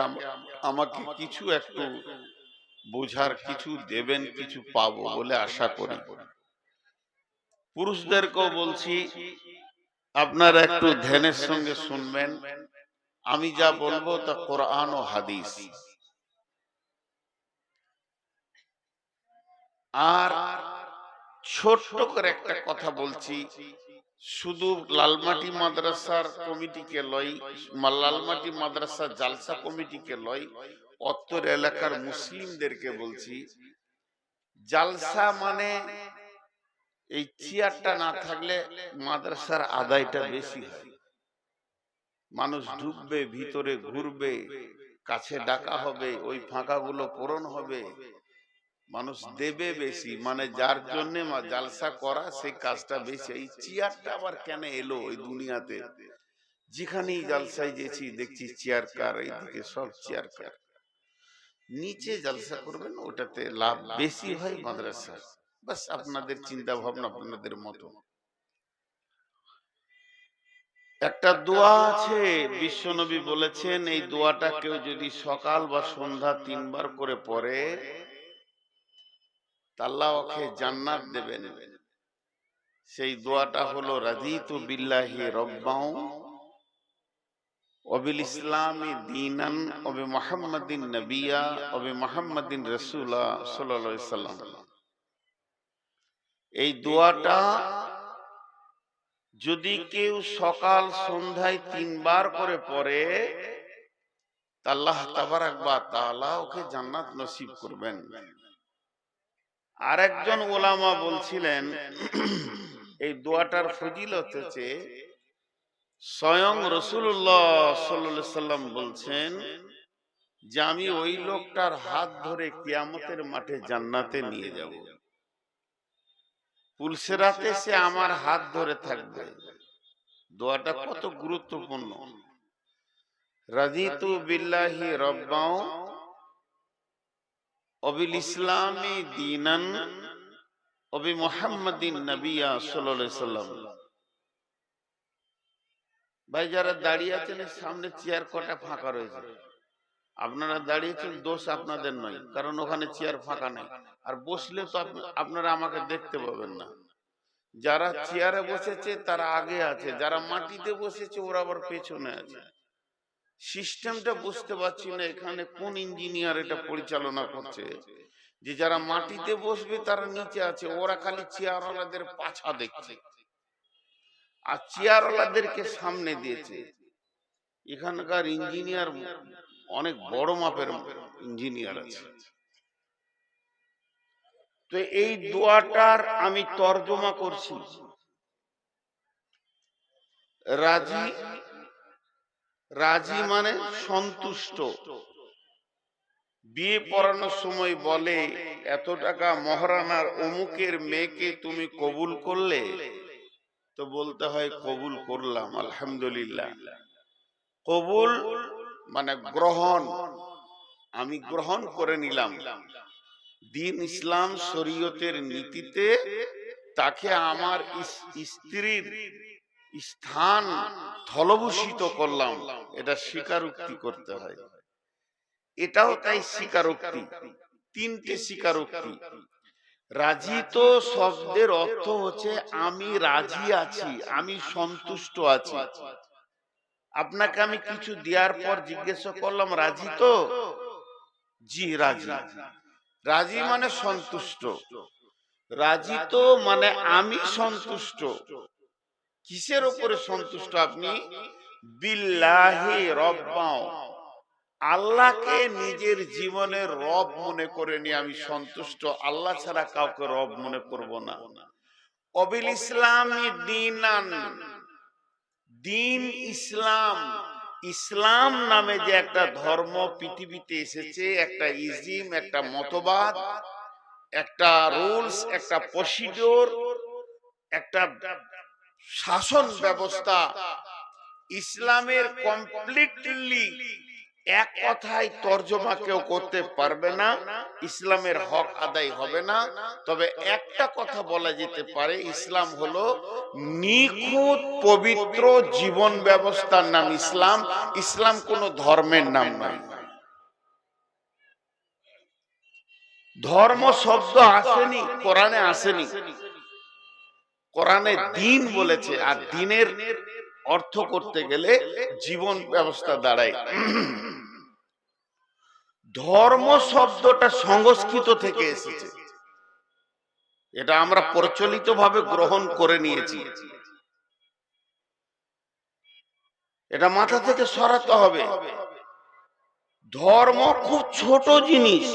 আমাকে কিছু একটু বোঝার কিছু দেবেন, কিছু পাবো বলে আশা করি। পুরুষদেরকেও বলছি, আপনারা একটু ধ্যানের সঙ্গে শুনবেন। আমি যা বলবো তা কোরআন ও হাদিস। আর ছোট্ট করে একটা কথা বলছি, শুধু লালমাটি মাদ্রাসার কমিটিকে লয়, লালমাটি মাদ্রাসা জালসা কমিটিকে লয়, অত্তর এলাকার মুসলিমদেরকে বলছি, জালসা মানে এই চেয়ারটা না থাকলে মাদ্রাসার আদায়টা বেশি হয়। মানুষ ঢুকবে, ভিতরে ঘুরবে, কাছে ডাকা হবে, ওই ফাঁকাগুলো পূরণ হবে, মানুষ দেবে বেশি, মানে যার জন্য জালসা করা সেই কাজটা বেশি। এই চেয়ারটা আবার কেন এলো ওই দুনিয়াতে? যেখানেই জালসায় গেছি দেখছি চেয়ার কার, এইদিকে সব চেয়ার কার। নিচে জালসা করবেন, ওটাতে লাভ বেশি হয় মাদ্রাসা। বাস আপনাদের চিন্তা ভাবনা আপনাদের মতো। একটা দোয়া আছে, বিশ্বনবী বলেছেন, এই দোয়াটা কেউ যদি সকাল বা সন্ধ্যা 3 বার করে পড়ে, আল্লাহ ওকে জান্নাত দেবেন। সেই দোয়াটা হলো, রাদিতু বিল্লাহি রাব্বাও ওয়া বিল ইসলামি দীনান ওয়া বি মুহাম্মাদিন নবিয়্যা ওয়া বি মুহাম্মাদিন রাসূলা সাল্লাল্লাহু আলাইহি সাল্লাম। এই দোয়াটা যদি কেউ সকাল সন্ধ্যায় 3 বার করে পড়ে, আল্লাহ তাবারাক ওয়া তাআলা ওকে জান্নাত নসিব করবেন। আরেকজন ওলামা বলছিলেন, এই দোয়াটার ফজিলত হচ্ছে, স্বয়ং রাসূলুল্লাহ সাল্লাল্লাহু আলাইহি সাল্লাম বলছেন যে আমি ওই লোকটার হাত ধরে কিয়ামতের মাঠে জান্নাতে নিয়ে যাব। পুলসিরাতে সে আমার হাত ধরে থাকবে। দোয়াটা কত গুরুত্বপূর্ণ। রাদিতু বিল্লাহি রাব্বাও ওয়া বিল ইসলামি দীনান ওয়া বি মুহাম্মাদিন নবিয়্যা সাল্লাল্লাহু আলাইহি সাল্লাম। ভাই যারা দাঁড়িয়ে আছেন, সামনে চেয়ার কটা ফাঁকা রয়েছে, আপনারা দাঁড়িয়েছেন, দোষ আপনাদের নয়, কারণ ওখানে চেয়ার ফাঁকা নেই। আর বসলে তো আপনারা আমাকে দেখতে পাবেন না। যারা চেয়ারে বসেছে তারা আগে আছে, যারা মাটিতে বসেছে ওরা আবার পেছনে আছে। সিস্টেমটা বুঝতে পারছি না, এখানে কোন ইঞ্জিনিয়ার এটা পরিচালনা করছে যে যারা মাটিতে বসবে তারা নিচে আছে, ওরা খালি চেয়ারওয়ালাদের পাছা দেখছে আর চেয়ারওয়ালাদেরকে সামনে দিয়েছে। এখানকার ইঞ্জিনিয়ার অনেক বড় মাপের ইঞ্জিনিয়ার আছে। তো এই দোয়াটার আমি তর্জমা করছি। রাজি, রাজি মানে সন্তুষ্ট। বিয়ে পড়ানোর সময় বলে, এত টাকা মহারানার অমুকের মেয়েকে তুমি কবুল করলে, তো বলতে হয় কবুল করলাম, আলহামদুলিল্লাহ। কবুল মানে গ্রহণ, আমি গ্রহণ করে নিলাম। দিন ইসলাম শরীয়তের নীতিতে তাকে আমার স্ত্রীর স্থান স্থলভূষিত করলাম, এটা স্বীকারোক্তি করতে হয়। এটাও তাই স্বীকারোক্তি, 3টে স্বীকারোক্তি। রাজি তো শব্দের অর্থ হচ্ছে আমি রাজি আছি, আমি সন্তুষ্ট আছি। আপনাকে আমি কিছু দেওয়ার পর জিজ্ঞাসা করলাম, রাজি তো? জি রাজি। রাজি মানে সন্তুষ্ট। রাজি তো মানে আমি সন্তুষ্ট। কিসের উপরে সন্তুষ্ট আপনি? বিল্লাহি রাব্বাও, আল্লাহকে নিজের জীবনের রব মনে করে নিয়ে আমি সন্তুষ্ট, আল্লাহ ছাড়া কাউকে রব মনে করব না। অবিল ইসলামি দীনান, দিন ইসলাম ইসলাম নামে যে একটা ধর্ম পৃথিবীতে এসেছে, একটা ইজম, একটা মতবাদ, একটা রুলস, একটা প্রসিডিওর, একটা শাসন ব্যবস্থা, ইসলামের কমপ্লিটলি এক কথায় তর্জমা কেউ করতে পারবে না, ইসলামের হক আদায় হবে না। তবে একটা কথা বলা যেতে পারে, ইসলাম হলো নিখুঁত পবিত্র জীবন ব্যবস্থার নাম ইসলাম। ইসলাম কোনো ধর্মের নাম নয়। ধর্ম শব্দ আসেনি কোরআনে, আসেনি। কোরআনে দিন বলেছে, আর দিনের অর্থ করতে গেলে জীবন ব্যবস্থা দাঁড়ায়। ধর্ম শব্দটা সংস্কৃত থেকে এসেছে, এটা আমরা প্রচলিত ভাবে গ্রহণ করে নিয়েছি। এটা মাথা থেকে সরাতে হবে। ধর্ম খুব ছোট জিনিস,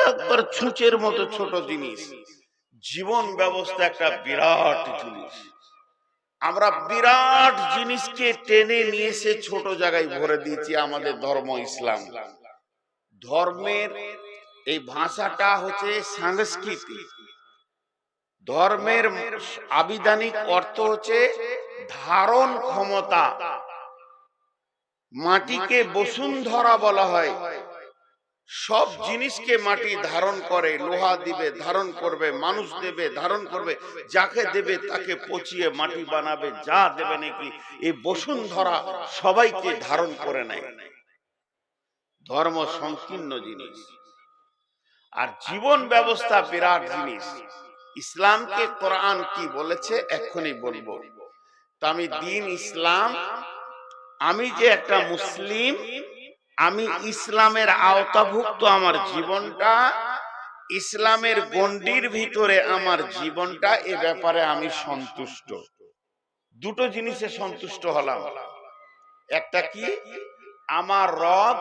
একবার ছুঁচের মতো ছোট জিনিস। জীবন ব্যবস্থা একটা বিরাট জিনিস। আমরা বিরাট জিনিসকে টেনে নিয়ে এসে ছোট জায়গায় ভরে দিয়েছি আমাদের ধর্ম ইসলাম। ধর্মের এই ভাষাটা হচ্ছে সাংস্কৃতিক। ধর্মের আবিধানিক অর্থ হচ্ছে ধারণ ক্ষমতা। মাটিকে বসুন্ধরা বলা হয়। সব জিনিসকে মাটি ধারণ করে, লোহা দিবে ধারণ করবে, মানুষ দেবে ধারণ করবে, যাকে দেবে তাকে পচিয়ে মাটি বানাবে, যা দেবে নাকি এই বসুন্ধরা সবাইকে ধারণ করে নেয়। ধর্ম সংকীর্ণ জিনিস, আর জীবন ব্যবস্থা বিরাট জিনিস। ইসলামকে কোরআন কি বলেছে এক্ষুনি বলবো। তো আমি দিন ইসলাম, আমি যে একটা মুসলিম, আমি ইসলামের আওতাভুক্ত, আমার জীবনটা ইসলামের গণ্ডির ভিতরে, আমার জীবনটা, এ ব্যাপারে আমি সন্তুষ্ট। দুটো জিনিসে সন্তুষ্ট হলাম। একটা কি, আমার রব,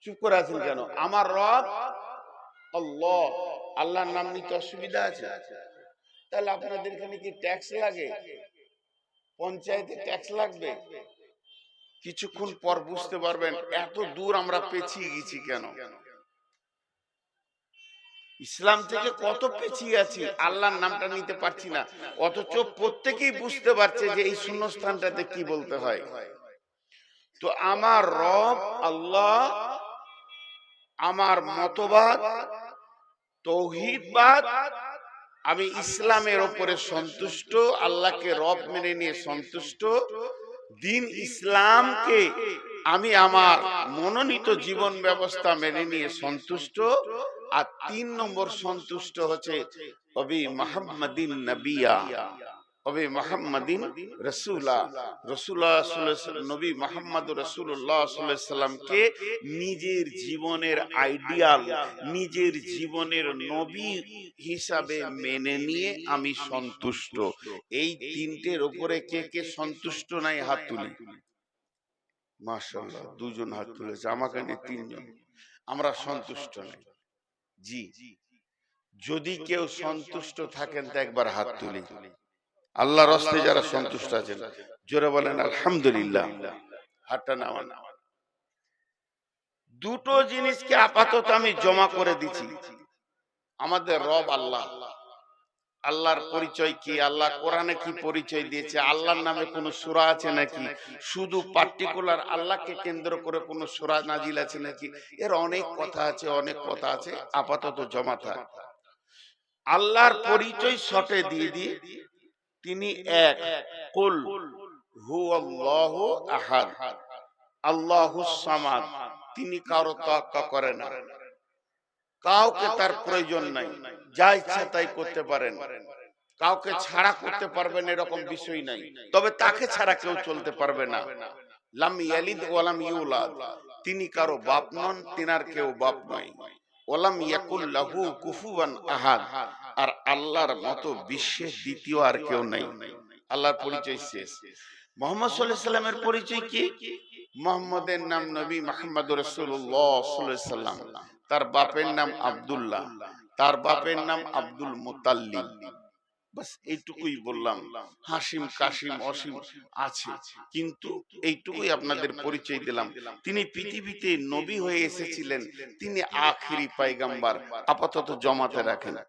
চুপ করে আছেন কেন? আমার রব আল্লাহ। আল্লাহর নাম নিতে অসুবিধা আছে? তাহলে আপনাদের এখানে কি ট্যাক্স লাগে? পঞ্চায়েতে ট্যাক্স লাগবে? কিছুক্ষণ পর বুঝতে পারবেন এত দূর আমরা পেছিয়ে গেছি কেন। ইসলাম থেকে কত পেছিয়ে আছি, আল্লাহর নামটা নিতে পারছি না। অথচ প্রত্যেকেই বুঝতে পারছে যে এই শূন্যস্থানটাতে কি বলতে হয়। তো আমার রব আল্লাহ, আমার মতবাদ তৌহিদবাদ, আমি ইসলামের ওপরে সন্তুষ্ট, আল্লাহকে রব মেনে নিয়ে সন্তুষ্ট। দিন ইসলামকে আমি আমার মনোনীত জীবন ব্যবস্থা মেনে নিয়ে সন্তুষ্ট। আর 3 নম্বর সন্তুষ্ট হচ্ছে অবি মুহাম্মাদিন নবিয়া, অবি মুহাম্মাদিন রাসূলা। রাসূলুল্লাহ সাল্লাল্লাহু আলাইহি ওয়াসাল্লাম, নবী মুহাম্মদ রাসূলুল্লাহ সাল্লাল্লাহু আলাইহি ওয়াসাল্লামকে নিজের জীবনের আইডিয়াল, নিজের জীবনের নবী হিসাবে মেনে নিয়ে আমি সন্তুষ্ট। এই তিনটের উপরে কে কে সন্তুষ্ট নাই হাত তুলি। মাশাআল্লাহ, 2 জন হাত তুলেছে, আমাকে নিয়ে 3 জন। আমরা সন্তুষ্ট নাই। জি, যদি কেউ সন্তুষ্ট থাকেন তো একবার হাত তুলি। আল্লাহর রাস্তে যারা সন্তুষ্ট আছেন জোরে বলেন আলহামদুলিল্লাহ। হাতটা নামান। দুটো জিনিসকে আপাতত আমি জমা করে দিচ্ছি। আমাদের রব আল্লাহ। আল্লাহর পরিচয় কি? আল্লাহ কোরআনে কি পরিচয় দিয়েছে? আল্লাহর নামে কোন সূরা আছে নাকি? শুধু পার্টিকুলার আল্লাহকে কেন্দ্র করে কোন সূরা নাজিল আছে নাকি? এর অনেক কথা আছে, অনেক কথা আছে, আপাতত জমা থাক। আল্লাহর পরিচয় শর্টে দিয়ে দিই, তিনি এক। কুল হুয়াল্লাহু আহাদ, আল্লাহুস সামাদ। তিনি কারো তোয়াক্কা করে না, কাউকে তার প্রয়োজন নাই, যা ইচ্ছা তাই করতে পারেন, কাউকে ছাড়া করতে পারবেন এরকম বিষয় নাই। তবে তাকে ছাড়া কেউ চলতে পারবে না। লাম ইয়ালিদ ওয়া লাম ইউলাদ, তিনি কারো বাপ নন, তিনার কেউ বাপ নয়। ওয়ালাম ইয়াকুল লাহু কুফুয়ান আহাদ, আর আল্লাহর মতো বিশ্বের দ্বিতীয় আর কেউ নাই। আল্লাহর পরিচয় শেষ। মুহাম্মদ সাল্লাল্লাহু আলাইহি সাল্লামের পরিচয় কি? মুহাম্মদের নাম নবী মুহাম্মদ রাসূলুল্লাহ সাল্লাল্লাহু আলাইহি সাল্লাম। তার বাপের নাম আব্দুল্লাহ, তার বাপের নাম আব্দুল মুতাল্লিব। বাস এইটুকুই বললাম। হাসিম কাসিম অসীম আছে, কিন্তু এইটুকুই আপনাদের পরিচয় দিলাম। তিনি পৃথিবীতে নবী হয়ে এসেছিলেন, তিনি আখিরি পয়গম্বর। আপাতত জমাতে রাখেন।